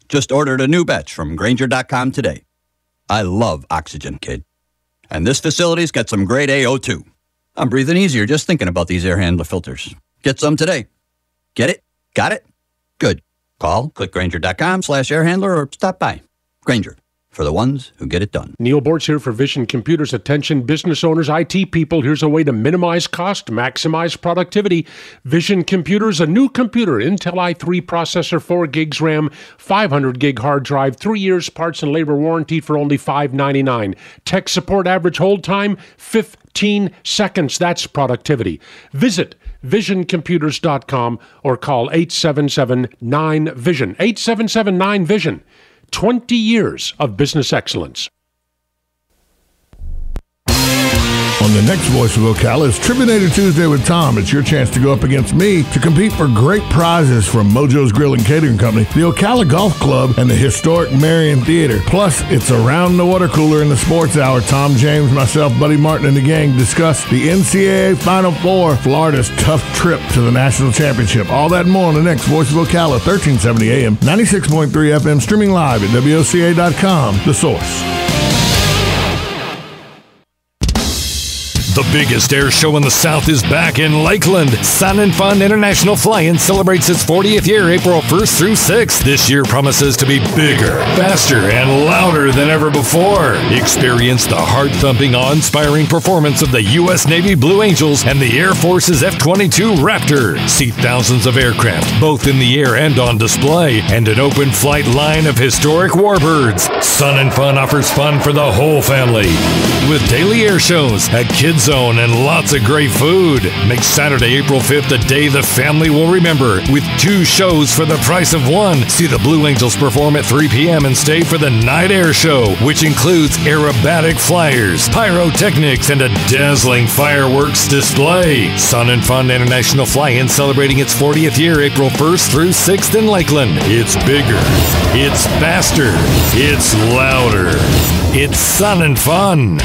Speaker 4: Just ordered a new batch from Grainger.com today. I love oxygen, kid. And this facility's got some grade AO2. I'm breathing easier just thinking about these air handler filters. Get some today. Get it? Got it? Good. Call, click Grainger.com/airhandler or stop by. Grainger, for the ones who get it done.
Speaker 10: Neil Bortz here for Vision Computers. Attention business owners, IT people, here's a way to minimize cost, maximize productivity. Vision Computers, a new computer, Intel i3 processor, 4 gigs RAM, 500 gig hard drive, 3 years parts and labor warranty for only $599. Tech support average hold time, 15 seconds. That's productivity. Visit visioncomputers.com or call 877-9VISION. 877-9VISION. 20 years of business excellence.
Speaker 8: On the next Voice of Ocala is Tributator Tuesday with Tom. It's your chance to go up against me to compete for great prizes from Mojo's Grill and Catering Company, the Ocala Golf Club, and the historic Marion Theater. Plus, it's around the water cooler in the sports hour. Tom James, myself, Buddy Martin, and the gang discuss the NCAA Final Four, Florida's tough trip to the national championship. All that and more on the next Voice of Ocala, 1370 AM, 96.3 FM, streaming live at WOCA.com. The Source.
Speaker 19: The biggest air show in the South is back in Lakeland. Sun and Fun International Fly-In celebrates its 40th year April 1st through 6th. This year promises to be bigger, faster, and louder than ever before. Experience the heart-thumping, awe-inspiring performance of the U.S. Navy Blue Angels and the Air Force's F-22 Raptor. See thousands of aircraft, both in the air and on display, and an open flight line of historic warbirds. Sun and Fun offers fun for the whole family, with daily air shows, a kids zone, and lots of great food. Make Saturday, April 5th a day the family will remember, with 2 shows for the price of 1. See the Blue Angels perform at 3 p.m. and stay for the night air show, which includes aerobatic flyers, pyrotechnics, and a dazzling fireworks display. Sun and Fun International Fly-In celebrating its 40th year April 1st through 6th in Lakeland. It's bigger, it's faster, it's louder, it's Sun and Fun.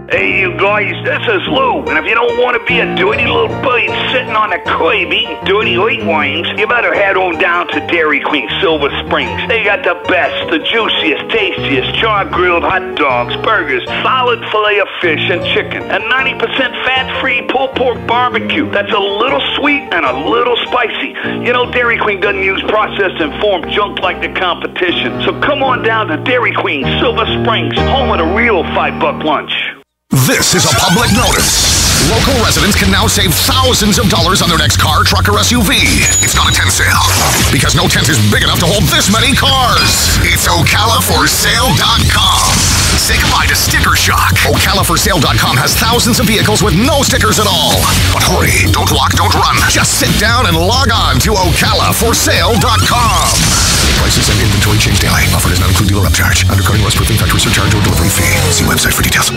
Speaker 21: Hey, you guys, this is Lou, and if you don't want to be a dirty little bird sitting on the curb eating dirty white wines, you better head on down to Dairy Queen Silver Springs. They got the best, the juiciest, tastiest char-grilled hot dogs, burgers, solid filet of fish and chicken, and 90% fat-free pulled pork barbecue. That's a little sweet and a little spicy. You know, Dairy Queen doesn't use processed and formed junk like the competition. So come on down to Dairy Queen Silver Springs, home of the real $5 lunch.
Speaker 22: This is a public notice. Local residents can now save thousands of dollars on their next car, truck, or SUV. It's not a tent sale, because no tent is big enough to hold this many cars. It's OcalaForSale.com. Say goodbye to sticker shock. OcalaForSale.com has thousands of vehicles with no stickers at all. But hurry, don't walk, don't run. Just sit down and log on to OcalaForSale.com. Prices and inventory change daily. Offer does not include dealer upcharge, undercutting, loss proofing, factory surcharge, or delivery fee. See website for details.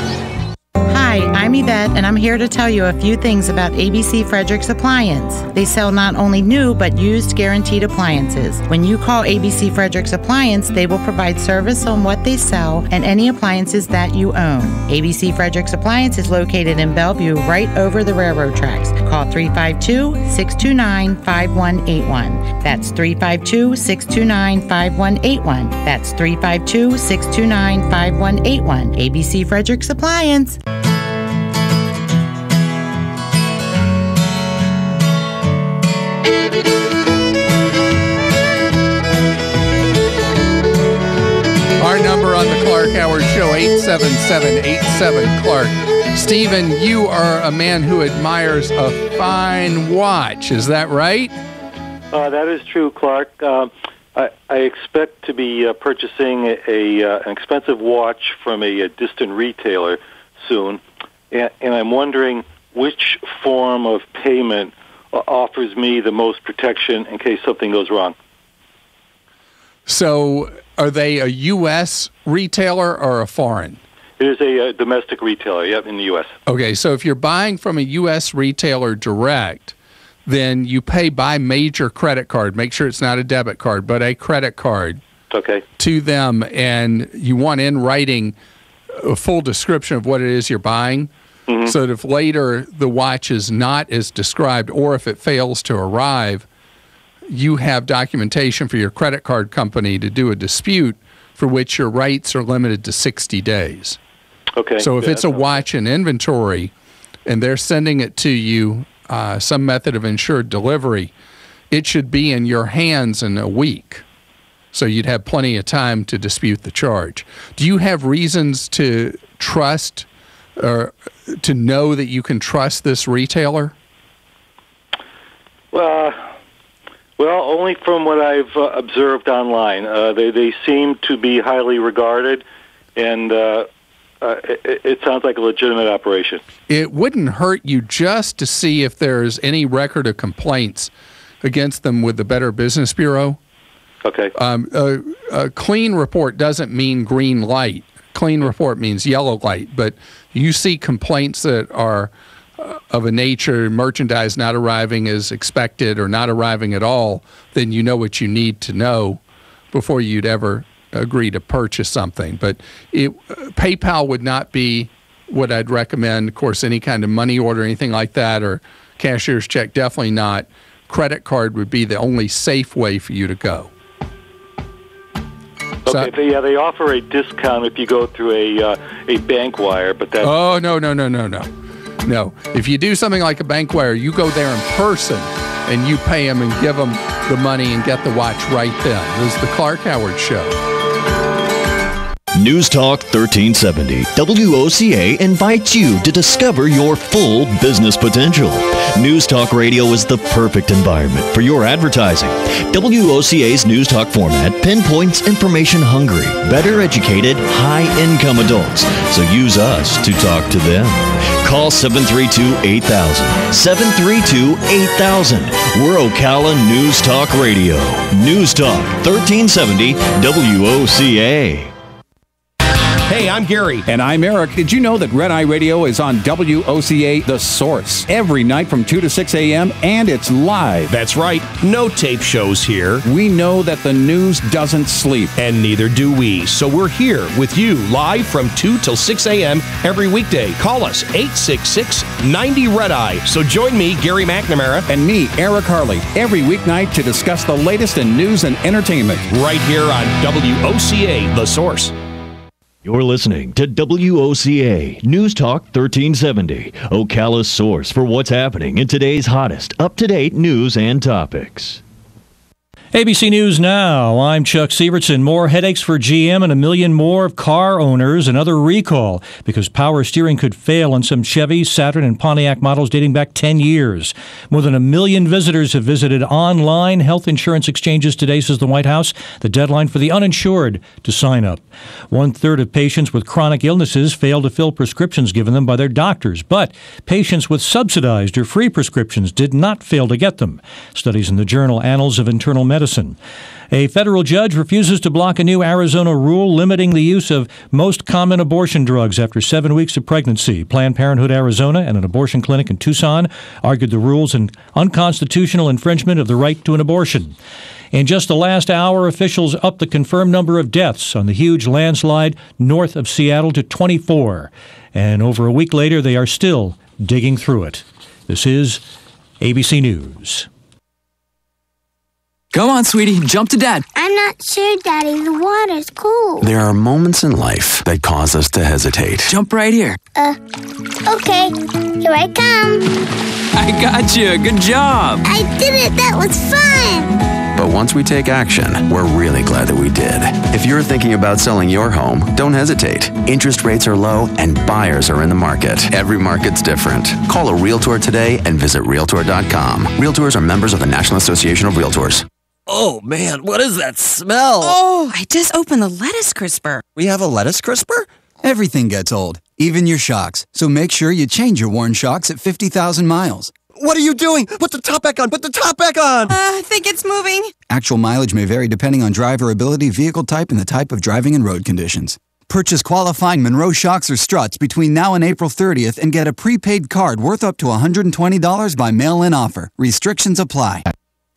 Speaker 18: Hi.
Speaker 11: Hi, I'm Yvette, and I'm here to tell you a few things about ABC Fredericks Appliance. They sell not only new, but used guaranteed appliances. When you call ABC Fredericks Appliance, they will provide service on what they sell and any appliances that you own. ABC Fredericks Appliance is located in Bellevue, right over the railroad tracks. Call 352-629-5181. That's 352-629-5181. That's 352-629-5181. ABC Fredericks Appliance.
Speaker 6: Our number on the Clark Howard Show, 877-87-CLARK. Stephen, you are a man who admires a fine watch. Is that right?
Speaker 12: That is true, Clark. I expect to be purchasing an expensive watch from a distant retailer soon, and I'm wondering which form of payment offers me the most protection in case something goes wrong.
Speaker 6: So are they a U.S. retailer or a foreign?
Speaker 12: It is a domestic retailer, yep, in the U.S.
Speaker 6: Okay, so if you're buying from a U.S. retailer direct, then you pay by major credit card. Make sure it's not a debit card, but a credit card.
Speaker 12: Okay.
Speaker 6: To them, and you want in writing a full description of what it is you're buying, so that if later the watch is not as described, or if it fails to arrive, you have documentation for your credit card company to do a dispute for which your rights are limited to 60 days.
Speaker 12: Okay.
Speaker 6: So if it's a watch in inventory and they're sending it to you, some method of insured delivery, it should be in your hands in a week. So you'd have plenty of time to dispute the charge. Do you have reasons to trust or to know that you can trust this retailer?
Speaker 12: Well, only from what I've observed online. They seem to be highly regarded, and it sounds like a legitimate operation. It
Speaker 6: wouldn't hurt you just to see if there's any record of complaints against them with the Better Business Bureau.
Speaker 12: Okay.
Speaker 6: A clean report doesn't mean green light. Clean report means yellow light. But you see complaints that are of a nature, merchandise not arriving as expected or not arriving at all, then you know what you need to know before you'd ever agree to purchase something. But PayPal would not be what I'd recommend. Of course, any kind of money order, anything like that, or cashier's check, definitely not. Credit card would be the only safe way for you to go.
Speaker 12: Okay, they offer a discount if you go through a bank wire, but that's...
Speaker 6: Oh, no. No. If you do something like a bank wire, you go there in person and you pay them and give them the money and get the watch right then. This is the Clark Howard Show.
Speaker 26: News Talk 1370. WOCA invites you to discover your full business potential. News Talk Radio is the perfect environment for your advertising. WOCA's News Talk format pinpoints information-hungry, better educated, high-income adults. So use us to talk to them. Call 732-8000. 732-8000. We're Ocala News Talk Radio. News Talk 1370 WOCA.
Speaker 13: Hey, I'm Gary. And I'm Eric. Did you know that Red Eye Radio is on WOCA The Source every night from 2 to 6 a.m. and it's live? That's right. No tape shows here. We know that the news doesn't sleep. And neither do we. So we're here with you live from 2 till 6 a.m. every weekday. Call us 866-90-RED-EYE. So join me, Gary McNamara. And me, Eric Harley, every weeknight to discuss the latest in news and entertainment. Right here on WOCA The Source.
Speaker 26: You're listening to WOCA News Talk 1370, Ocala's source for what's happening in today's hottest, up-to-date news and topics.
Speaker 14: ABC News Now, I'm Chuck Sievertson. More headaches for GM and 1 million more of car owners. Another recall because power steering could fail on some Chevy, Saturn, and Pontiac models dating back 10 years. More than 1 million visitors have visited online health insurance exchanges today, says the White House. The deadline for the uninsured to sign up. 1/3 of patients with chronic illnesses fail to fill prescriptions given them by their doctors. But patients with subsidized or free prescriptions did not fail to get them. Studies in the journal Annals of Internal Medicine medicine. A federal judge refuses to block a new Arizona rule limiting the use of most common abortion drugs after 7 weeks of pregnancy. Planned Parenthood Arizona and an abortion clinic in Tucson argued the rule's an unconstitutional infringement of the right to an abortion. In just the last hour, officials upped the confirmed number of deaths on the huge landslide north of Seattle to 24. And over a week later, they are still digging through it. This is ABC News.
Speaker 7: Come on, sweetie, jump to Dad.
Speaker 9: I'm not sure, Daddy. The water's cool.
Speaker 17: There are moments in life that cause us to hesitate.
Speaker 7: Jump right here.
Speaker 9: Okay. Here I come.
Speaker 7: I got you. Good job.
Speaker 9: I did it. That was fun.
Speaker 17: But once we take action, we're really glad that we did. If you're thinking about selling your home, don't hesitate. Interest rates are low and buyers are in the market. Every market's different. Call a Realtor today and visit Realtor.com. Realtors are members of the National Association of Realtors.
Speaker 23: Oh, man, what is that smell?
Speaker 24: Oh, I just opened the lettuce crisper.
Speaker 23: We have a lettuce crisper?
Speaker 25: Everything gets old, even your shocks. So make sure you change your worn shocks at 50,000 miles.
Speaker 23: What are you doing? Put the top back on! Put the top back on!
Speaker 24: I think it's moving.
Speaker 25: Actual mileage may vary depending on driver ability, vehicle type, and the type of driving and road conditions. Purchase qualifying Monroe shocks or struts between now and April 30th and get a prepaid card worth up to $120 by mail-in offer. Restrictions apply.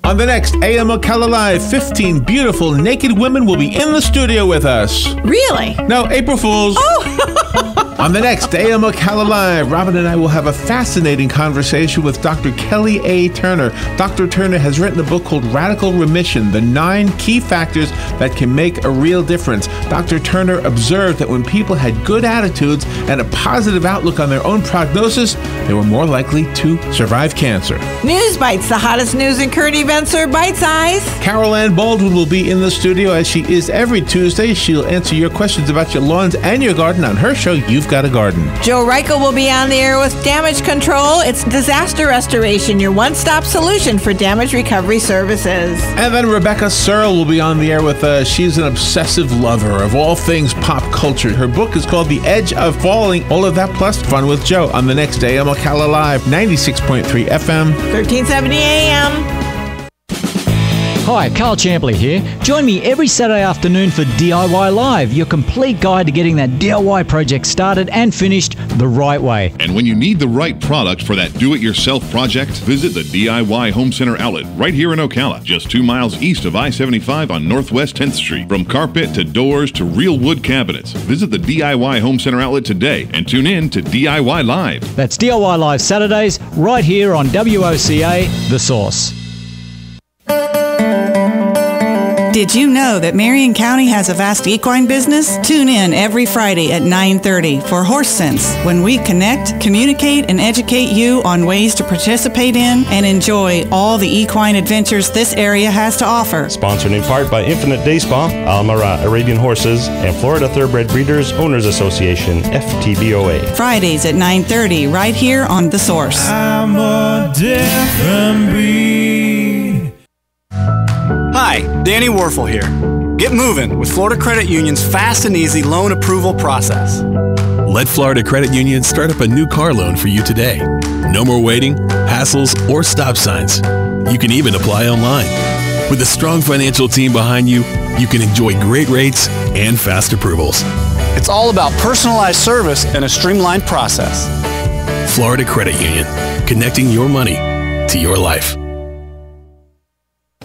Speaker 27: On the next AM Ocala Live, 15 beautiful naked women will be in the studio with us.
Speaker 24: Really?
Speaker 27: No, April Fools. Oh! On the next AM Ocala Live, Robin and I will have a fascinating conversation with Dr. Kelly A. Turner. Dr. Turner has written a book called Radical Remission, the 9 key factors that can make a real difference. Dr. Turner observed that when people had good attitudes and a positive outlook on their own prognosis, they were more likely to survive cancer.
Speaker 24: News Bites, the hottest news and current events are bite-sized.
Speaker 27: Carol Ann Baldwin will be in the studio as she is every Tuesday. She'll answer your questions about your lawns and your garden on her show, You've Got a Garden.
Speaker 24: Joe Reichel will be on the air with Damage Control. It's disaster restoration, your one-stop solution for damage recovery services.
Speaker 27: And then Rebecca Searle will be on the air with she's an obsessive lover of all things pop culture. Her book is called The Edge of Falling. All of that plus fun with Joe on the next AM Ocala Live, 96.3 FM.
Speaker 24: 1370 AM.
Speaker 28: Hi, Carl Champley here. Join me every Saturday afternoon for DIY Live, your complete guide to getting that DIY project started and finished the right way.
Speaker 8: And when you need the right product for that do-it-yourself project, visit the DIY Home Center outlet right here in Ocala, just 2 miles east of I-75 on Northwest 10th Street. From carpet to doors to real wood cabinets, visit the DIY Home Center outlet today and tune in to DIY Live.
Speaker 28: That's DIY Live Saturdays right here on WOCA, The Source.
Speaker 29: Did you know that Marion County has a vast equine business? Tune in every Friday at 9:30 for Horse Sense, when we connect, communicate, and educate you on ways to participate in and enjoy all the equine adventures this area has to offer.
Speaker 30: Sponsored in part by Infinite Day Spa, Almara Arabian Horses, and Florida Thoroughbred Breeders Owners Association, FTBOA.
Speaker 29: Fridays at 9:30 right here on The Source.
Speaker 31: I'm a different breed.
Speaker 32: Hi, Danny Warfel here. Get moving with Florida Credit Union's fast and easy loan approval process.
Speaker 33: Let Florida Credit Union start up a new car loan for you today. No more waiting, hassles, or stop signs. You can even apply online. With a strong financial team behind you, you can enjoy great rates and fast approvals.
Speaker 32: It's all about personalized service and a streamlined process.
Speaker 33: Florida Credit Union, connecting your money to your life.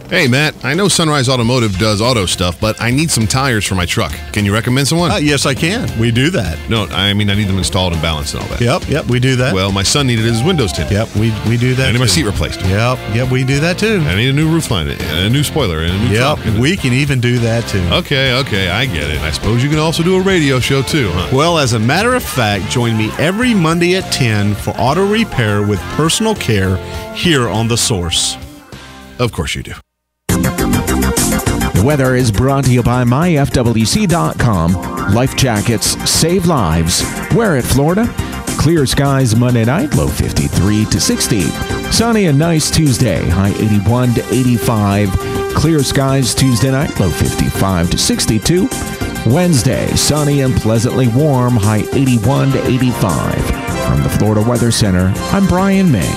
Speaker 8: Hey, Matt, I know Sunrise Automotive does auto stuff, but I need some tires for my truck. Can you recommend someone?
Speaker 34: Yes, I can. We do that.
Speaker 8: No, I mean, I need them installed and balanced and all that.
Speaker 34: Yep, we do that.
Speaker 8: Well, my son needed his windows tinted.
Speaker 34: Yep, we do that.
Speaker 8: I need my seat replaced.
Speaker 34: Yep, we do that too.
Speaker 8: I need a new roof line, and a new spoiler, and a new
Speaker 34: Yep,
Speaker 8: trunk.
Speaker 34: we can even do that too.
Speaker 8: Okay, I get it. I suppose you can also do a radio show too, huh?
Speaker 34: Well, as a matter of fact, join me every Monday at 10 for auto repair with personal care here on The Source.
Speaker 8: Of course you do.
Speaker 35: The weather is brought to you by myfwc.com. Life jackets save lives. Wear it, Florida. Clear skies Monday night, low 53 to 60. Sunny and nice Tuesday, high 81 to 85. Clear skies Tuesday night, low 55 to 62. Wednesday, sunny and pleasantly warm, high 81 to 85. From the Florida Weather Center, I'm Brian May.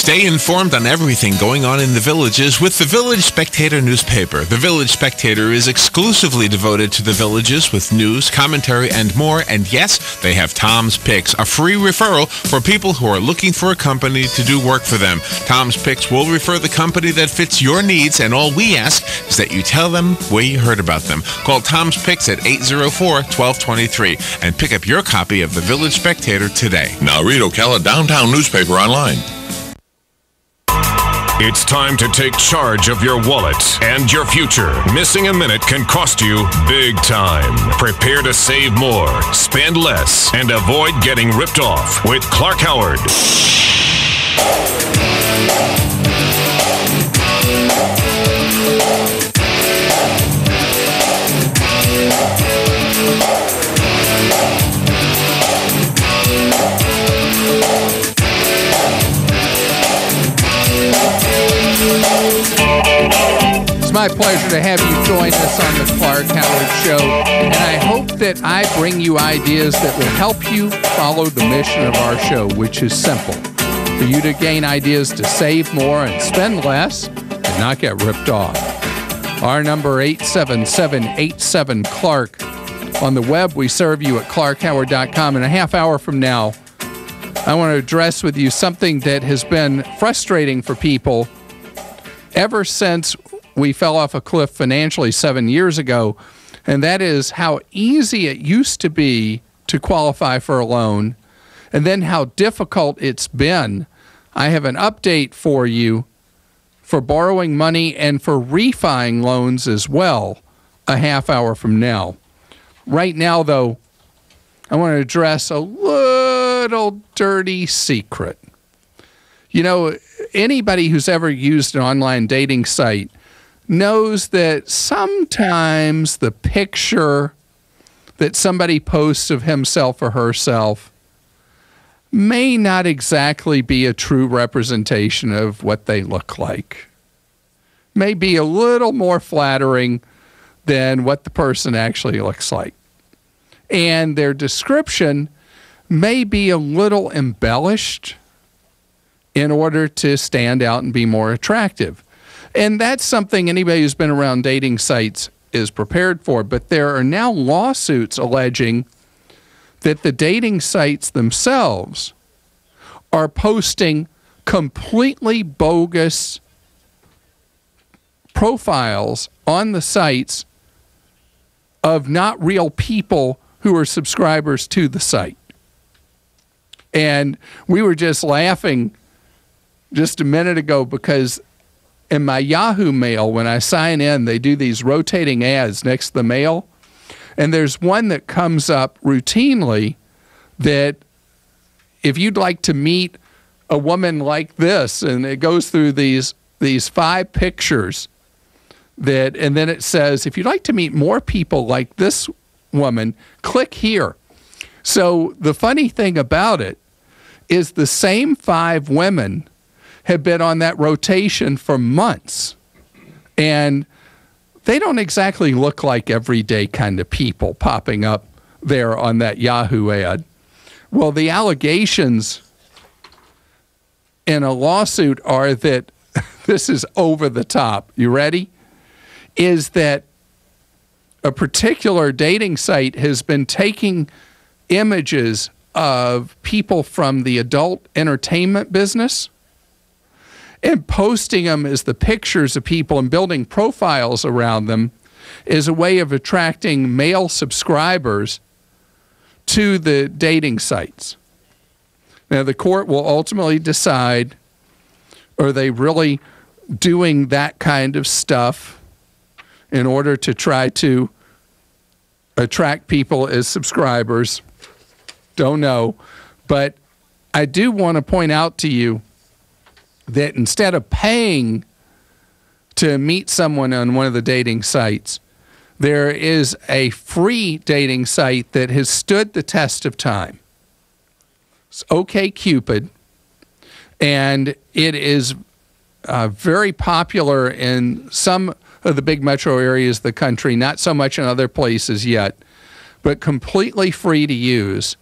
Speaker 1: Stay informed on everything going on in the villages with the Village Spectator newspaper. The Village Spectator is exclusively devoted to the villages with news, commentary, and more. And yes, they have Tom's Picks, a free referral for people who are looking for a company to do work for them. Tom's Picks will refer the company that fits your needs, and all we ask is that you tell them where you heard about them. Call Tom's Picks at 804-1223 and pick up your copy of the Village Spectator today.
Speaker 2: Now read Ocala Downtown newspaper online.
Speaker 3: It's time to take charge of your wallet and your future. Missing a minute can cost you big time. Prepare to save more, spend less, and avoid getting ripped off with Clark Howard.
Speaker 6: It's my pleasure to have you join us on the Clark Howard Show, and I hope that I bring you ideas that will help you follow the mission of our show, which is simple: for you to gain ideas to save more and spend less and not get ripped off. Our number 877-87-CLARK. On the web, we serve you at clarkhoward.com. In a half hour from now, I want to address with you something that has been frustrating for people ever since we fell off a cliff financially 7 years ago, and that is how easy it used to be to qualify for a loan, and then how difficult it's been. I have an update for you for borrowing money and for refining loans as well a half hour from now. Right now, though, I want to address a little dirty secret. You know, anybody who's ever used an online dating site knows that sometimes the picture that somebody posts of himself or herself may not exactly be a true representation of what they look like. May be a little more flattering than what the person actually looks like. And their description may be a little embellished in order to stand out and be more attractive. And that's something anybody who's been around dating sites is prepared for. But there are now lawsuits alleging that the dating sites themselves are posting completely bogus profiles on the sites of not real people who are subscribers to the site. And we were just laughing just a minute ago because in my Yahoo Mail, when I sign in, they do these rotating ads next to the mail. And there's one that comes up routinely that if you'd like to meet a woman like this, and it goes through these 5 pictures that, and then it says, if you'd like to meet more people like this woman, click here. So the funny thing about it is the same 5 women have been on that rotation for months. And they don't exactly look like everyday kind of people popping up there on that Yahoo ad. Well, the allegations in a lawsuit are that this is over the top. You ready? Is that a particular dating site has been taking images of people from the adult entertainment business and posting them as the pictures of people and building profiles around them as a way of attracting male subscribers to the dating sites. Now, the court will ultimately decide, are they really doing that kind of stuff in order to try to attract people as subscribers? Don't know. But I do want to point out to you that instead of paying to meet someone on one of the dating sites, there is a free dating site that has stood the test of time. It's OkCupid, and it is very popular in some of the big metro areas of the country, not so much in other places yet, but completely free to use.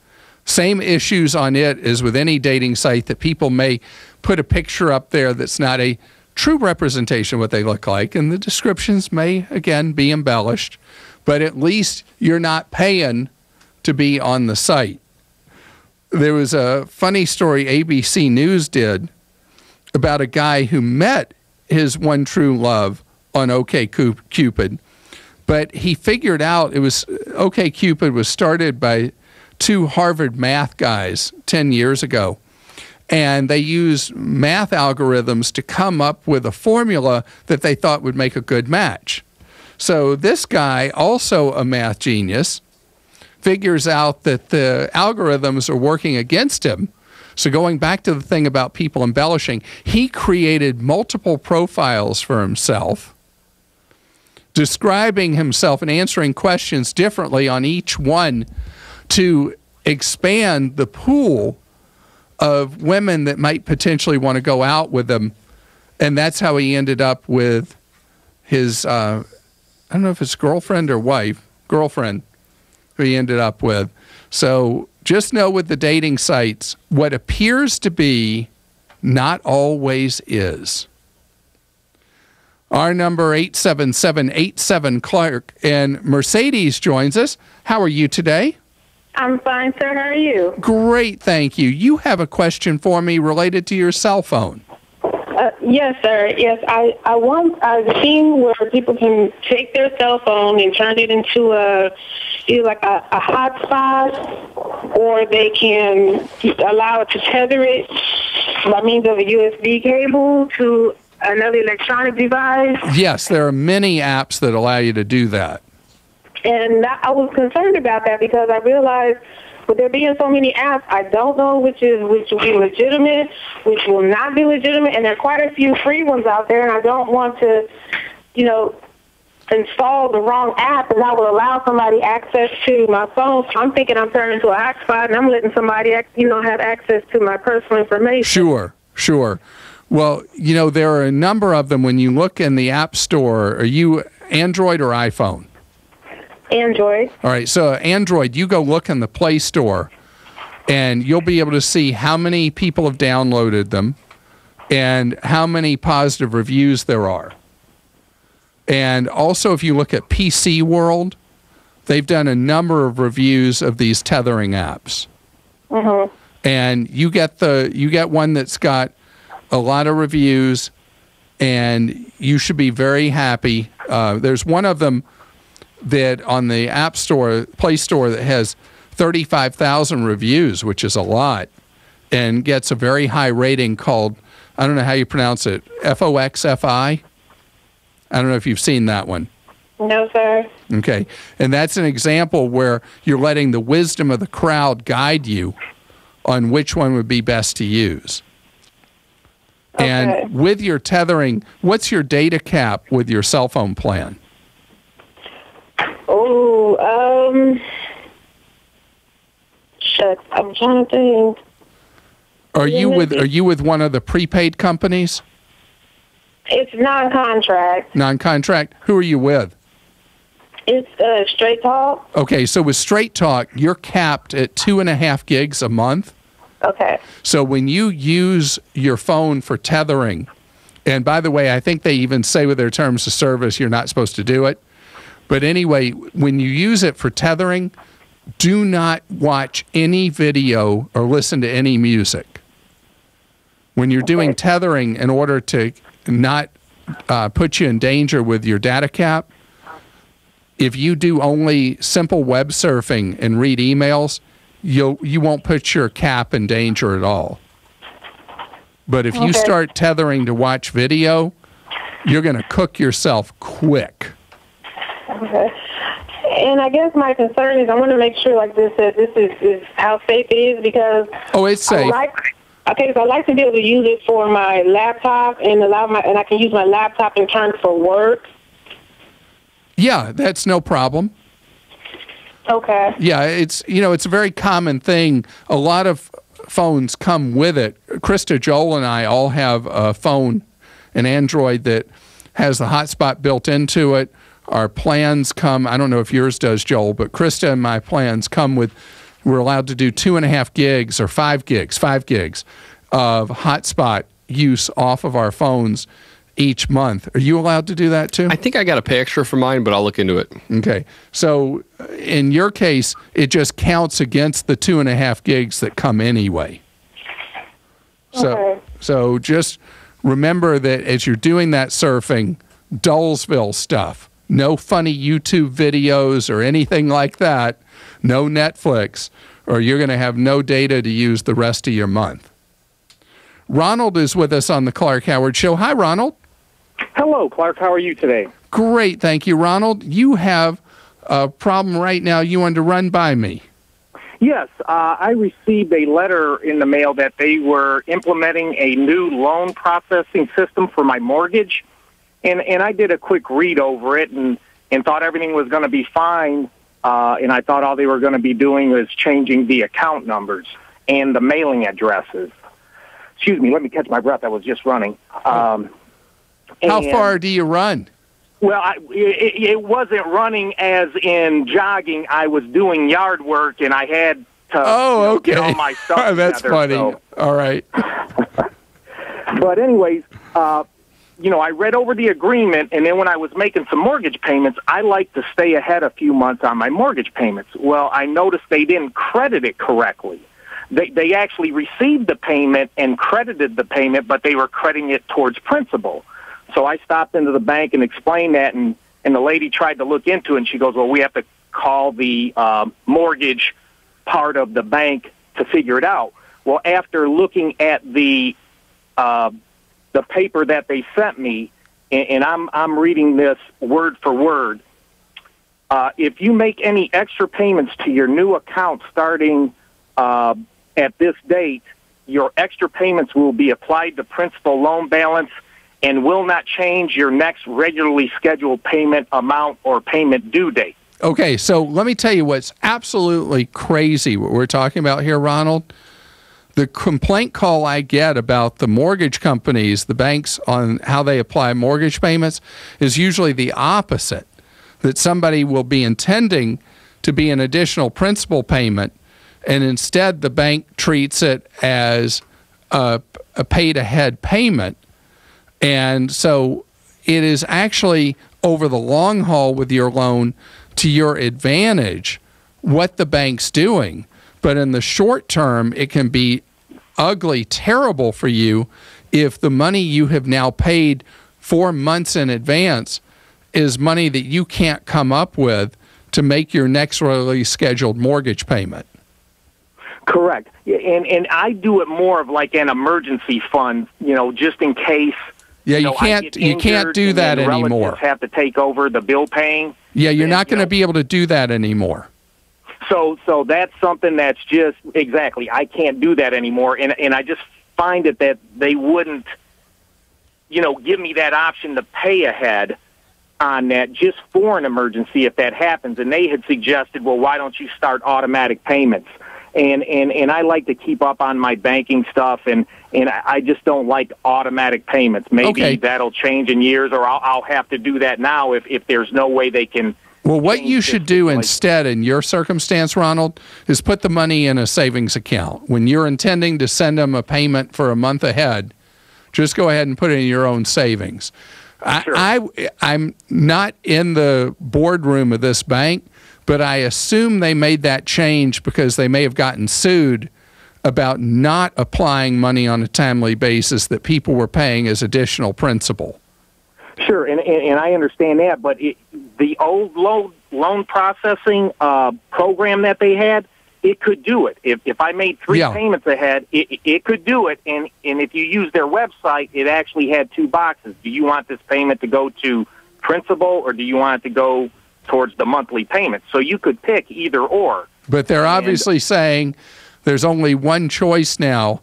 Speaker 6: Same issues on it as with any dating site, that people may put a picture up there that's not a true representation of what they look like, and the descriptions may, again, be embellished, but at least you're not paying to be on the site. There was a funny story ABC News did about a guy who met his one true love on OkCupid, but he figured out it was OkCupid was started by 2 Harvard math guys 10 years ago, and they used math algorithms to come up with a formula that they thought would make a good match. So this guy, also a math genius, figures out that the algorithms are working against him. So going back to the thing about people embellishing, he created multiple profiles for himself, describing himself and answering questions differently on each one to expand the pool of women that might potentially want to go out with him. And that's how he ended up with his, I don't know if it's girlfriend or wife, girlfriend, who he ended up with. So just know with the dating sites, what appears to be not always is. Our number 877-87-CLARK, and Mercedes joins us. How are you today?
Speaker 4: I'm fine, sir. How are you?
Speaker 6: Great, thank you. You have a question for me related to your cell phone.
Speaker 4: Yes, sir. Yes, I've seen where people can take their cell phone and turn it into either like a hotspot, or they can allow it to tether it by means of a USB cable to another electronic device.
Speaker 6: Yes, there are many apps that allow you to do that.
Speaker 4: And I was concerned about that because I realized with there being so many apps, I don't know which will be legitimate, which will not be legitimate, and there are quite a few free ones out there, and I don't want to, install the wrong app, and that will allow somebody access to my phone. So I'm thinking I'm turning into a hotspot, and I'm letting somebody, have access to my personal information.
Speaker 6: Sure. Well, there are a number of them. When you look in the App Store, are you Android or iPhone?
Speaker 4: Android.
Speaker 6: All right, so Android, you go look in the Play Store, and you'll be able to see how many people have downloaded them and how many positive reviews there are. And also, if you look at PC World, they've done a number of reviews of these tethering apps.
Speaker 4: Mm-hmm.
Speaker 6: And you get one that's got a lot of reviews, and you should be very happy. There's one of them that on the App Store, Play Store, that has 35,000 reviews, which is a lot, and gets a very high rating called, I don't know how you pronounce it, FOXFI? I don't know if you've seen that one.
Speaker 4: No, sir.
Speaker 6: Okay. And that's an example where you're letting the wisdom of the crowd guide you on which one would be best to use. Okay. And with your tethering, what's your data cap with your cell phone plan?
Speaker 4: Shucks, I'm trying to think.
Speaker 6: Are you with one of the prepaid companies?
Speaker 4: It's non-contract.
Speaker 6: Non-contract? Who are you with?
Speaker 4: It's Straight Talk.
Speaker 6: Okay, so with Straight Talk, you're capped at 2.5 gigs a month.
Speaker 4: Okay.
Speaker 6: So when you use your phone for tethering, and by the way, I think they even say with their terms of service you're not supposed to do it. But anyway, when you use it for tethering, do not watch any video or listen to any music. When you're doing tethering, in order to not put you in danger with your data cap, if you do only simple web surfing and read emails, you won't put your cap in danger at all. But if you start tethering to watch video, you're going to cook yourself quick.
Speaker 4: Okay. And I guess my concern is I want to make sure this is how safe it is, because
Speaker 6: it's safe.
Speaker 4: So I like to be able to use it for my laptop and I can use my laptop in turn for work.
Speaker 6: Yeah, that's no problem.
Speaker 4: Okay.
Speaker 6: Yeah, it's a very common thing. A lot of phones come with it. Krista, Joel, and I all have a phone, an Android, that has the hotspot built into it. Our plans come, I don't know if yours does, Joel, but Krista and my plans come with We're allowed to do 2.5 gigs or 5 gigs of hotspot use off of our phones each month. Are you allowed to do that too?
Speaker 5: I think I got to pay extra for mine, but I'll look into it.
Speaker 6: Okay. So in your case, it just counts against the 2.5 gigs that come anyway. So just remember that as you're doing that surfing, Dullsville stuff, no funny YouTube videos or anything like that, no Netflix, or you're going to have no data to use the rest of your month. Ronald is with us on the Clark Howard Show. Hi, Ronald.
Speaker 7: Hello, Clark. How are you today?
Speaker 6: Great, thank you, Ronald. You have a problem right now you wanted to run by me.
Speaker 7: Yes, I received a letter in the mail that they were implementing a new loan processing system for my mortgage, and I did a quick read over it and thought everything was going to be fine, and I thought all they were going to be doing was changing the account numbers and the mailing addresses. Excuse me, let me catch my breath. I was just running.
Speaker 6: How far do you run?
Speaker 7: Well, it wasn't running as in jogging. I was doing yard work, and I had to get all my stuff
Speaker 6: That's
Speaker 7: together,
Speaker 6: funny.
Speaker 7: So.
Speaker 6: All right.
Speaker 7: But anyways, I read over the agreement, and then when I was making some mortgage payments, I like to stay ahead a few months on my mortgage payments. Well, I noticed they didn't credit it correctly. They actually received the payment and credited the payment, but they were crediting it towards principal. So I stopped into the bank and explained that, and the lady tried to look into it, and she goes, well, we have to call the mortgage part of the bank to figure it out. Well, after looking at the paper that they sent me, and I'm reading this word for word, if you make any extra payments to your new account starting at this date, your extra payments will be applied to principal loan balance and will not change your next regularly scheduled payment amount or payment due date.
Speaker 6: Okay, so let me tell you what's absolutely crazy, what we're talking about here, Ronald. The complaint call I get about the mortgage companies, the banks, on how they apply mortgage payments is usually the opposite, that somebody will be intending to be an additional principal payment, and instead the bank treats it as a paid-ahead payment. And so it is actually, over the long haul with your loan, to your advantage what the bank's doing. But in the short term, it can be ugly, terrible for you if the money you have now paid 4 months in advance is money that you can't come up with to make your next regularly scheduled mortgage payment.
Speaker 7: Correct. And I do it more of like an emergency fund, just in case.
Speaker 6: Yeah, you can't do that anymore.
Speaker 7: Relatives have to take over the bill paying.
Speaker 6: Yeah, you're not going to be able to do that anymore.
Speaker 7: So that's something that's just, exactly, I can't do that anymore. And I just find it that they wouldn't, give me that option to pay ahead on that just for an emergency if that happens. And they had suggested, well, why don't you start automatic payments? And I like to keep up on my banking stuff, and I just don't like automatic payments. Maybe that'll change in years, or I'll have to do that now if there's no way they can.
Speaker 6: Well, what you should do instead in your circumstance, Ronald, is put the money in a savings account. When you're intending to send them a payment for a month ahead, just go ahead and put it in your own savings. Sure. I'm not in the boardroom of this bank, but I assume they made that change because they may have gotten sued about not applying money on a timely basis that people were paying as additional principal.
Speaker 7: Sure, and I understand that, but the old loan processing program that they had, it could do it. If I made 3 payments ahead, it could do it. And if you use their website, it actually had 2 boxes. Do you want this payment to go to principal, or do you want it to go towards the monthly payment? So you could pick either or.
Speaker 6: But they're obviously saying there's only one choice now.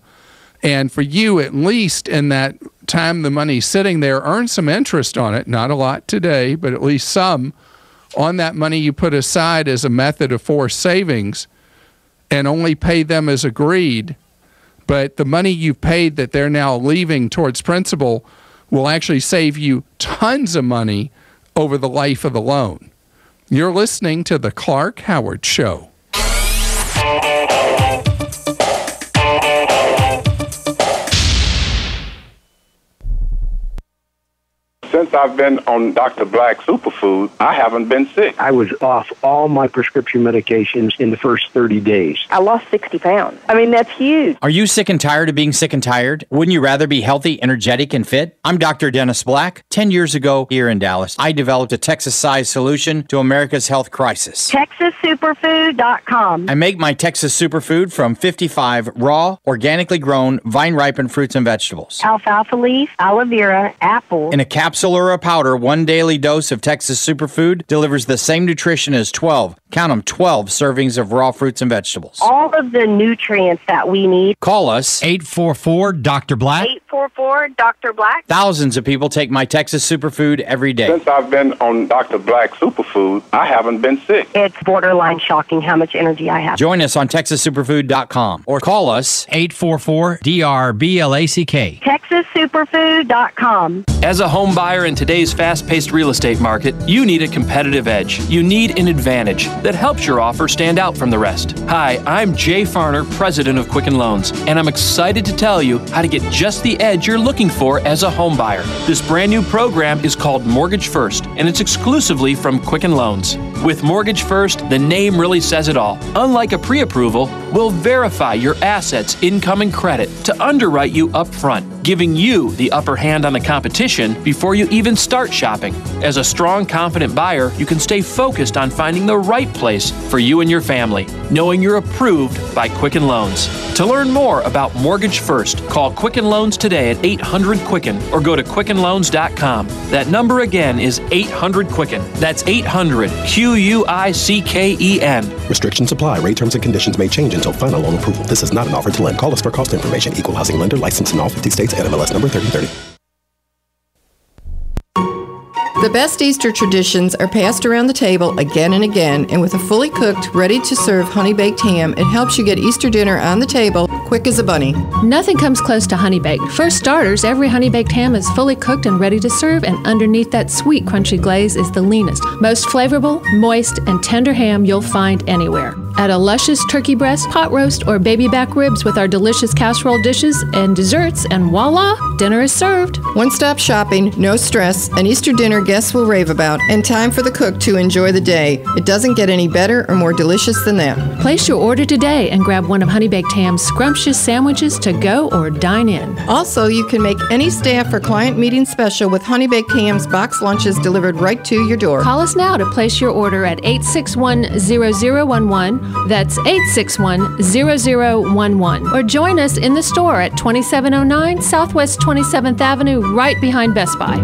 Speaker 6: And for you, at least in that time the money's sitting there, earn some interest on it. Not a lot today, but at least some on that money you put aside as a method of forced savings, and only pay them as agreed. But the money you've paid that they're now leaving towards principal will actually save you tons of money over the life of the loan. You're listening to The Clark Howard Show.
Speaker 9: Since I've been on Dr. Black Superfood, I haven't been sick.
Speaker 10: I was off all my prescription medications in the first 30 days.
Speaker 11: I lost 60 pounds. I mean, that's huge.
Speaker 12: Are you sick and tired of being sick and tired? Wouldn't you rather be healthy, energetic, and fit? I'm Dr. Dennis Black. 10 years ago here in Dallas, I developed a Texas-sized solution to America's health crisis.
Speaker 11: TexasSuperfood.com.
Speaker 12: I make my Texas Superfood from 55 raw, organically grown, vine-ripened fruits and vegetables.
Speaker 11: Alfalfa leaf, aloe vera, apple.
Speaker 12: In a capsule or a powder, 1 daily dose of Texas Superfood delivers the same nutrition as 12, count them, 12 servings of raw fruits and vegetables.
Speaker 11: All of the nutrients that we need.
Speaker 12: Call us 844-DR-BLACK.
Speaker 11: 844-DR-Black.
Speaker 12: Thousands of people take my Texas Superfood every day.
Speaker 9: Since I've been on Dr. Black Superfood, I haven't been sick.
Speaker 11: It's borderline shocking how much energy I have.
Speaker 12: Join us on TexasSuperfood.com or call us 844-DR-BLACK.
Speaker 11: TexasSuperfood.com.
Speaker 13: As a home buyer in today's fast-paced real estate market, you need a competitive edge. You need an advantage that helps your offer stand out from the rest. Hi, I'm Jay Farner, president of Quicken Loans, and I'm excited to tell you how to get just the edge you're looking for as a home buyer. This brand new program is called Mortgage First, and it's exclusively from Quicken Loans. With Mortgage First, the name really says it all. Unlike a pre-approval, we'll verify your assets, income, and credit to underwrite you up front, giving you the upper hand on the competition before you even start shopping. As a strong, confident buyer, you can stay focused on finding the right place for you and your family, knowing you're approved by Quicken Loans. To learn more about Mortgage First, call Quicken Loans today at 800-QUICKEN or go to QuickenLoans.com. That number again is 800-QUICKEN. That's 800-QUICKEN.
Speaker 14: Restrictions apply. Rate terms and conditions may change until final loan approval. This is not an offer to lend. Call us for cost information. Equal housing lender licensed in all 50 states. NMLS number 3030.
Speaker 15: The best Easter traditions are passed around the table again and again, and with a fully cooked, ready-to-serve honey-baked ham, it helps you get Easter dinner on the table quick as a bunny.
Speaker 16: Nothing comes close to honey-baked. For starters, every honey-baked ham is fully cooked and ready to serve, and underneath that sweet, crunchy glaze is the leanest, most flavorful, moist, and tender ham you'll find anywhere. Add a luscious turkey breast, pot roast, or baby back ribs with our delicious casserole dishes and desserts, and voila, dinner is served.
Speaker 15: One-stop shopping, no stress, an Easter dinner guests will rave about, and time for the cook to enjoy the day. It doesn't get any better or more delicious than that.
Speaker 16: Place your order today and grab one of Honey Baked Ham's scrumptious sandwiches to go or dine in.
Speaker 15: Also, you can make any staff or client meeting special with Honey Baked Ham's box lunches delivered right to your door.
Speaker 16: Call us now to place your order at 861-0011. That's 861-0011. Or join us in the store at 2709 Southwest 27th Avenue, right behind Best Buy.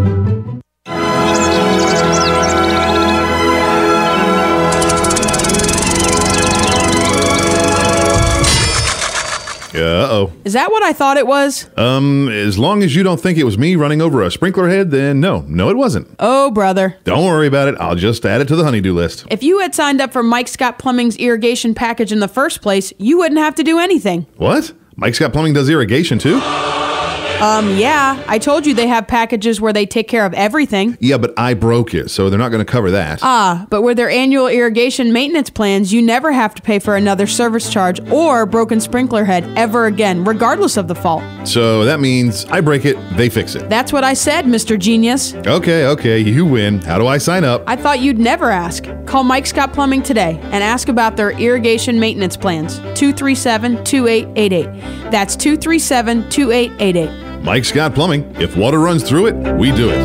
Speaker 8: Uh-oh.
Speaker 17: Is that what I thought it was?
Speaker 8: As long as you don't think it was me running over a sprinkler head, then no, it wasn't.
Speaker 17: Oh, brother.
Speaker 8: Don't worry about it. I'll just add it to the honey-do list.
Speaker 17: If you had signed up for Mike Scott Plumbing's irrigation package in the first place, you wouldn't have to do anything.
Speaker 8: What? Mike Scott Plumbing does irrigation too?
Speaker 17: Yeah. I told you they have packages where they take care of everything.
Speaker 8: Yeah, but I broke it, so they're not going to cover that.
Speaker 17: But with their annual irrigation maintenance plans, you never have to pay for another service charge or broken sprinkler head ever again, regardless of the fault.
Speaker 8: So that means I break it, they fix it.
Speaker 17: That's what I said, Mr. Genius.
Speaker 8: Okay, you win. How do I sign up?
Speaker 17: I thought you'd never ask. Call Mike Scott Plumbing today and ask about their irrigation maintenance plans. 237-2888. That's 237-2888.
Speaker 8: Mike Scott Plumbing. If water runs through it, we do it.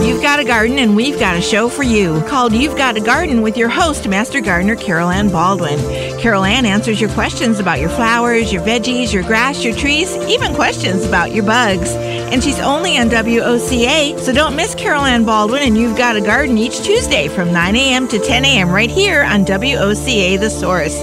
Speaker 24: You've got a garden and we've got a show for you called You've Got a Garden with your host, Master Gardener Carol Ann Baldwin. Carol Ann answers your questions about your flowers, your veggies, your grass, your trees, even questions about your bugs. And she's only on WOCA, so don't miss Carol Ann Baldwin and You've Got a Garden each Tuesday from 9 a.m. to 10 a.m. right here on WOCA The Source.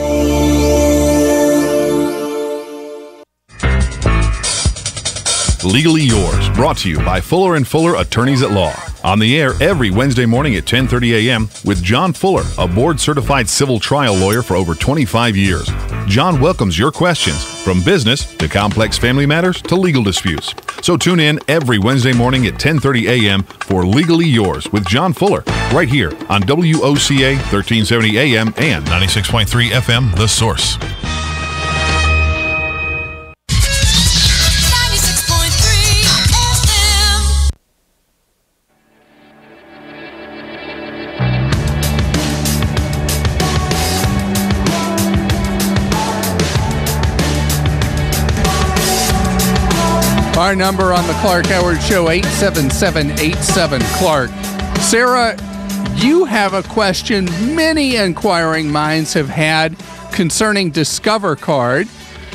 Speaker 8: Legally Yours, brought to you by Fuller & Fuller Attorneys at Law. On the air every Wednesday morning at 10:30 a.m. with John Fuller, a board-certified civil trial lawyer for over 25 years. John welcomes your questions, from business to complex family matters to legal disputes. So tune in every Wednesday morning at 10:30 a.m. for Legally Yours with John Fuller, right here on WOCA 1370 AM and 96.3 FM, The Source.
Speaker 6: Our number on the Clark Howard Show, 877-87-CLARK. Sarah, you have a question many inquiring minds have had concerning Discover Card.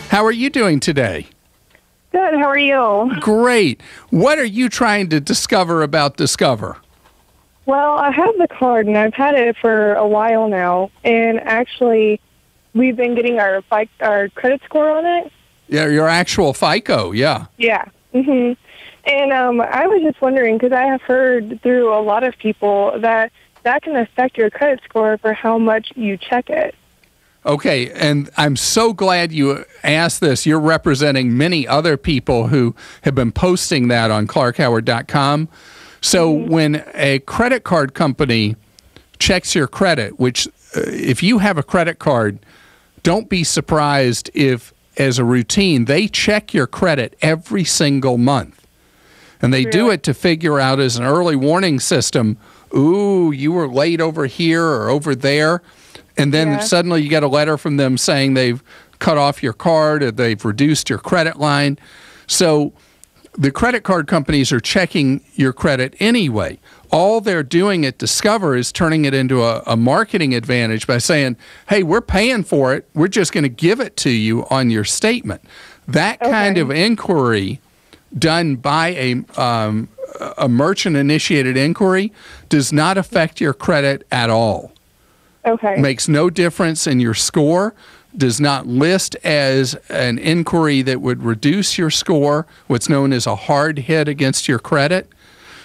Speaker 6: How are you doing today?
Speaker 4: Good. How are you?
Speaker 6: Great. What are you trying to discover about Discover?
Speaker 4: Well, I have the card, and I've had it for a while now. And actually, we've been getting our credit score on it.
Speaker 6: Yeah, your actual FICO, yeah.
Speaker 4: Yeah. And I was just wondering, because I have heard through a lot of people that can affect your credit score for how much you check it.
Speaker 6: Okay, and I'm so glad you asked this. You're representing many other people who have been posting that on clarkhoward.com. So when a credit card company checks your credit, which if you have a credit card, don't be surprised if, as a routine, they check your credit every single month. And they do it to figure out as an early warning system, ooh, you were late over here or over there. And then suddenly you get a letter from them saying they've cut off your card or they've reduced your credit line. So the credit card companies are checking your credit anyway. All they're doing at Discover is turning it into a marketing advantage by saying, hey, we're paying for it. We're just going to give it to you on your statement. That kind of inquiry done by a merchant-initiated inquiry does not affect your credit at all.
Speaker 4: Okay.
Speaker 6: Makes no difference in your score, does not list as an inquiry that would reduce your score, what's known as a hard hit against your credit.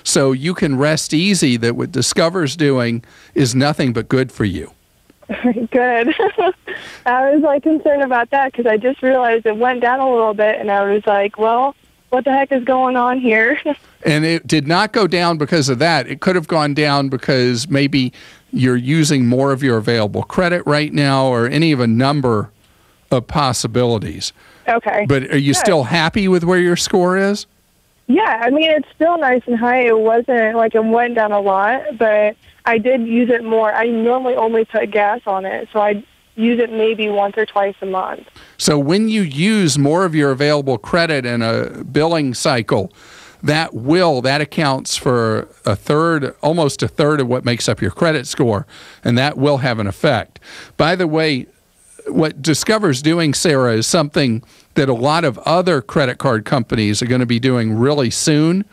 Speaker 6: So you can rest easy that what Discover's doing is nothing but good for you.
Speaker 4: Good. I was concerned about that because I just realized it went down a little bit, and I was like, well, what the heck is going on here?
Speaker 6: And it did not go down because of that. It could have gone down because maybe you're using more of your available credit right now or any of a number of possibilities.
Speaker 4: Okay.
Speaker 6: But are you still happy with where your score is?
Speaker 4: Yeah, I mean, it's still nice and high. It wasn't like it went down a lot, but I did use it more. I normally only put gas on it, so I use it maybe once or twice a month.
Speaker 6: So when you use more of your available credit in a billing cycle, that accounts for almost a third of what makes up your credit score, and that will have an effect. By the way, what Discover's doing, Sarah, is something that a lot of other credit card companies are going to be doing really soon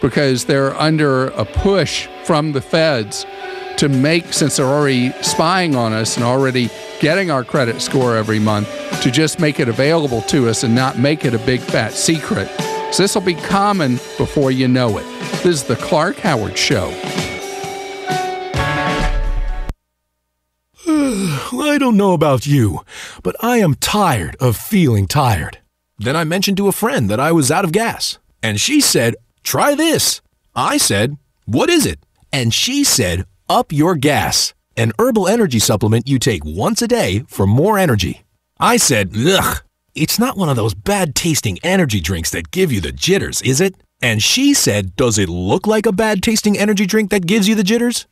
Speaker 6: because they're under a push from the feds to make, since they're already spying on us and already getting our credit score every month, to just make it available to us and not make it a big fat secret. So this will be common before you know it. This is the Clark Howard Show.
Speaker 18: I don't know about you, but I am tired of feeling tired. Then I mentioned to a friend that I was out of gas, and she said, try this. I said, what is it? And she said, Up Your Gas, an herbal energy supplement you take once a day for more energy. I said, ugh, it's not one of those bad-tasting energy drinks that give you the jitters, is it? And she said, does it look like a bad-tasting energy drink that gives you the jitters?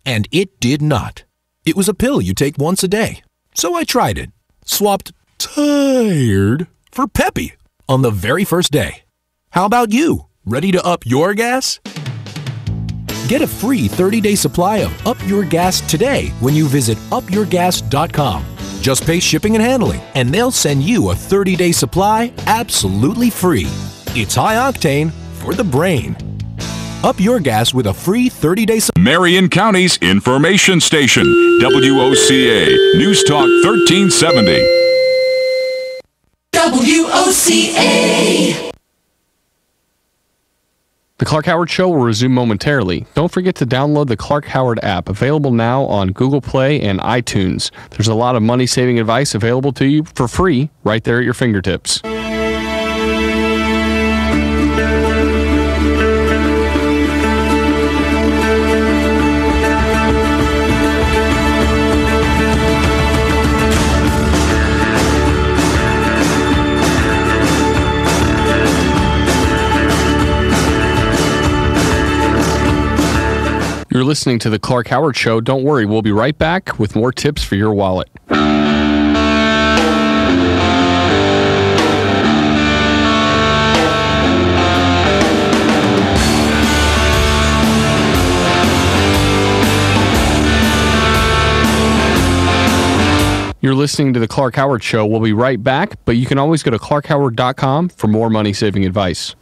Speaker 18: And it did not. It was a pill you take once a day. So I tried it. Swapped tired for peppy on the very first day. How about you? Ready to up your gas? Get a free 30-day supply of Up Your Gas today when you visit upyourgas.com. Just pay shipping and handling, and they'll send you a 30-day supply absolutely free. It's high octane for the brain. Up your gas with a free 30-day supply.
Speaker 3: Marion County's information station, WOCA, News Talk 1370.
Speaker 19: WOCA.
Speaker 5: The Clark Howard Show will resume momentarily. Don't forget to download the Clark Howard app, available now on Google Play and iTunes. There's a lot of money-saving advice available to you for free right there at your fingertips. You're listening to the Clark Howard Show. Don't worry, we'll be right back with more tips for your wallet. You're listening to The Clark Howard Show. We'll be right back, but you can always go to clarkhoward.com for more money-saving advice.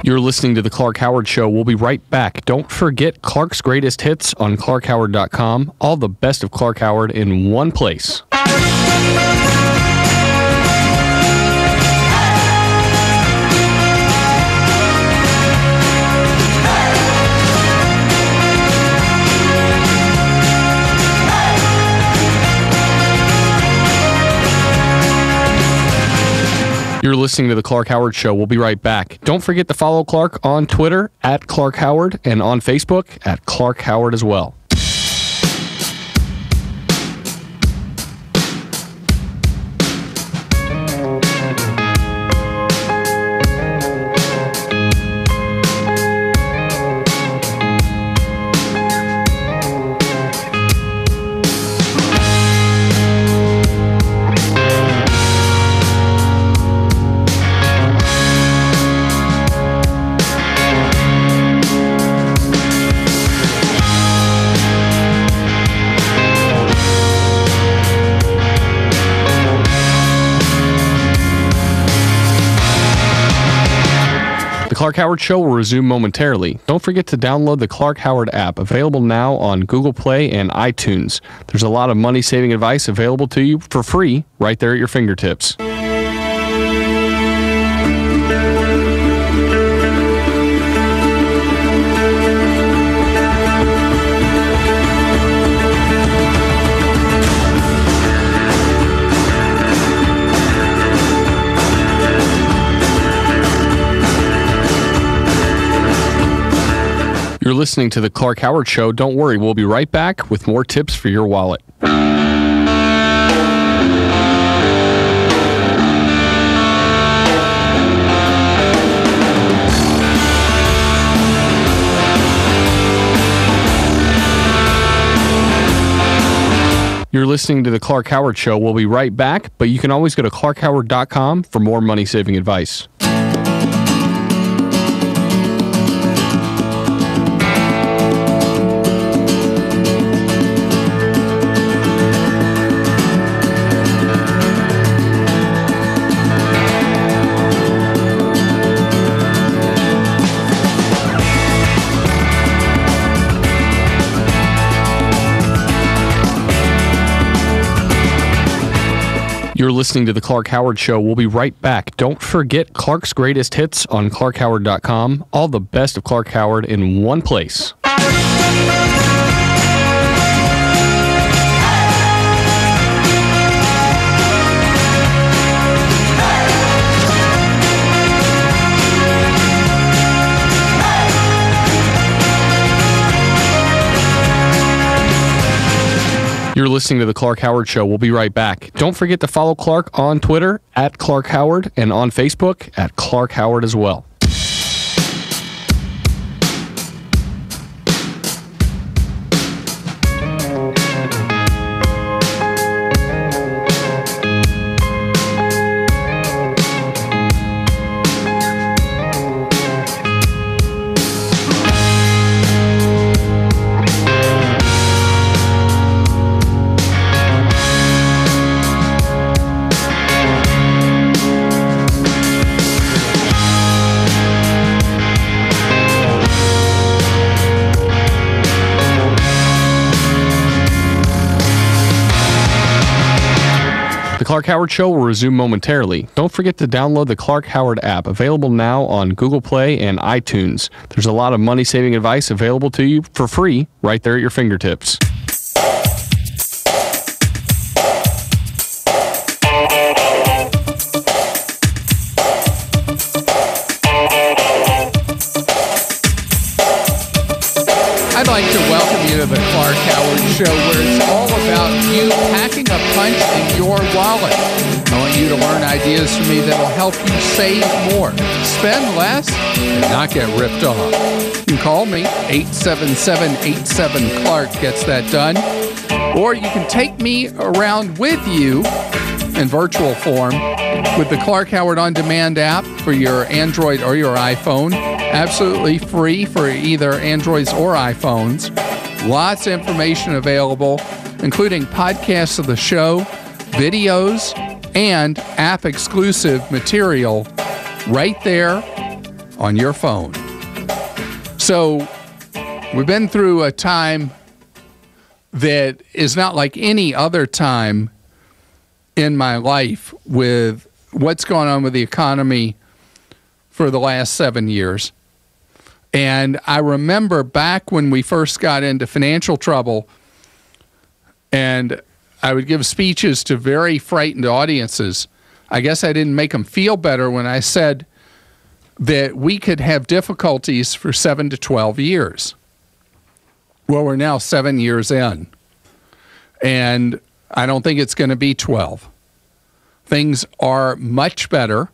Speaker 5: You're listening to The Clark Howard Show. We'll be right back. Don't forget Clark's Greatest Hits on clarkhoward.com. All the best of Clark Howard in one place. You're listening to The Clark Howard Show. We'll be right back. Don't forget to follow Clark on Twitter at Clark Howard and on Facebook at Clark Howard as well. The Clark Howard Show will resume momentarily. Don't forget to download the Clark Howard app, available now on Google Play and iTunes. There's a lot of money-saving advice available to you for free right there at your fingertips. You're listening to The Clark Howard Show. Don't worry, we'll be right back with more tips for your wallet. You're listening to The Clark Howard Show. We'll be right back, but you can always go to clarkhoward.com for more money-saving advice. You're listening to The Clark Howard Show. We'll be right back. Don't forget Clark's Greatest Hits on clarkhoward.com. All the best of Clark Howard in one place. You're listening to The Clark Howard Show. We'll be right back. Don't forget to follow Clark on Twitter at Clark Howard and on Facebook at Clark Howard as well. The Clark Howard Show will resume momentarily. Don't forget to download the Clark Howard app, available now on Google Play and iTunes. There's a lot of money-saving advice available to you for free right there at your fingertips.
Speaker 6: I'd like to welcome you to the Clark Howard Show, where it's all about you packing a punch in your wallet. I want you to learn ideas from me that'll help you save more, spend less, and not get ripped off. You can call me, 877-87-CLARK gets that done. Or you can take me around with you in virtual form with the Clark Howard On Demand app for your Android or your iPhone. Absolutely free for either Androids or iPhones. Lots of information available, including podcasts of the show, videos, and app-exclusive material right there on your phone. So we've been through a time that is not like any other time in my life with what's going on with the economy for the last 7 years. And I remember back when we first got into financial trouble, and I would give speeches to very frightened audiences. I guess I didn't make them feel better when I said that we could have difficulties for 7 to 12 years. Well, we're now 7 years in, and I don't think it's going to be 12. Things are much better,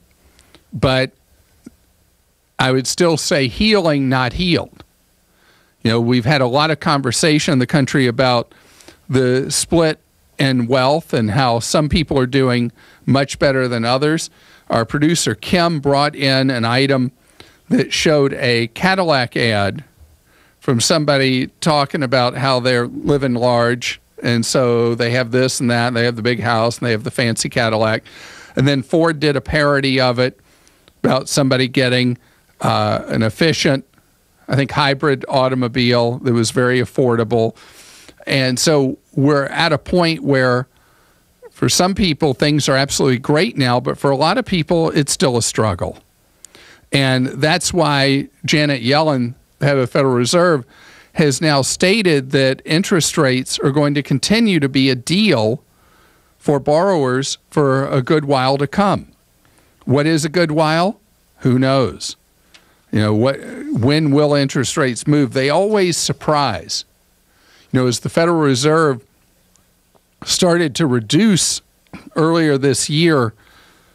Speaker 6: but I would still say healing, not healed. You know, we've had a lot of conversation in the country about the split in wealth and how some people are doing much better than others. Our producer, Kim, brought in an item that showed a Cadillac ad from somebody talking about how they're living large, and so they have this and that, and they have the big house, and they have the fancy Cadillac. And then Ford did a parody of it about somebody getting an efficient, I think, hybrid automobile that was very affordable. And so we're at a point where for some people things are absolutely great now, but for a lot of people it's still a struggle. And that's why Janet Yellen, the head of the Federal Reserve, has now stated that interest rates are going to continue to be a deal for borrowers for a good while to come. What is a good while? Who knows? You know, when will interest rates move? They always surprise. You know, as the Federal Reserve started to reduce earlier this year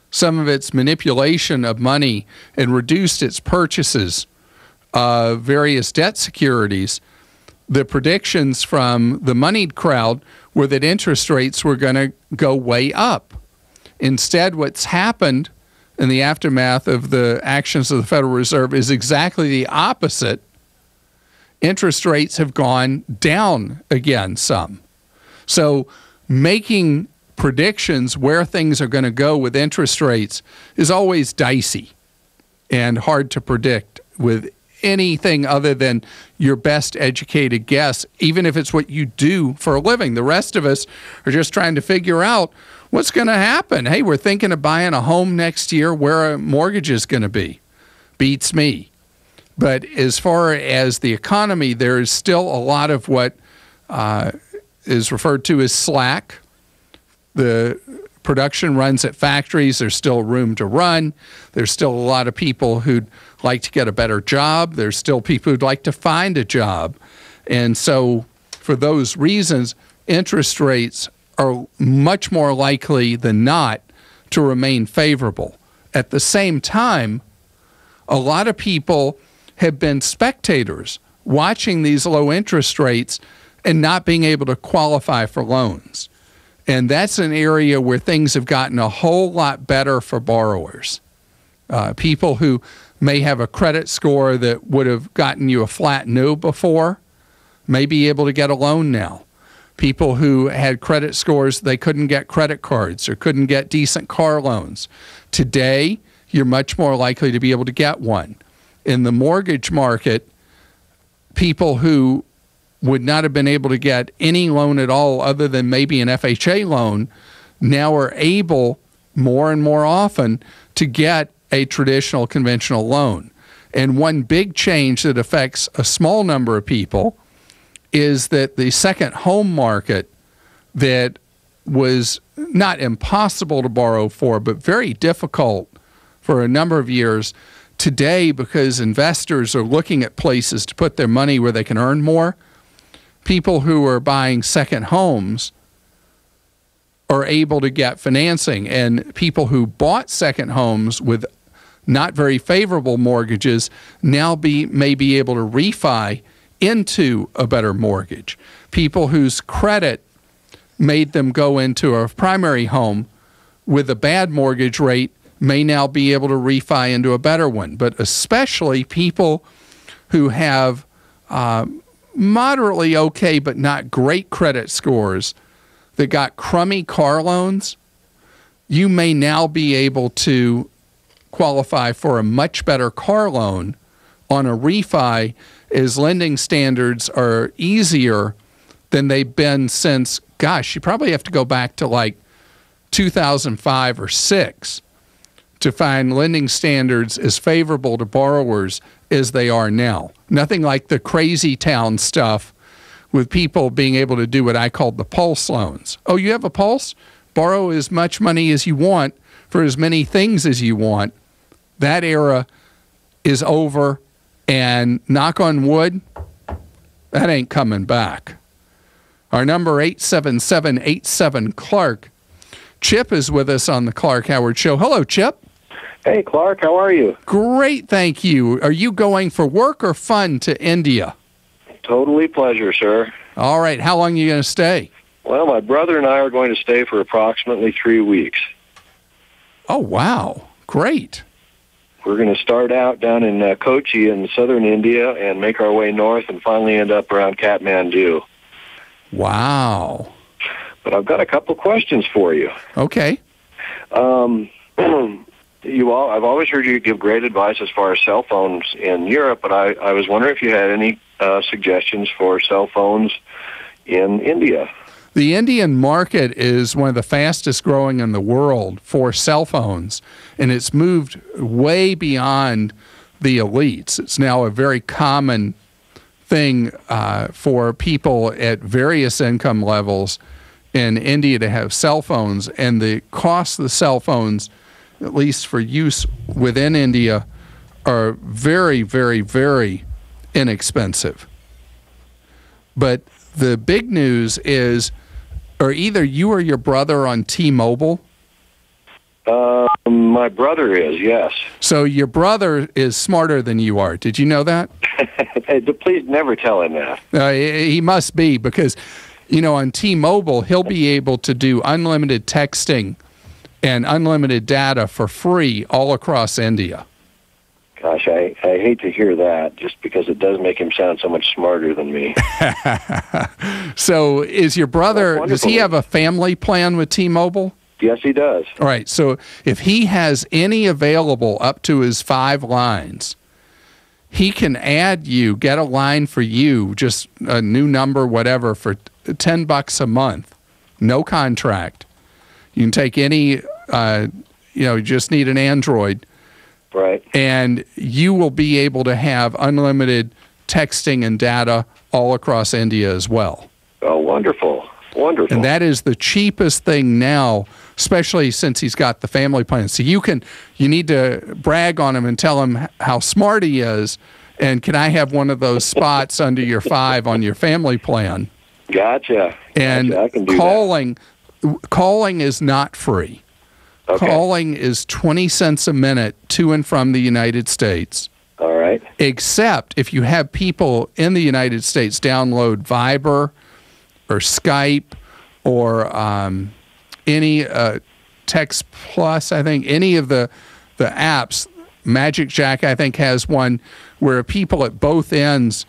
Speaker 6: some of its manipulation of money and reduced its purchases of various debt securities, the predictions from the moneyed crowd were that interest rates were going to go way up. Instead, what's happened in the aftermath of the actions of the Federal Reserve is exactly the opposite. Interest rates have gone down again some. So making predictions where things are going to go with interest rates is always dicey and hard to predict with anything other than your best educated guess, even if it's what you do for a living. The rest of us are just trying to figure out what's going to happen. Hey, we're thinking of buying a home next year. Where a mortgage is going to be. Beats me. But as far as the economy, there is still a lot of what is referred to as slack. The production runs at factories. There's still room to run. There's still a lot of people who'd like to get a better job. There's still people who'd like to find a job. And so for those reasons, interest rates are much more likely than not to remain favorable. At the same time, a lot of people have been spectators watching these low interest rates and not being able to qualify for loans. And that's an area where things have gotten a whole lot better for borrowers. People who may have a credit score that would have gotten you a flat no before may be able to get a loan now. People who had credit scores, they couldn't get credit cards or couldn't get decent car loans. Today, you're much more likely to be able to get one. In the mortgage market, people who would not have been able to get any loan at all other than maybe an FHA loan now are able more and more often to get a traditional conventional loan. And one big change that affects a small number of people is that the second home market that was not impossible to borrow for, but very difficult for a number of years, today, because investors are looking at places to put their money where they can earn more, people who are buying second homes are able to get financing, and people who bought second homes with not very favorable mortgages now may be able to refi into a better mortgage. People whose credit made them go into a primary home with a bad mortgage rate may now be able to refi into a better one. But especially people who have moderately okay but not great credit scores that got crummy car loans, you may now be able to qualify for a much better car loan on a refi, as lending standards are easier than they've been since, gosh, you probably have to go back to like 2005 or 6 to find lending standards as favorable to borrowers as they are now. Nothing like the crazy town stuff with people being able to do what I called the pulse loans. Oh, you have a pulse? Borrow as much money as you want for as many things as you want. That era is over, and knock on wood, that ain't coming back. Our number 877-87-CLARK. Chip is with us on the Clark Howard Show. Hello, Chip.
Speaker 10: Hey, Clark, how are you?
Speaker 6: Great, thank you. Are you going for work or fun to India?
Speaker 10: Totally pleasure, sir.
Speaker 6: All right, how long are you going to stay?
Speaker 10: Well, my brother and I are going to stay for approximately 3 weeks.
Speaker 6: Oh, wow. Great.
Speaker 10: We're going to start out down in Kochi in southern India and make our way north and finally end up around Kathmandu.
Speaker 6: Wow.
Speaker 10: But I've got a couple questions for you.
Speaker 6: Okay.
Speaker 10: I've always heard you give great advice as far as cell phones in Europe, but I was wondering if you had any suggestions for cell phones in India.
Speaker 6: The Indian market is one of the fastest growing in the world for cell phones, and it's moved way beyond the elites. It's now a very common thing for people at various income levels in India to have cell phones, and the cost of the cell phones, at least for use within India, are very, very, very inexpensive. But the big news is, are either you or your brother on T-Mobile?
Speaker 10: My brother is, yes.
Speaker 6: So your brother is smarter than you are. Did you know that?
Speaker 10: Please never tell him that.
Speaker 6: He must be, because, on T-Mobile, he'll be able to do unlimited texting and unlimited data for free all across India.
Speaker 10: Gosh, I hate to hear that, just because it does make him sound so much smarter than me.
Speaker 6: So is your brother, does he have a family plan with T-Mobile?
Speaker 10: Yes, he does.
Speaker 6: All right, so if he has any available up to his 5 lines, he can add you, get a line for you, just a new number, whatever, for $10 a month, no contract. You can take any, you just need an Android.
Speaker 10: Right.
Speaker 6: And you will be able to have unlimited texting and data all across India as well.
Speaker 10: Oh, wonderful. Wonderful.
Speaker 6: And that is the cheapest thing now, especially since he's got the family plan. So you need to brag on him and tell him how smart he is, and can I have one of those spots under your 5 on your family plan?
Speaker 10: Gotcha.
Speaker 6: And
Speaker 10: I can do
Speaker 6: calling is not free. Okay. Calling is 20 cents a minute to and from the United States.
Speaker 10: All right.
Speaker 6: Except if you have people in the United States download Viber or Skype or any Text Plus, I think, any of the apps. Magic Jack, I think, has one where people at both ends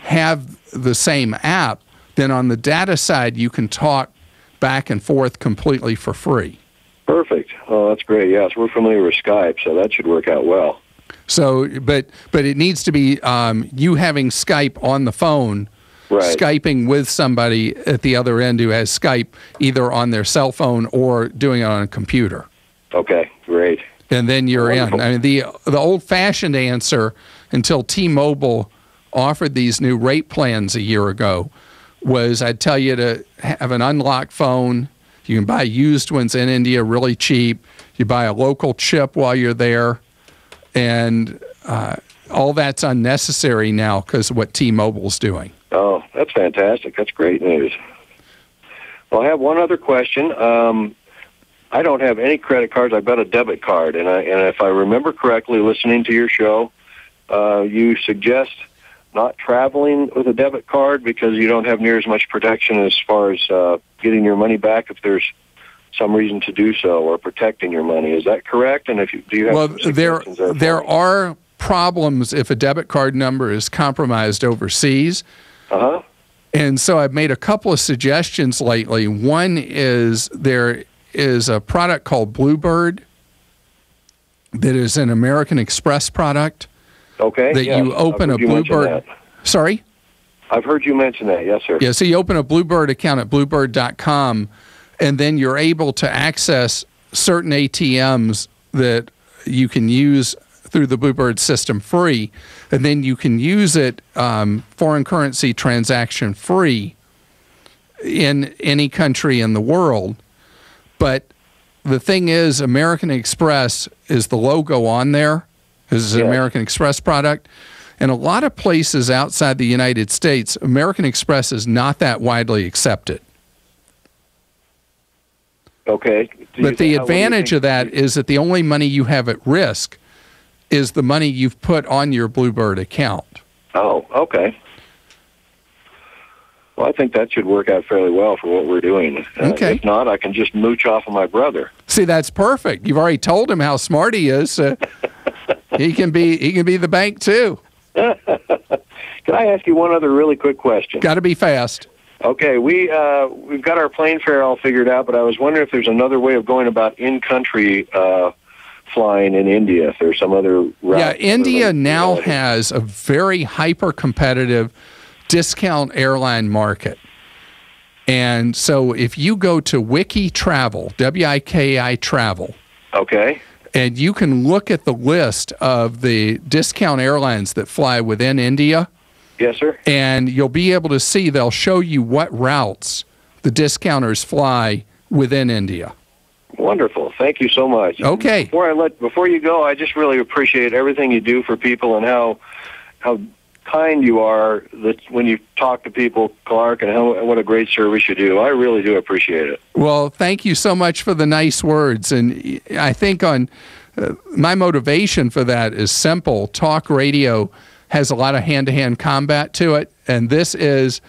Speaker 6: have the same app. Then on the data side, you can talk back and forth completely for free.
Speaker 10: Perfect. Oh, that's great. Yes, we're familiar with Skype, so that should work out well.
Speaker 6: So, but it needs to be you having Skype on the phone,
Speaker 10: right.
Speaker 6: Skyping with somebody at the other end who has Skype either on their cell phone or doing it on a computer.
Speaker 10: Okay, great.
Speaker 6: And then you're
Speaker 10: Wonderful.
Speaker 6: in. I mean, the old-fashioned answer until T-Mobile offered these new rate plans a year ago was I'd tell you to have an unlocked phone. You can buy used ones in India really cheap. You buy a local chip while you're there. And all that's unnecessary now because of what T-Mobile's doing.
Speaker 10: Oh, that's fantastic. That's great news. Well, I have one other question. I don't have any credit cards. I've got a debit card, and if I remember correctly, listening to your show, you suggest not traveling with a debit card because you don't have near as much protection as far as getting your money back if there's some reason to do so, or protecting your money. Is that correct? And if you do, you have some suggestions
Speaker 6: there are problems if a debit card number is compromised overseas. And so I've made a couple of suggestions lately. One is there is a product called Bluebird that is an American Express product.
Speaker 10: Okay.
Speaker 6: That you open a Bluebird. Sorry?
Speaker 10: I've heard you mention that. Yes, sir.
Speaker 6: Yeah, so you open a Bluebird account at bluebird.com, and then you're able to access certain ATMs that you can use through the Bluebird system free, and then you can use it foreign currency transaction free in any country in the world. But the thing is, American Express is the logo on there. This is an American Express product. And a lot of places outside the United States, American Express is not that widely accepted.
Speaker 10: Okay.
Speaker 6: But the advantage of that is that the only money you have at risk is the money you've put on your Bluebird account.
Speaker 10: Oh, okay. Well, I think that should work out fairly well for what we're doing.
Speaker 6: Okay.
Speaker 10: If not, I can just mooch off of my brother.
Speaker 6: See, that's perfect. You've already told him how smart he is. He can be the bank too.
Speaker 10: Can I ask you one other really quick question?
Speaker 6: Got to be fast.
Speaker 10: Okay, we've got our plane fare all figured out, but I was wondering if there's another way of going about in-country flying in India. If there's some other route.
Speaker 6: Yeah, India now has a very hyper-competitive discount airline market. And so if you go to Wiki Travel, W-I-K-I Travel.
Speaker 10: Okay.
Speaker 6: And you can look at the list of the discount airlines that fly within India.
Speaker 10: Yes, sir.
Speaker 6: And you'll be able to see, they'll show you what routes the discounters fly within India.
Speaker 10: Wonderful. Thank you so much.
Speaker 6: Okay.
Speaker 10: Before you go, I just really appreciate everything you do for people and how kind you are when you talk to people, Clark, and what a great service you do. I really do appreciate it.
Speaker 6: Well, thank you so much for the nice words. And I think my motivation for that is simple. Talk radio has a lot of hand-to-hand combat to it, and this is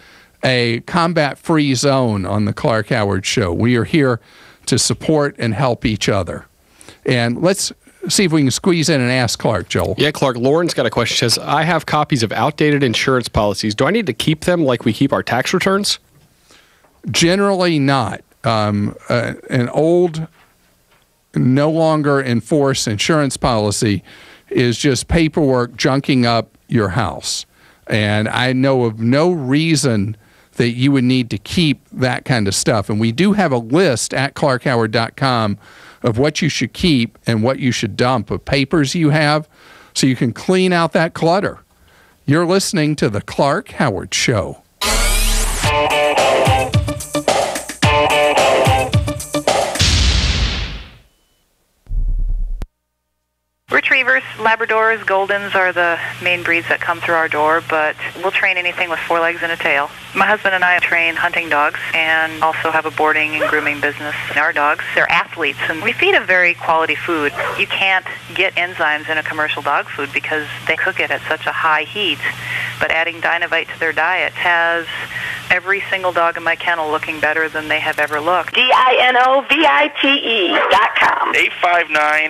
Speaker 6: a combat-free zone on the Clark Howard Show. We are here to support and help each other. And let's see if we can squeeze in and ask Clark, Joel.
Speaker 5: Yeah, Clark, Lauren's got a question. She says, I have copies of outdated insurance policies. Do I need to keep them like we keep our tax returns?
Speaker 6: Generally not. An old, no longer enforced insurance policy is just paperwork junking up your house. And I know of no reason that you would need to keep that kind of stuff. And we do have a list at clarkhoward.com of what you should keep and what you should dump of papers you have so you can clean out that clutter. You're listening to The Clark Howard Show.
Speaker 19: Retrievers, Labradors, Goldens are the main breeds that come through our door, but we'll train anything with 4 legs and a tail. My husband and I train hunting dogs and also have a boarding and grooming business. Our dogs, they're athletes, and we feed a very quality food. You can't get enzymes in a commercial dog food because they cook it at such a high heat, but adding Dynovite to their diet has every single dog in my kennel looking better than they have ever looked.
Speaker 11: DINOVITE.com.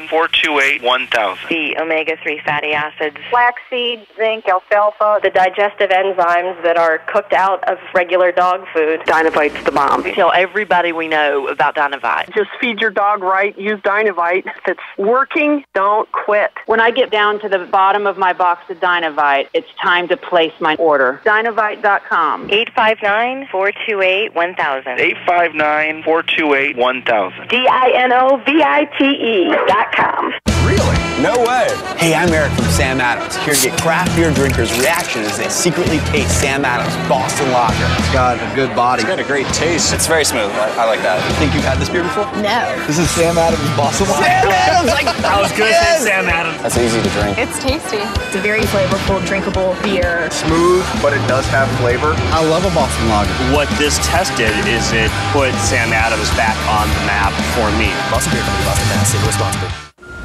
Speaker 20: 859-428-1000.
Speaker 11: The omega-3 fatty acids, flaxseed, zinc, alfalfa, the digestive enzymes that are cooked out of regular dog food.
Speaker 21: Dynovite's the bomb.
Speaker 11: Tell everybody we know about Dynovite.
Speaker 21: Just feed your dog right. Use Dynovite. If it's working, don't quit.
Speaker 22: When I get down to the bottom of my box of Dynovite, it's time to place my order. Dynovite.com.
Speaker 11: 859-428-1000.
Speaker 20: 859-428-1000.
Speaker 11: DINOVITE.com.
Speaker 14: Really?
Speaker 1: No way. Hey, I'm Eric from Sam Adams, here to get craft beer drinkers' reaction as they secretly taste Sam Adams Boston Lager. It's got a good body. It's got a great taste. It's very smooth. I like that. Think you've had this beer before?
Speaker 24: No.
Speaker 1: This is Sam Adams Boston Lager. Sam Adams! I was going to say Sam Adams. That's easy to drink.
Speaker 2: It's tasty. It's a very flavorful, drinkable beer.
Speaker 1: Smooth, but it does have flavor. I love a Boston Lager.
Speaker 20: What this test did is it put Sam Adams back on the map for me.
Speaker 23: Boston Beer Company, Boston, Mass. Single responsibly.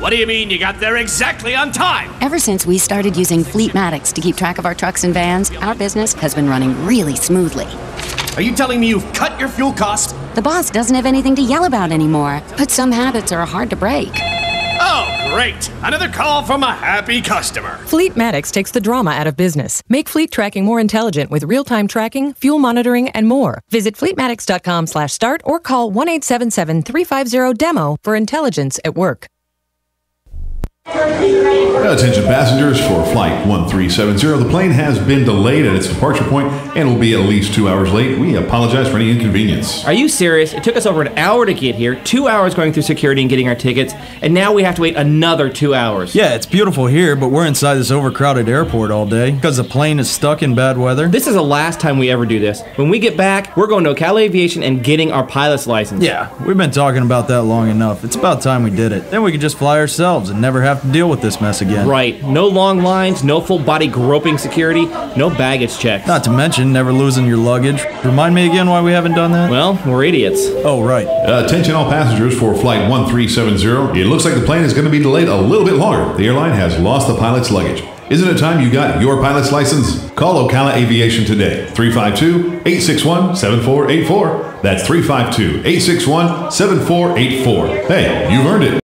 Speaker 25: What do you mean you got there exactly on time?
Speaker 26: Ever since we started using Fleetmatics to keep track of our trucks and vans, our business has been running really smoothly.
Speaker 25: Are you telling me you've cut your fuel cost?
Speaker 26: The boss doesn't have anything to yell about anymore, but some habits are hard to break.
Speaker 25: Oh, great. Another call from a happy customer.
Speaker 27: Fleetmatics takes the drama out of business. Make fleet tracking more intelligent with real-time tracking, fuel monitoring, and more. Visit fleetmatics.com/start or call 1-877-350-DEMO for intelligence at work.
Speaker 8: Attention passengers for Flight 1370. The plane has been delayed at its departure point and will be at least 2 hours late. We apologize for any inconvenience.
Speaker 28: Are you serious? It took us over an hour to get here, 2 hours going through security and getting our tickets, and now we have to wait another 2 hours.
Speaker 29: Yeah, it's beautiful here, but we're inside this overcrowded airport all day because the plane is stuck in bad weather.
Speaker 28: This is the last time we ever do this. When we get back, we're going to Cal Aviation and getting our pilot's license.
Speaker 29: Yeah, we've been talking about that long enough. It's about time we did it. Then we could just fly ourselves and never have to deal with this mess again.
Speaker 28: Right. No long lines, no full body groping security, no baggage checks.
Speaker 29: Not to mention never losing your luggage. Remind me again why we haven't done that?
Speaker 28: Well, we're idiots.
Speaker 29: Oh, right.
Speaker 8: Attention all passengers for Flight 1370. It looks like the plane is going to be delayed a little bit longer. The airline has lost the pilot's luggage. Isn't it time you got your pilot's license? Call Ocala Aviation today. 352-861-7484. That's 352-861-7484. Hey, you've earned it.